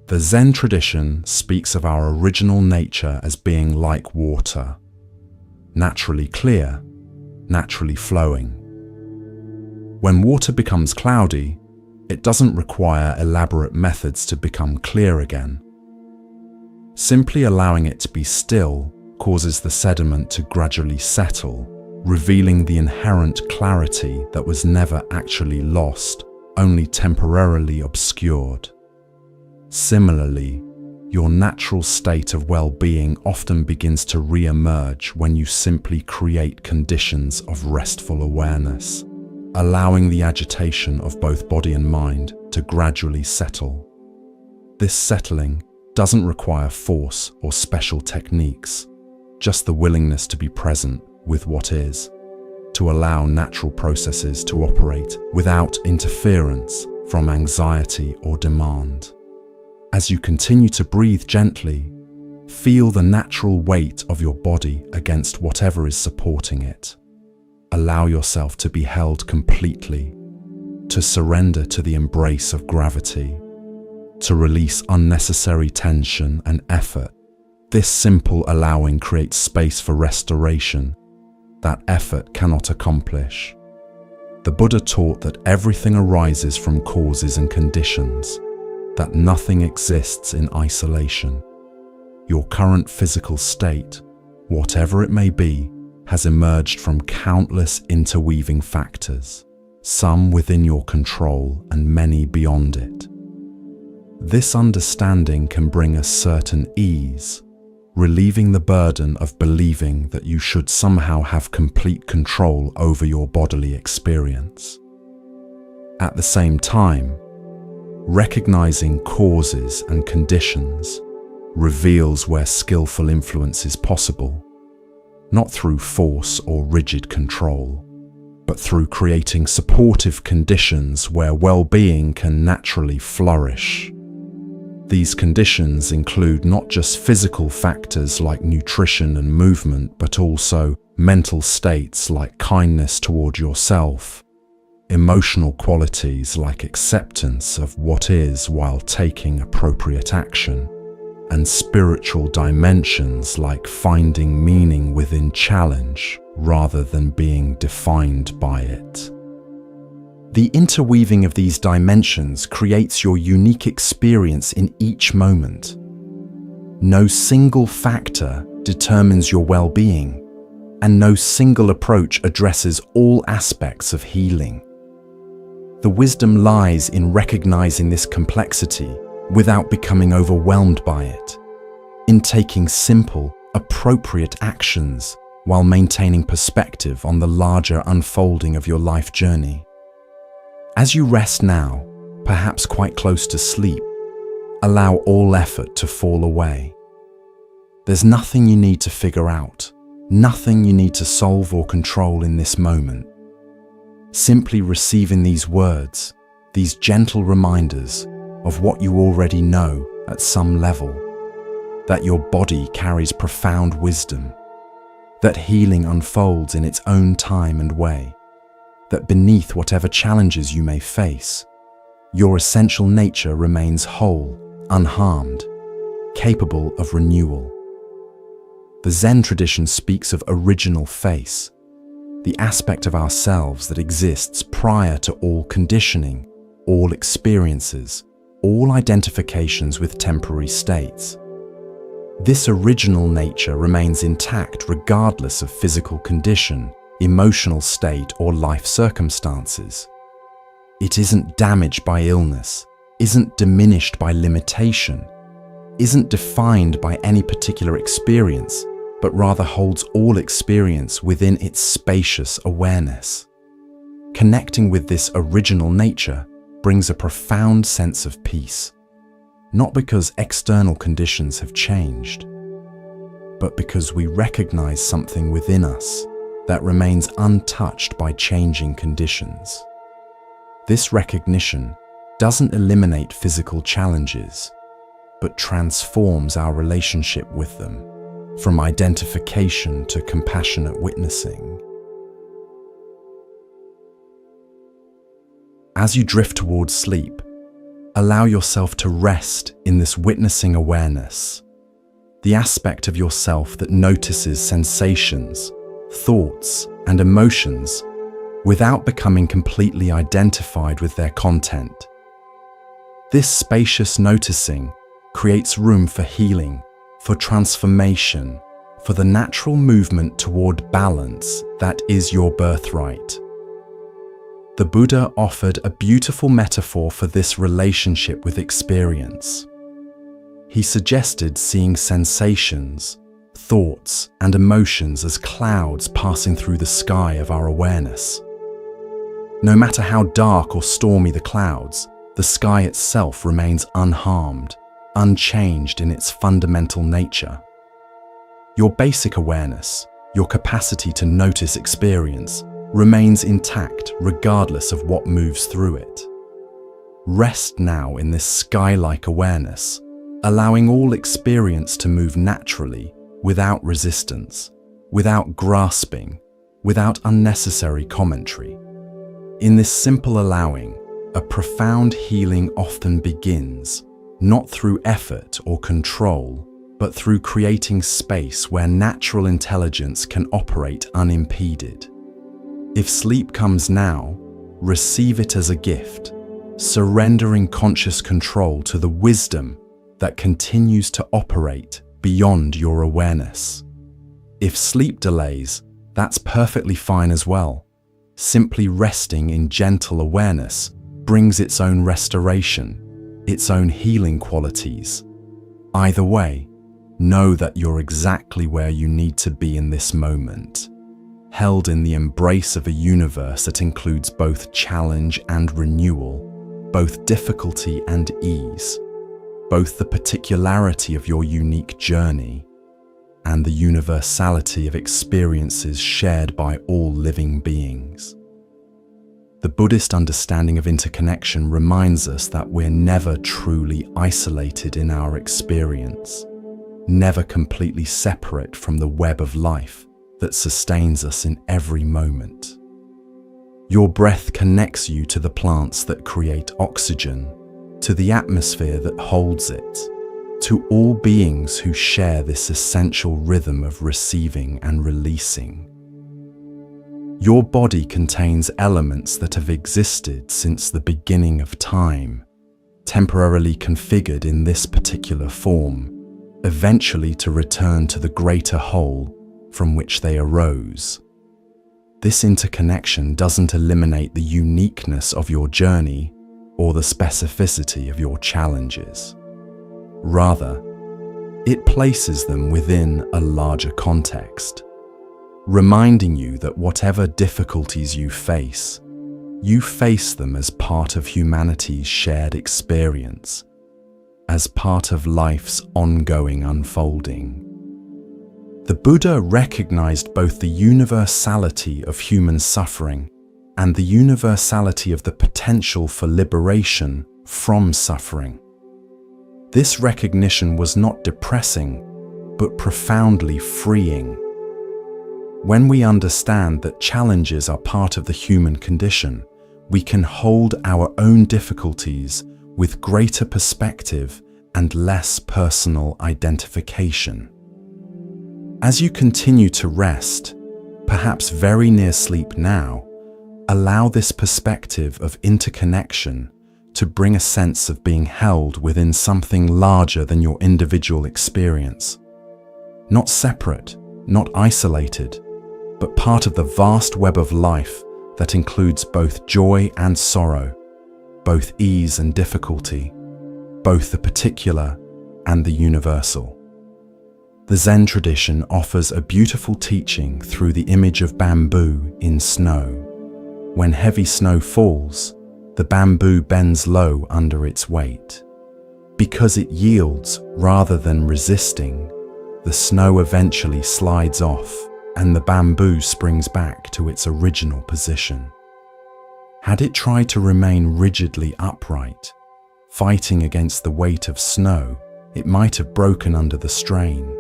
The Zen tradition speaks of our original nature as being like water, naturally clear, naturally flowing. When water becomes cloudy, it doesn't require elaborate methods to become clear again. Simply allowing it to be still causes the sediment to gradually settle, revealing the inherent clarity that was never actually lost, only temporarily obscured. Similarly, your natural state of well-being often begins to re-emerge when you simply create conditions of restful awareness, allowing the agitation of both body and mind to gradually settle. This settling doesn't require force or special techniques, just the willingness to be present with what is, to allow natural processes to operate without interference from anxiety or demand. As you continue to breathe gently, feel the natural weight of your body against whatever is supporting it. Allow yourself to be held completely, to surrender to the embrace of gravity, to release unnecessary tension and effort. This simple allowing creates space for restoration that effort cannot accomplish. The Buddha taught that everything arises from causes and conditions, that nothing exists in isolation. Your current physical state, whatever it may be, has emerged from countless interweaving factors, some within your control and many beyond it. This understanding can bring a certain ease, relieving the burden of believing that you should somehow have complete control over your bodily experience. At the same time, recognizing causes and conditions reveals where skillful influence is possible, not through force or rigid control, but through creating supportive conditions where well-being can naturally flourish. These conditions include not just physical factors like nutrition and movement, but also mental states like kindness toward yourself, emotional qualities like acceptance of what is while taking appropriate action, and spiritual dimensions like finding meaning within challenge rather than being defined by it. The interweaving of these dimensions creates your unique experience in each moment. No single factor determines your well-being, and no single approach addresses all aspects of healing. The wisdom lies in recognizing this complexity without becoming overwhelmed by it, in taking simple, appropriate actions while maintaining perspective on the larger unfolding of your life journey. As you rest now, perhaps quite close to sleep, allow all effort to fall away. There's nothing you need to figure out, nothing you need to solve or control in this moment. Simply receiving these words, these gentle reminders of what you already know at some level, that your body carries profound wisdom, that healing unfolds in its own time and way, that beneath whatever challenges you may face, your essential nature remains whole, unharmed, capable of renewal. The Zen tradition speaks of original face, the aspect of ourselves that exists prior to all conditioning, all experiences, all identifications with temporary states. This original nature remains intact regardless of physical condition, emotional state, or life circumstances. It isn't damaged by illness, isn't diminished by limitation, isn't defined by any particular experience, but rather holds all experience within its spacious awareness. Connecting with this original nature brings a profound sense of peace, not because external conditions have changed, but because we recognize something within us that remains untouched by changing conditions. This recognition doesn't eliminate physical challenges, but transforms our relationship with them, from identification to compassionate witnessing. As you drift towards sleep, allow yourself to rest in this witnessing awareness, the aspect of yourself that notices sensations, thoughts, and emotions without becoming completely identified with their content. This spacious noticing creates room for healing, for transformation, for the natural movement toward balance that is your birthright. The Buddha offered a beautiful metaphor for this relationship with experience. He suggested seeing sensations, thoughts, and emotions as clouds passing through the sky of our awareness. No matter how dark or stormy the clouds, the sky itself remains unharmed, unchanged in its fundamental nature. Your basic awareness, your capacity to notice experience, remains intact regardless of what moves through it. Rest now in this sky-like awareness, allowing all experience to move naturally, without resistance, without grasping, without unnecessary commentary. In this simple allowing, a profound healing often begins, not through effort or control, but through creating space where natural intelligence can operate unimpeded. If sleep comes now, receive it as a gift, surrendering conscious control to the wisdom that continues to operate beyond your awareness. If sleep delays, that's perfectly fine as well. Simply resting in gentle awareness brings its own restoration, its own healing qualities. Either way, know that you're exactly where you need to be in this moment, held in the embrace of a universe that includes both challenge and renewal, both difficulty and ease, both the particularity of your unique journey and the universality of experiences shared by all living beings. The Buddhist understanding of interconnection reminds us that we're never truly isolated in our experience, never completely separate from the web of life that sustains us in every moment. Your breath connects you to the plants that create oxygen, to the atmosphere that holds it, to all beings who share this essential rhythm of receiving and releasing. Your body contains elements that have existed since the beginning of time, temporarily configured in this particular form, eventually to return to the greater whole from which they arose. This interconnection doesn't eliminate the uniqueness of your journey or the specificity of your challenges. Rather, it places them within a larger context, reminding you that whatever difficulties you face them as part of humanity's shared experience, as part of life's ongoing unfolding. The Buddha recognized both the universality of human suffering and the universality of the potential for liberation from suffering. This recognition was not depressing, but profoundly freeing. When we understand that challenges are part of the human condition, we can hold our own difficulties with greater perspective and less personal identification. As you continue to rest, perhaps very near sleep now, allow this perspective of interconnection to bring a sense of being held within something larger than your individual experience, not separate, not isolated, but part of the vast web of life that includes both joy and sorrow, both ease and difficulty, both the particular and the universal. The Zen tradition offers a beautiful teaching through the image of bamboo in snow. When heavy snow falls, the bamboo bends low under its weight. Because it yields rather than resisting, the snow eventually slides off and the bamboo springs back to its original position. Had it tried to remain rigidly upright, fighting against the weight of snow, it might have broken under the strain.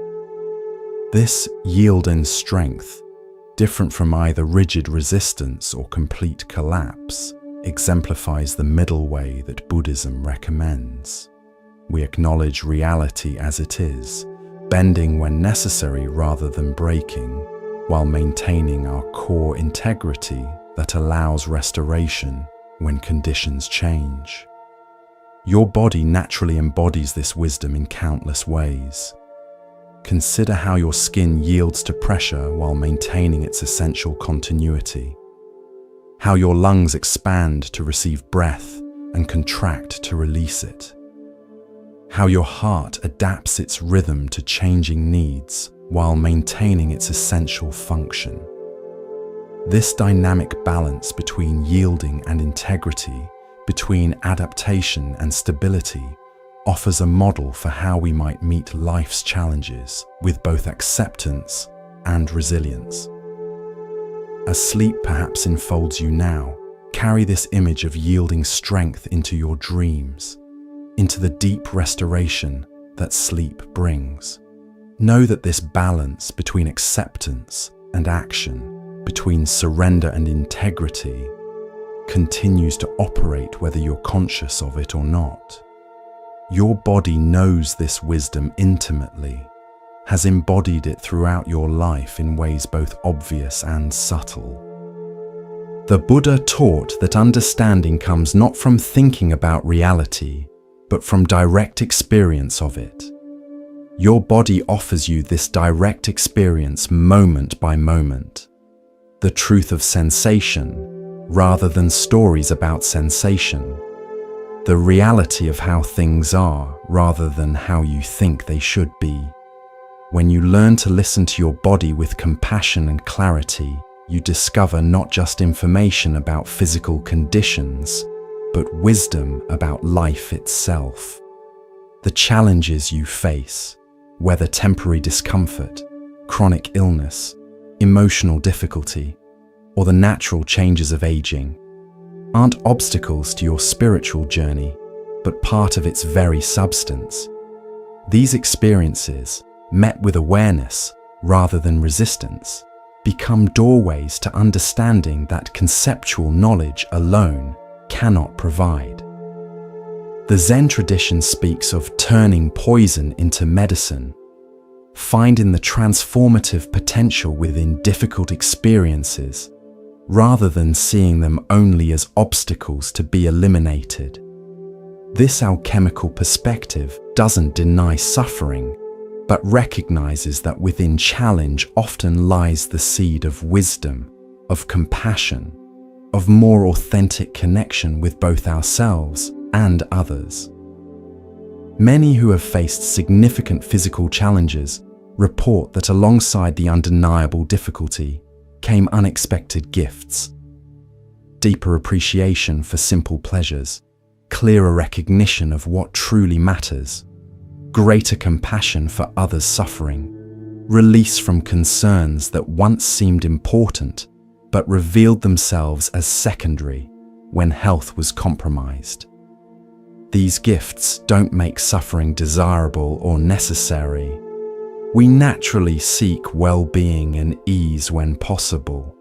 This yield and strength, different from either rigid resistance or complete collapse, exemplifies the middle way that Buddhism recommends. We acknowledge reality as it is, bending when necessary rather than breaking, while maintaining our core integrity that allows restoration when conditions change. Your body naturally embodies this wisdom in countless ways. Consider how your skin yields to pressure while maintaining its essential continuity. How your lungs expand to receive breath and contract to release it. How your heart adapts its rhythm to changing needs while maintaining its essential function. This dynamic balance between yielding and integrity, between adaptation and stability, offers a model for how we might meet life's challenges with both acceptance and resilience. As sleep perhaps enfolds you now, carry this image of yielding strength into your dreams, into the deep restoration that sleep brings. Know that this balance between acceptance and action, between surrender and integrity, continues to operate whether you're conscious of it or not. Your body knows this wisdom intimately, has embodied it throughout your life in ways both obvious and subtle. The Buddha taught that understanding comes not from thinking about reality, but from direct experience of it. Your body offers you this direct experience moment by moment. The truth of sensation, rather than stories about sensation. The reality of how things are, rather than how you think they should be. When you learn to listen to your body with compassion and clarity, you discover not just information about physical conditions, but wisdom about life itself. The challenges you face, whether temporary discomfort, chronic illness, emotional difficulty, or the natural changes of aging, aren't obstacles to your spiritual journey, but part of its very substance. These experiences, met with awareness rather than resistance, become doorways to understanding that conceptual knowledge alone cannot provide. The Zen tradition speaks of turning poison into medicine, finding the transformative potential within difficult experiences, rather than seeing them only as obstacles to be eliminated. This alchemical perspective doesn't deny suffering, but recognizes that within challenge often lies the seed of wisdom, of compassion, of more authentic connection with both ourselves and others. Many who have faced significant physical challenges report that alongside the undeniable difficulty came unexpected gifts. Deeper appreciation for simple pleasures, clearer recognition of what truly matters, greater compassion for others' suffering, release from concerns that once seemed important but revealed themselves as secondary when health was compromised. These gifts don't make suffering desirable or necessary. We naturally seek well-being and ease when possible,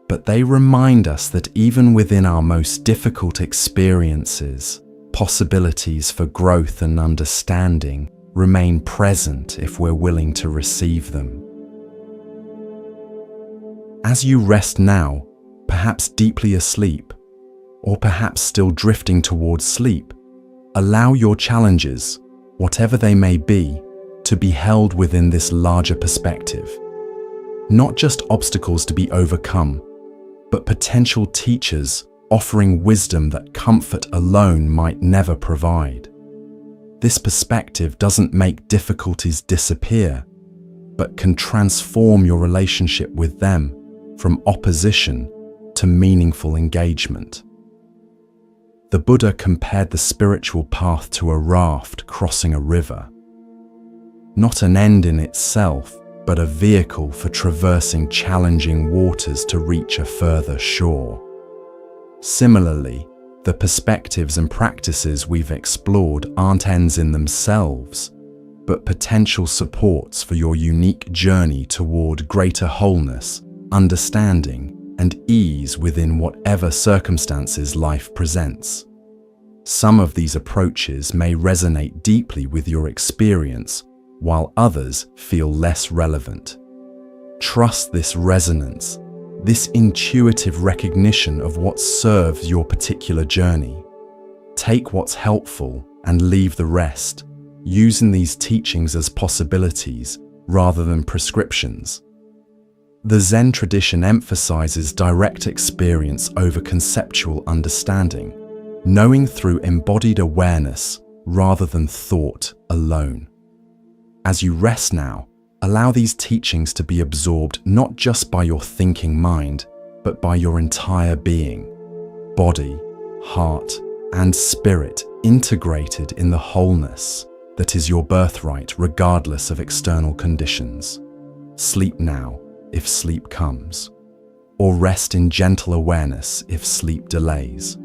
but they remind us that even within our most difficult experiences, possibilities for growth and understanding remain present if we're willing to receive them. As you rest now, perhaps deeply asleep, or perhaps still drifting towards sleep, allow your challenges, whatever they may be, to be held within this larger perspective. Not just obstacles to be overcome, but potential teachers offering wisdom that comfort alone might never provide. This perspective doesn't make difficulties disappear, but can transform your relationship with them from opposition to meaningful engagement. The Buddha compared the spiritual path to a raft crossing a river. Not an end in itself, but a vehicle for traversing challenging waters to reach a further shore. Similarly, the perspectives and practices we've explored aren't ends in themselves, but potential supports for your unique journey toward greater wholeness, understanding, and ease within whatever circumstances life presents. Some of these approaches may resonate deeply with your experience, while others feel less relevant. Trust this resonance, this intuitive recognition of what serves your particular journey. Take what's helpful and leave the rest, using these teachings as possibilities rather than prescriptions. The Zen tradition emphasizes direct experience over conceptual understanding, knowing through embodied awareness rather than thought alone. As you rest now, allow these teachings to be absorbed not just by your thinking mind, but by your entire being, body, heart, and spirit integrated in the wholeness that is your birthright regardless of external conditions. Sleep now if sleep comes, or rest in gentle awareness if sleep delays.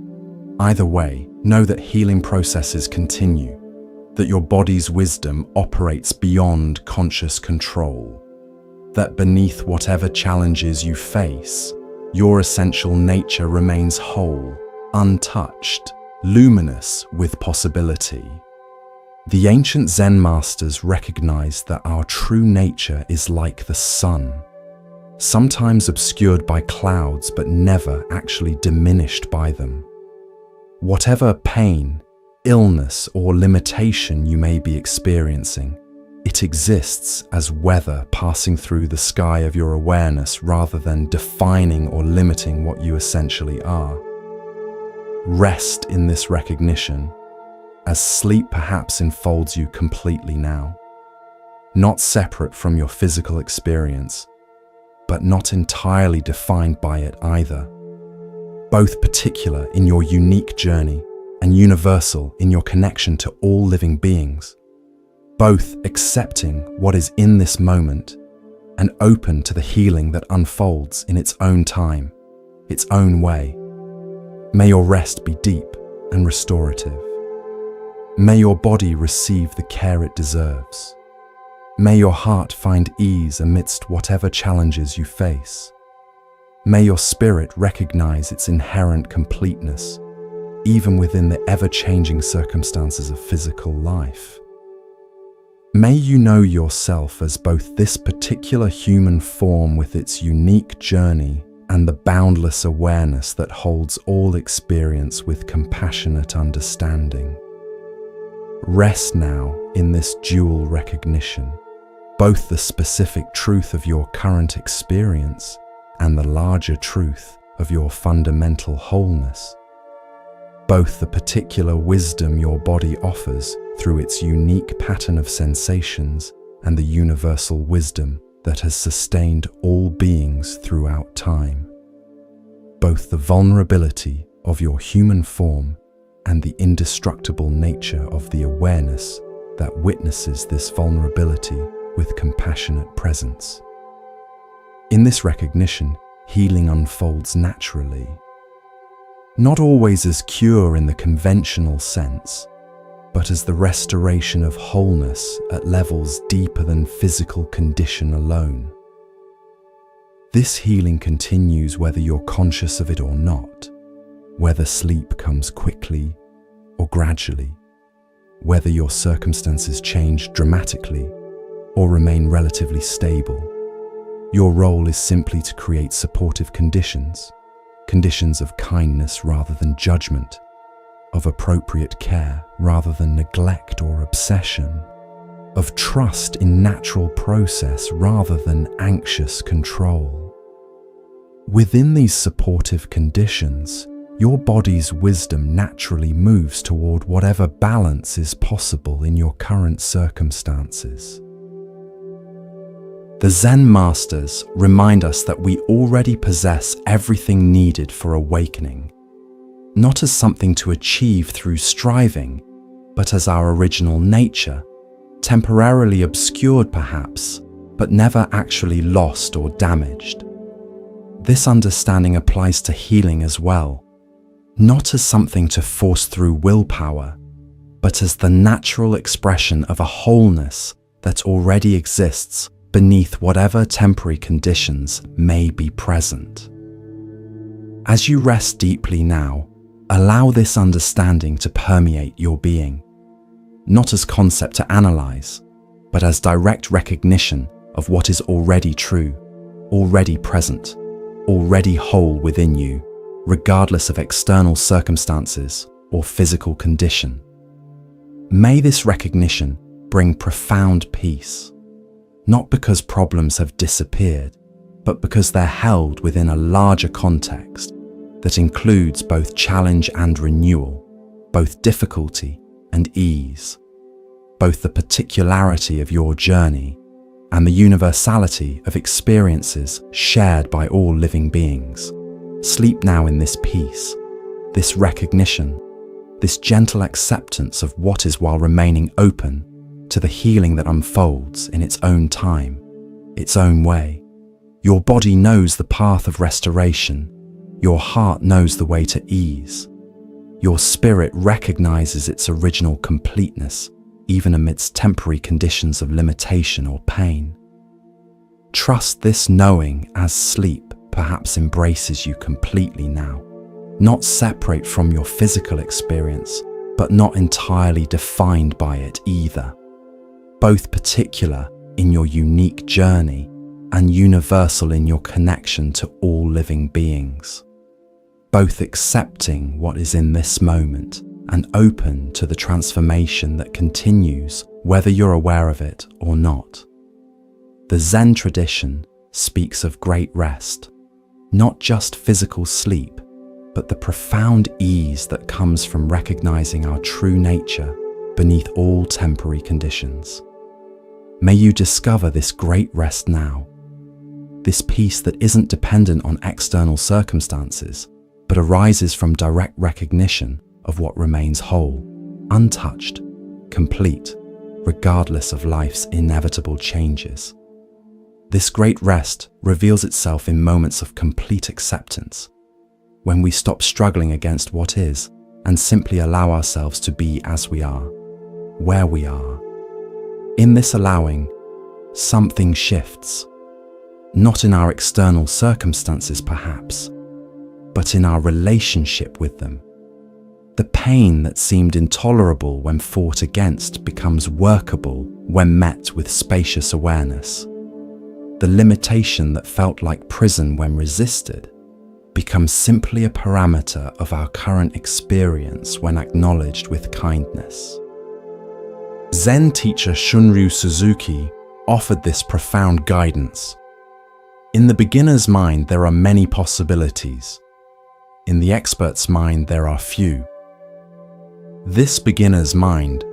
Either way, know that healing processes continue, that your body's wisdom operates beyond conscious control, that beneath whatever challenges you face, your essential nature remains whole, untouched, luminous with possibility. The ancient Zen masters recognized that our true nature is like the sun, sometimes obscured by clouds but never actually diminished by them. Whatever pain, illness, or limitation you may be experiencing, it exists as weather passing through the sky of your awareness rather than defining or limiting what you essentially are. Rest in this recognition, as sleep perhaps enfolds you completely now, not separate from your physical experience, but not entirely defined by it either. Both particular in your unique journey and universal in your connection to all living beings. Both accepting what is in this moment and open to the healing that unfolds in its own time, its own way. May your rest be deep and restorative. May your body receive the care it deserves. May your heart find ease amidst whatever challenges you face. May your spirit recognize its inherent completeness, even within the ever-changing circumstances of physical life. May you know yourself as both this particular human form with its unique journey and the boundless awareness that holds all experience with compassionate understanding. Rest now in this dual recognition, both the specific truth of your current experience and the larger truth of your fundamental wholeness. Both the particular wisdom your body offers through its unique pattern of sensations and the universal wisdom that has sustained all beings throughout time. Both the vulnerability of your human form and the indestructible nature of the awareness that witnesses this vulnerability with compassionate presence. In this recognition, healing unfolds naturally. Not always as cure in the conventional sense, but as the restoration of wholeness at levels deeper than physical condition alone. This healing continues whether you're conscious of it or not, whether sleep comes quickly or gradually, whether your circumstances change dramatically or remain relatively stable. Your role is simply to create supportive conditions of kindness rather than judgment, of appropriate care rather than neglect or obsession, of trust in natural process rather than anxious control. Within these supportive conditions, your body's wisdom naturally moves toward whatever balance is possible in your current circumstances. The Zen masters remind us that we already possess everything needed for awakening, not as something to achieve through striving, but as our original nature, temporarily obscured perhaps, but never actually lost or damaged. This understanding applies to healing as well, not as something to force through willpower, but as the natural expression of a wholeness that already exists beneath whatever temporary conditions may be present. As you rest deeply now, allow this understanding to permeate your being, not as concept to analyze, but as direct recognition of what is already true, already present, already whole within you, regardless of external circumstances or physical condition. May this recognition bring profound peace, not because problems have disappeared, but because they're held within a larger context that includes both challenge and renewal, both difficulty and ease, both the particularity of your journey and the universality of experiences shared by all living beings. Sleep now in this peace, this recognition, this gentle acceptance of what is while remaining open to the healing that unfolds in its own time, its own way. Your body knows the path of restoration. Your heart knows the way to ease. Your spirit recognizes its original completeness, even amidst temporary conditions of limitation or pain. Trust this knowing as sleep perhaps embraces you completely now, not separate from your physical experience, but not entirely defined by it either. Both particular in your unique journey and universal in your connection to all living beings. Both accepting what is in this moment and open to the transformation that continues whether you're aware of it or not. The Zen tradition speaks of great rest, not just physical sleep, but the profound ease that comes from recognizing our true nature beneath all temporary conditions. May you discover this great rest now, this peace that isn't dependent on external circumstances, but arises from direct recognition of what remains whole, untouched, complete, regardless of life's inevitable changes. This great rest reveals itself in moments of complete acceptance, when we stop struggling against what is and simply allow ourselves to be as we are, where we are. In this allowing, something shifts, not in our external circumstances perhaps, but in our relationship with them. The pain that seemed intolerable when fought against becomes workable when met with spacious awareness. The limitation that felt like prison when resisted becomes simply a parameter of our current experience when acknowledged with kindness. Zen teacher Shunryu Suzuki offered this profound guidance. In the beginner's mind, there are many possibilities. In the expert's mind, there are few. This beginner's mind,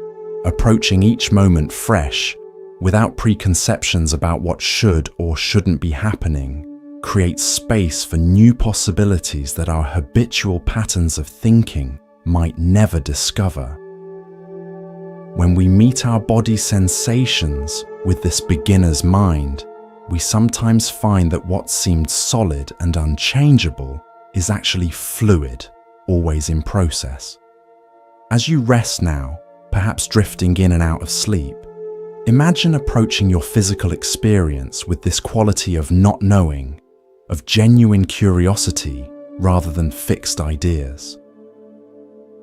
approaching each moment fresh, without preconceptions about what should or shouldn't be happening, creates space for new possibilities that our habitual patterns of thinking might never discover. When we meet our body sensations with this beginner's mind, we sometimes find that what seemed solid and unchangeable is actually fluid, always in process. As you rest now, perhaps drifting in and out of sleep, imagine approaching your physical experience with this quality of not knowing, of genuine curiosity rather than fixed ideas.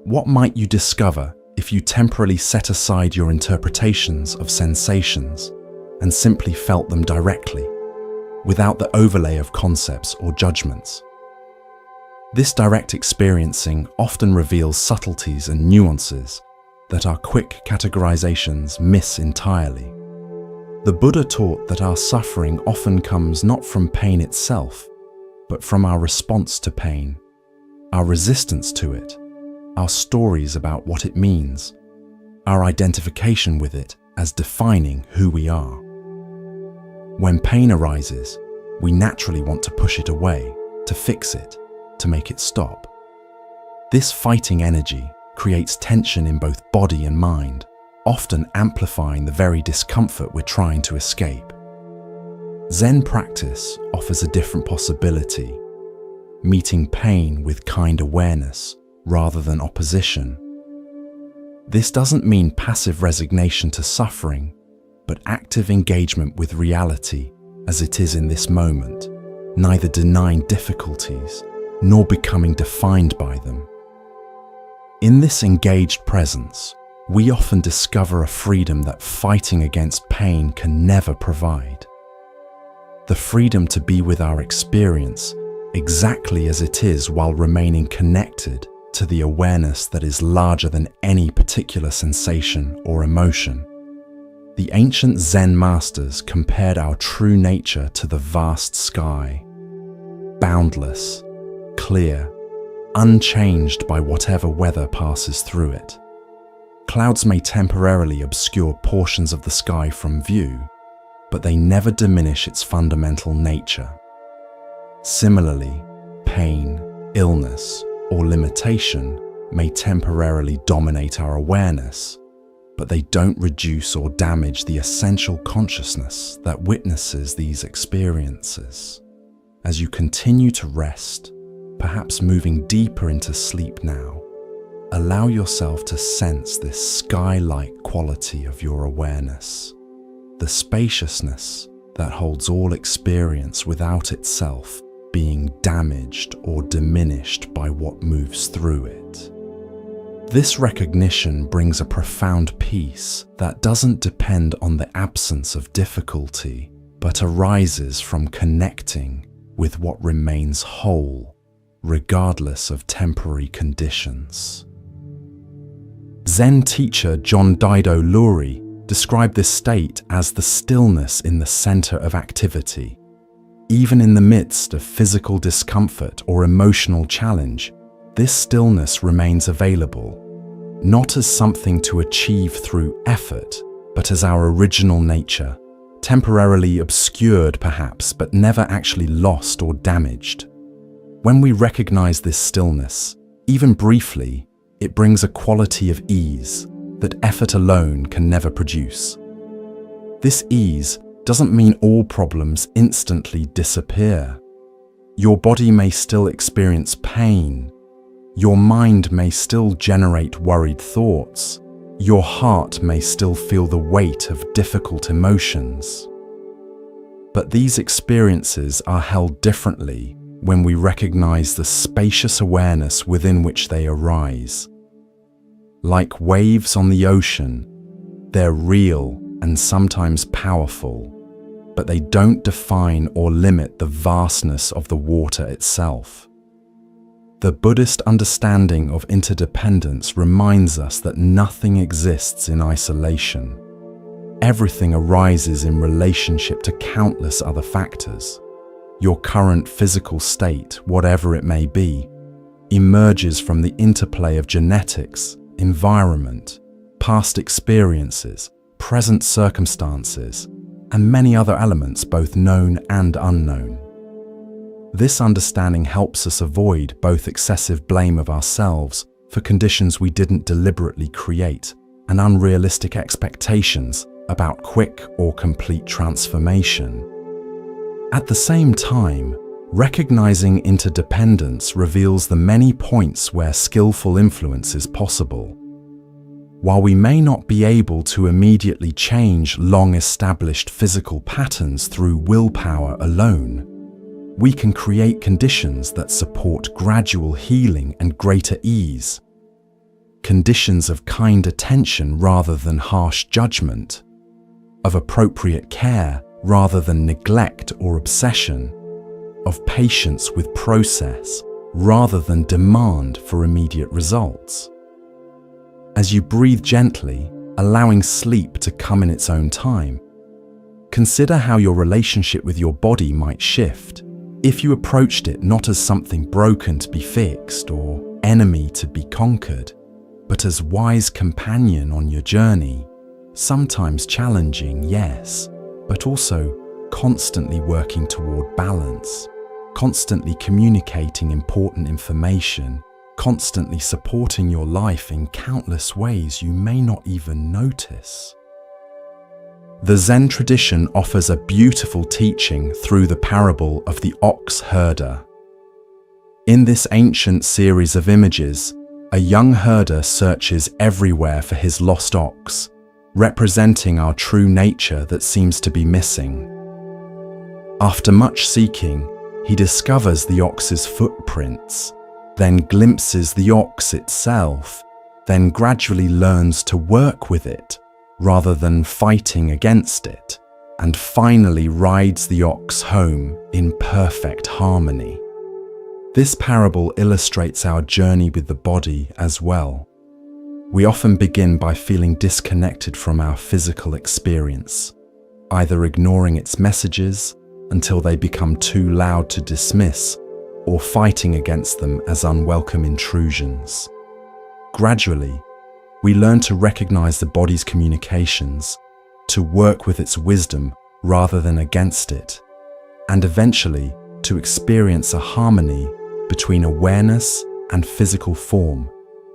What might you discover if you temporarily set aside your interpretations of sensations and simply felt them directly, without the overlay of concepts or judgments? This direct experiencing often reveals subtleties and nuances that our quick categorizations miss entirely. The Buddha taught that our suffering often comes not from pain itself, but from our response to pain, our resistance to it, our stories about what it means, our identification with it as defining who we are. When pain arises, we naturally want to push it away, to fix it, to make it stop. This fighting energy creates tension in both body and mind, often amplifying the very discomfort we're trying to escape. Zen practice offers a different possibility, meeting pain with kind awareness rather than opposition. This doesn't mean passive resignation to suffering, but active engagement with reality as it is in this moment, neither denying difficulties nor becoming defined by them. In this engaged presence, we often discover a freedom that fighting against pain can never provide. The freedom to be with our experience exactly as it is while remaining connected to the awareness that is larger than any particular sensation or emotion. The ancient Zen masters compared our true nature to the vast sky, boundless, clear, unchanged by whatever weather passes through it. Clouds may temporarily obscure portions of the sky from view, but they never diminish its fundamental nature. Similarly, pain, illness, or limitation may temporarily dominate our awareness, but they don't reduce or damage the essential consciousness that witnesses these experiences. As you continue to rest, perhaps moving deeper into sleep now, allow yourself to sense this sky-like quality of your awareness, the spaciousness that holds all experience without itself being damaged or diminished by what moves through it. This recognition brings a profound peace that doesn't depend on the absence of difficulty, but arises from connecting with what remains whole, regardless of temporary conditions. Zen teacher John Daido Loori described this state as the stillness in the center of activity. Even in the midst of physical discomfort or emotional challenge, this stillness remains available, not as something to achieve through effort, but as our original nature, temporarily obscured perhaps, but never actually lost or damaged. When we recognize this stillness, even briefly, it brings a quality of ease that effort alone can never produce. This ease doesn't mean all problems instantly disappear. Your body may still experience pain. Your mind may still generate worried thoughts. Your heart may still feel the weight of difficult emotions. But these experiences are held differently when we recognize the spacious awareness within which they arise. Like waves on the ocean, they're real and sometimes powerful, but they don't define or limit the vastness of the water itself. The Buddhist understanding of interdependence reminds us that nothing exists in isolation. Everything arises in relationship to countless other factors. Your current physical state, whatever it may be, emerges from the interplay of genetics, environment, past experiences, present circumstances, and many other elements both known and unknown. This understanding helps us avoid both excessive blame of ourselves for conditions we didn't deliberately create and unrealistic expectations about quick or complete transformation. At the same time, recognizing interdependence reveals the many points where skillful influence is possible. While we may not be able to immediately change long-established physical patterns through willpower alone, we can create conditions that support gradual healing and greater ease. Conditions of kind attention rather than harsh judgment, of appropriate care rather than neglect or obsession, of patience with process rather than demand for immediate results. As you breathe gently, allowing sleep to come in its own time, consider how your relationship with your body might shift if you approached it not as something broken to be fixed or enemy to be conquered, but as wise companion on your journey, sometimes challenging, yes, but also constantly working toward balance, constantly communicating important information, constantly supporting your life in countless ways you may not even notice. The Zen tradition offers a beautiful teaching through the parable of the ox herder. In this ancient series of images, a young herder searches everywhere for his lost ox, representing our true nature that seems to be missing. After much seeking, he discovers the ox's footprints, then glimpses the ox itself, then gradually learns to work with it rather than fighting against it, and finally rides the ox home in perfect harmony. This parable illustrates our journey with the body as well. We often begin by feeling disconnected from our physical experience, either ignoring its messages until they become too loud to dismiss, or fighting against them as unwelcome intrusions. Gradually, we learn to recognize the body's communications, to work with its wisdom rather than against it, and eventually to experience a harmony between awareness and physical form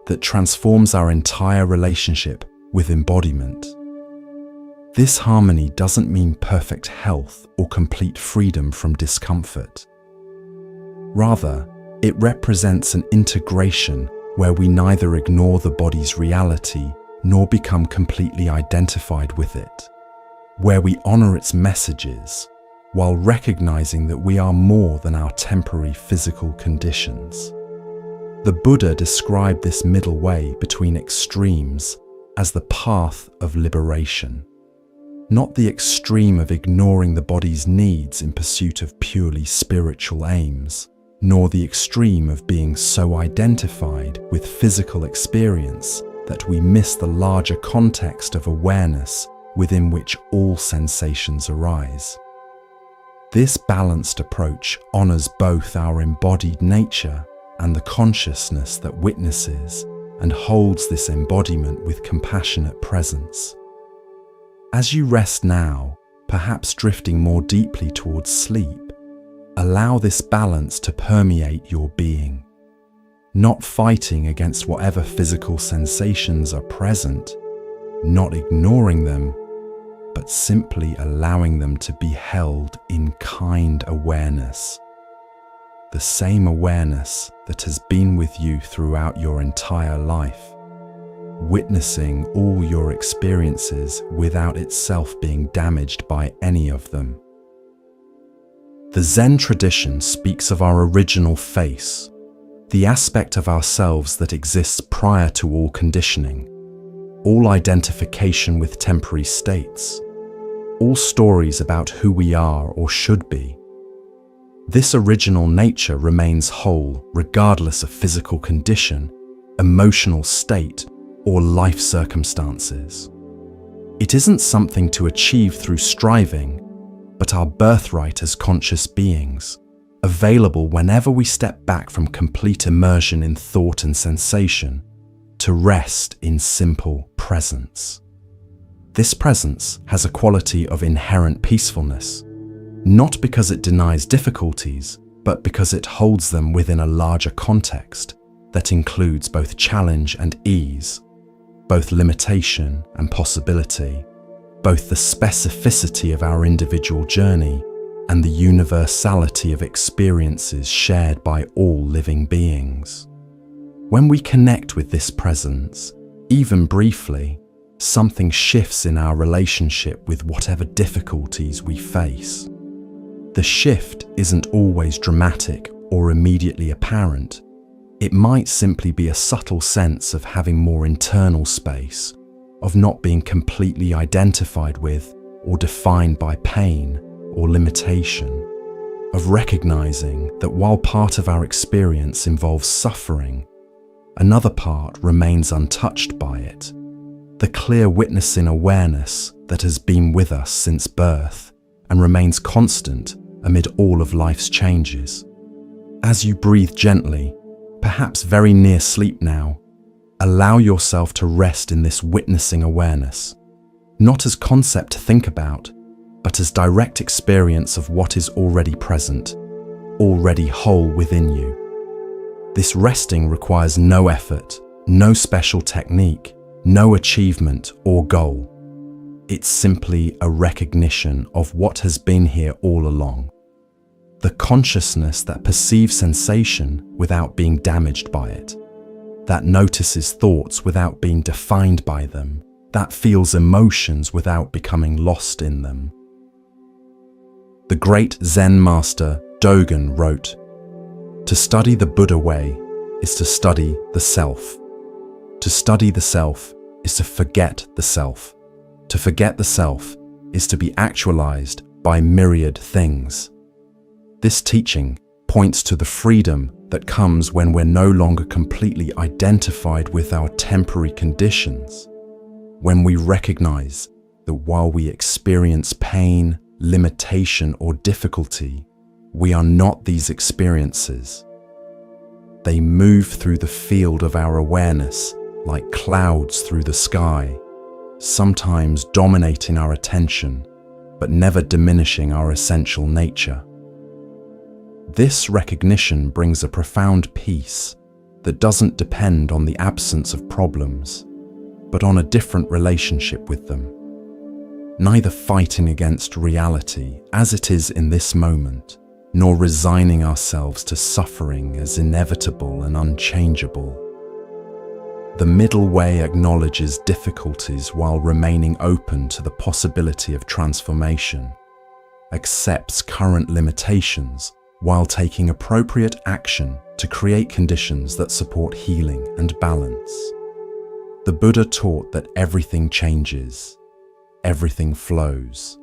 that transforms our entire relationship with embodiment. This harmony doesn't mean perfect health or complete freedom from discomfort. Rather, it represents an integration where we neither ignore the body's reality nor become completely identified with it, where we honor its messages while recognizing that we are more than our temporary physical conditions. The Buddha described this middle way between extremes as the path of liberation, not the extreme of ignoring the body's needs in pursuit of purely spiritual aims, nor the extreme of being so identified with physical experience that we miss the larger context of awareness within which all sensations arise. This balanced approach honors both our embodied nature and the consciousness that witnesses and holds this embodiment with compassionate presence. As you rest now, perhaps drifting more deeply towards sleep, allow this balance to permeate your being, not fighting against whatever physical sensations are present, not ignoring them, but simply allowing them to be held in kind awareness. The same awareness that has been with you throughout your entire life, witnessing all your experiences without itself being damaged by any of them. The Zen tradition speaks of our original face, the aspect of ourselves that exists prior to all conditioning, all identification with temporary states, all stories about who we are or should be. This original nature remains whole regardless of physical condition, emotional state, or life circumstances. It isn't something to achieve through striving, but our birthright as conscious beings, available whenever we step back from complete immersion in thought and sensation to rest in simple presence. This presence has a quality of inherent peacefulness, not because it denies difficulties, but because it holds them within a larger context that includes both challenge and ease, both limitation and possibility, both the specificity of our individual journey and the universality of experiences shared by all living beings. When we connect with this presence, even briefly, something shifts in our relationship with whatever difficulties we face. The shift isn't always dramatic or immediately apparent. It might simply be a subtle sense of having more internal space, of not being completely identified with or defined by pain or limitation, of recognizing that while part of our experience involves suffering, another part remains untouched by it. The clear witnessing awareness that has been with us since birth and remains constant amid all of life's changes. As you breathe gently, perhaps very near sleep now, allow yourself to rest in this witnessing awareness, not as concept to think about, but as direct experience of what is already present, already whole within you. This resting requires no effort, no special technique, no achievement or goal. It's simply a recognition of what has been here all along. The consciousness that perceives sensation without being damaged by it, that notices thoughts without being defined by them, that feels emotions without becoming lost in them. The great Zen master Dogen wrote, "To study the Buddha way is to study the self. To study the self is to forget the self. To forget the self is to be actualized by myriad things." This teaching points to the freedom that comes when we're no longer completely identified with our temporary conditions, when we recognize that while we experience pain, limitation, or difficulty, we are not these experiences. They move through the field of our awareness like clouds through the sky, sometimes dominating our attention, but never diminishing our essential nature. This recognition brings a profound peace that doesn't depend on the absence of problems, but on a different relationship with them. Neither fighting against reality as it is in this moment, nor resigning ourselves to suffering as inevitable and unchangeable. The middle way acknowledges difficulties while remaining open to the possibility of transformation, accepts current limitations while taking appropriate action to create conditions that support healing and balance. The Buddha taught that everything changes, everything flows.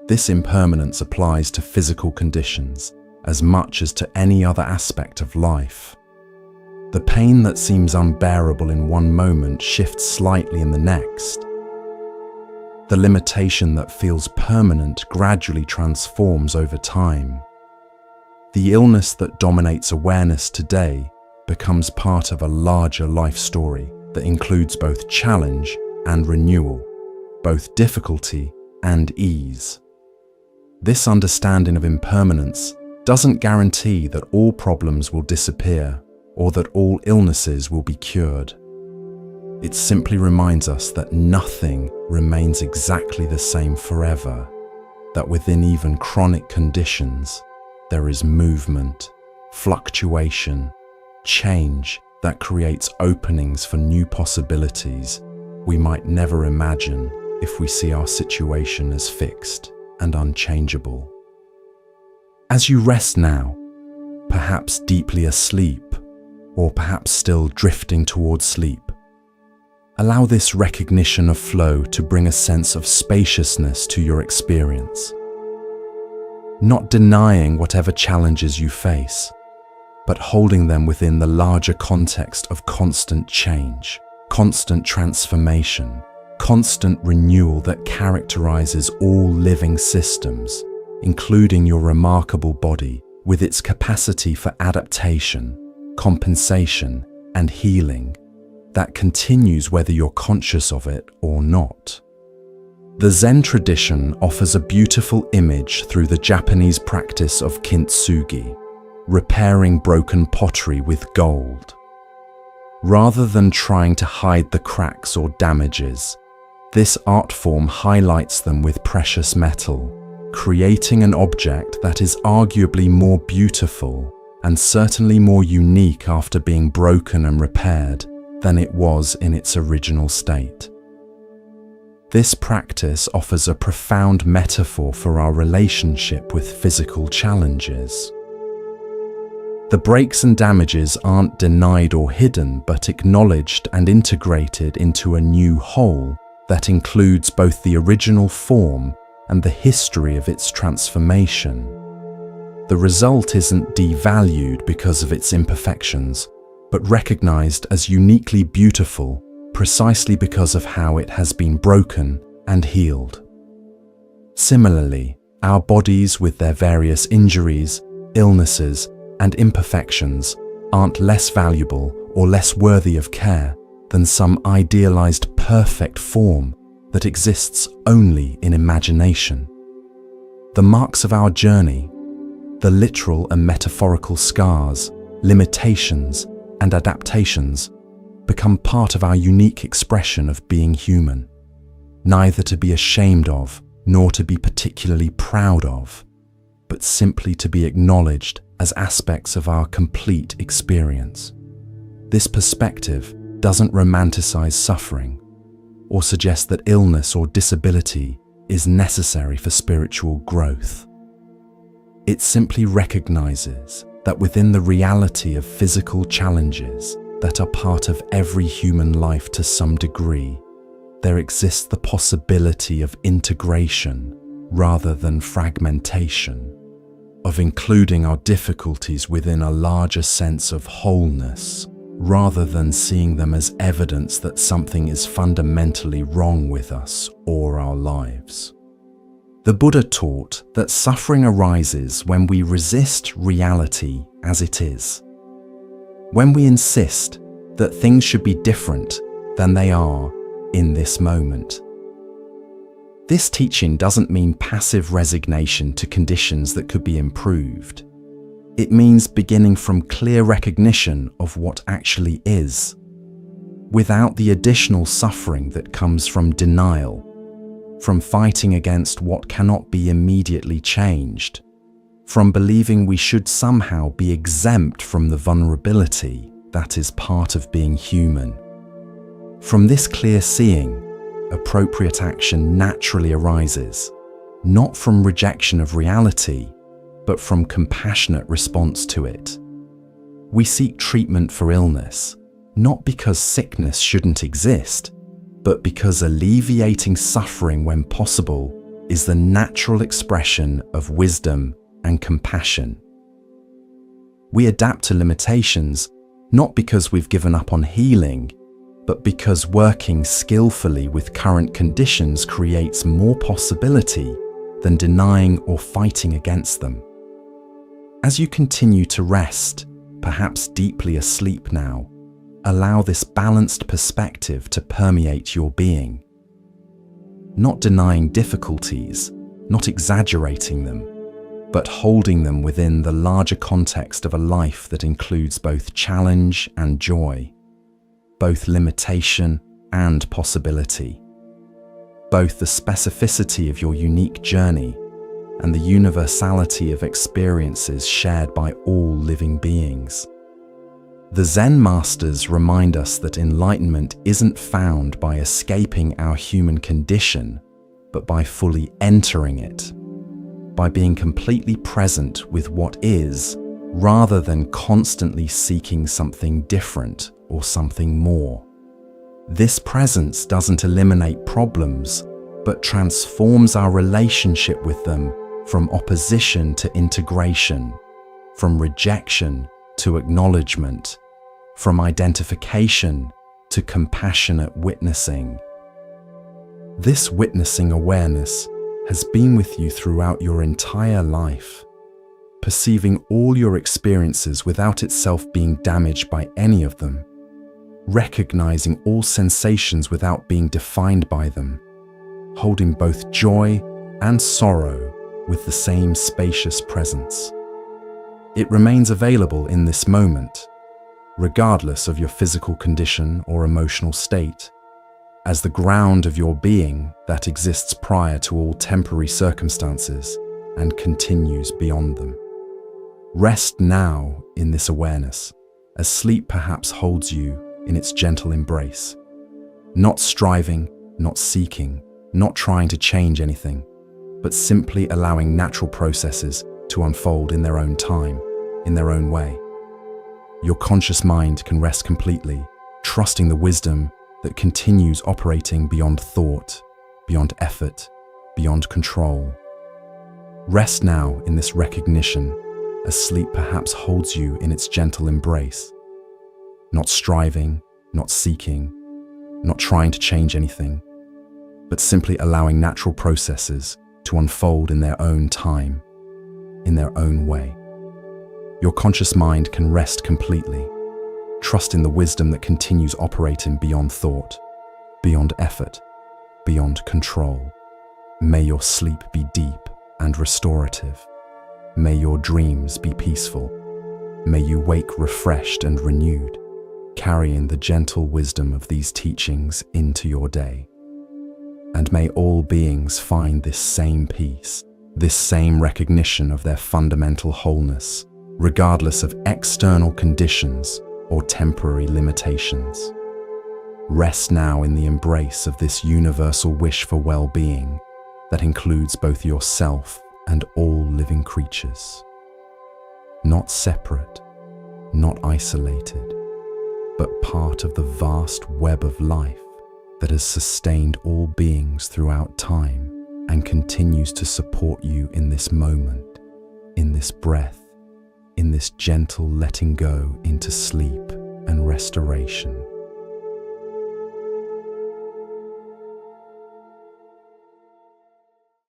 This impermanence applies to physical conditions as much as to any other aspect of life. The pain that seems unbearable in one moment shifts slightly in the next. The limitation that feels permanent gradually transforms over time. The illness that dominates awareness today becomes part of a larger life story that includes both challenge and renewal, both difficulty and ease. This understanding of impermanence doesn't guarantee that all problems will disappear or that all illnesses will be cured. It simply reminds us that nothing remains exactly the same forever, that within even chronic conditions, there is movement, fluctuation, change that creates openings for new possibilities we might never imagine if we see our situation as fixed and unchangeable. As you rest now, perhaps deeply asleep, or perhaps still drifting towards sleep, allow this recognition of flow to bring a sense of spaciousness to your experience. Not denying whatever challenges you face, but holding them within the larger context of constant change, constant transformation, constant renewal that characterizes all living systems, including your remarkable body with its capacity for adaptation, compensation, and healing that continues whether you're conscious of it or not. The Zen tradition offers a beautiful image through the Japanese practice of kintsugi, repairing broken pottery with gold. Rather than trying to hide the cracks or damages, this art form highlights them with precious metal, creating an object that is arguably more beautiful and certainly more unique after being broken and repaired than it was in its original state. This practice offers a profound metaphor for our relationship with physical challenges. The breaks and damages aren't denied or hidden, but acknowledged and integrated into a new whole that includes both the original form and the history of its transformation. The result isn't devalued because of its imperfections, but recognized as uniquely beautiful precisely because of how it has been broken and healed. Similarly, our bodies with their various injuries, illnesses, and imperfections aren't less valuable or less worthy of care than some idealized perfect form that exists only in imagination. The marks of our journey, the literal and metaphorical scars, limitations, and adaptations, become part of our unique expression of being human, neither to be ashamed of nor to be particularly proud of, but simply to be acknowledged as aspects of our complete experience. This perspective doesn't romanticize suffering or suggest that illness or disability is necessary for spiritual growth. It simply recognizes that within the reality of physical challenges that are part of every human life to some degree, there exists the possibility of integration rather than fragmentation, of including our difficulties within a larger sense of wholeness, rather than seeing them as evidence that something is fundamentally wrong with us or our lives. The Buddha taught that suffering arises when we resist reality as it is, when we insist that things should be different than they are in this moment. This teaching doesn't mean passive resignation to conditions that could be improved. It means beginning from clear recognition of what actually is, without the additional suffering that comes from denial, from fighting against what cannot be immediately changed, from believing we should somehow be exempt from the vulnerability that is part of being human. From this clear seeing, appropriate action naturally arises, not from rejection of reality, but from compassionate response to it. We seek treatment for illness, not because sickness shouldn't exist, but because alleviating suffering when possible is the natural expression of wisdom and compassion. We adapt to limitations not because we've given up on healing, but because working skillfully with current conditions creates more possibility than denying or fighting against them. As you continue to rest, perhaps deeply asleep now, allow this balanced perspective to permeate your being. Not denying difficulties, not exaggerating them, but holding them within the larger context of a life that includes both challenge and joy, both limitation and possibility, both the specificity of your unique journey and the universality of experiences shared by all living beings. The Zen masters remind us that enlightenment isn't found by escaping our human condition, but by fully entering it, by being completely present with what is, rather than constantly seeking something different or something more. This presence doesn't eliminate problems, but transforms our relationship with them from opposition to integration, from rejection to acknowledgement, from identification to compassionate witnessing. This witnessing awareness has been with you throughout your entire life, perceiving all your experiences without itself being damaged by any of them, recognizing all sensations without being defined by them, holding both joy and sorrow with the same spacious presence. It remains available in this moment, regardless of your physical condition or emotional state, as the ground of your being that exists prior to all temporary circumstances and continues beyond them. Rest now in this awareness, as sleep perhaps holds you in its gentle embrace, not striving, not seeking, not trying to change anything, but simply allowing natural processes to unfold in their own time, in their own way. Your conscious mind can rest completely, trusting the wisdom that continues operating beyond thought, beyond effort, beyond control. Rest now in this recognition, as sleep perhaps holds you in its gentle embrace. not striving, not seeking, not trying to change anything, but simply allowing natural processes to unfold in their own time, in their own way. Your conscious mind can rest completely, trust in the wisdom that continues operating beyond thought, beyond effort, beyond control. May your sleep be deep and restorative. May your dreams be peaceful. May you wake refreshed and renewed, carrying the gentle wisdom of these teachings into your day. And may all beings find this same peace, this same recognition of their fundamental wholeness, regardless of external conditions or temporary limitations. Rest now in the embrace of this universal wish for well-being that includes both yourself and all living creatures. Not separate, not isolated, but part of the vast web of life that has sustained all beings throughout time and continues to support you in this moment, in this breath, in this gentle letting go into sleep and restoration.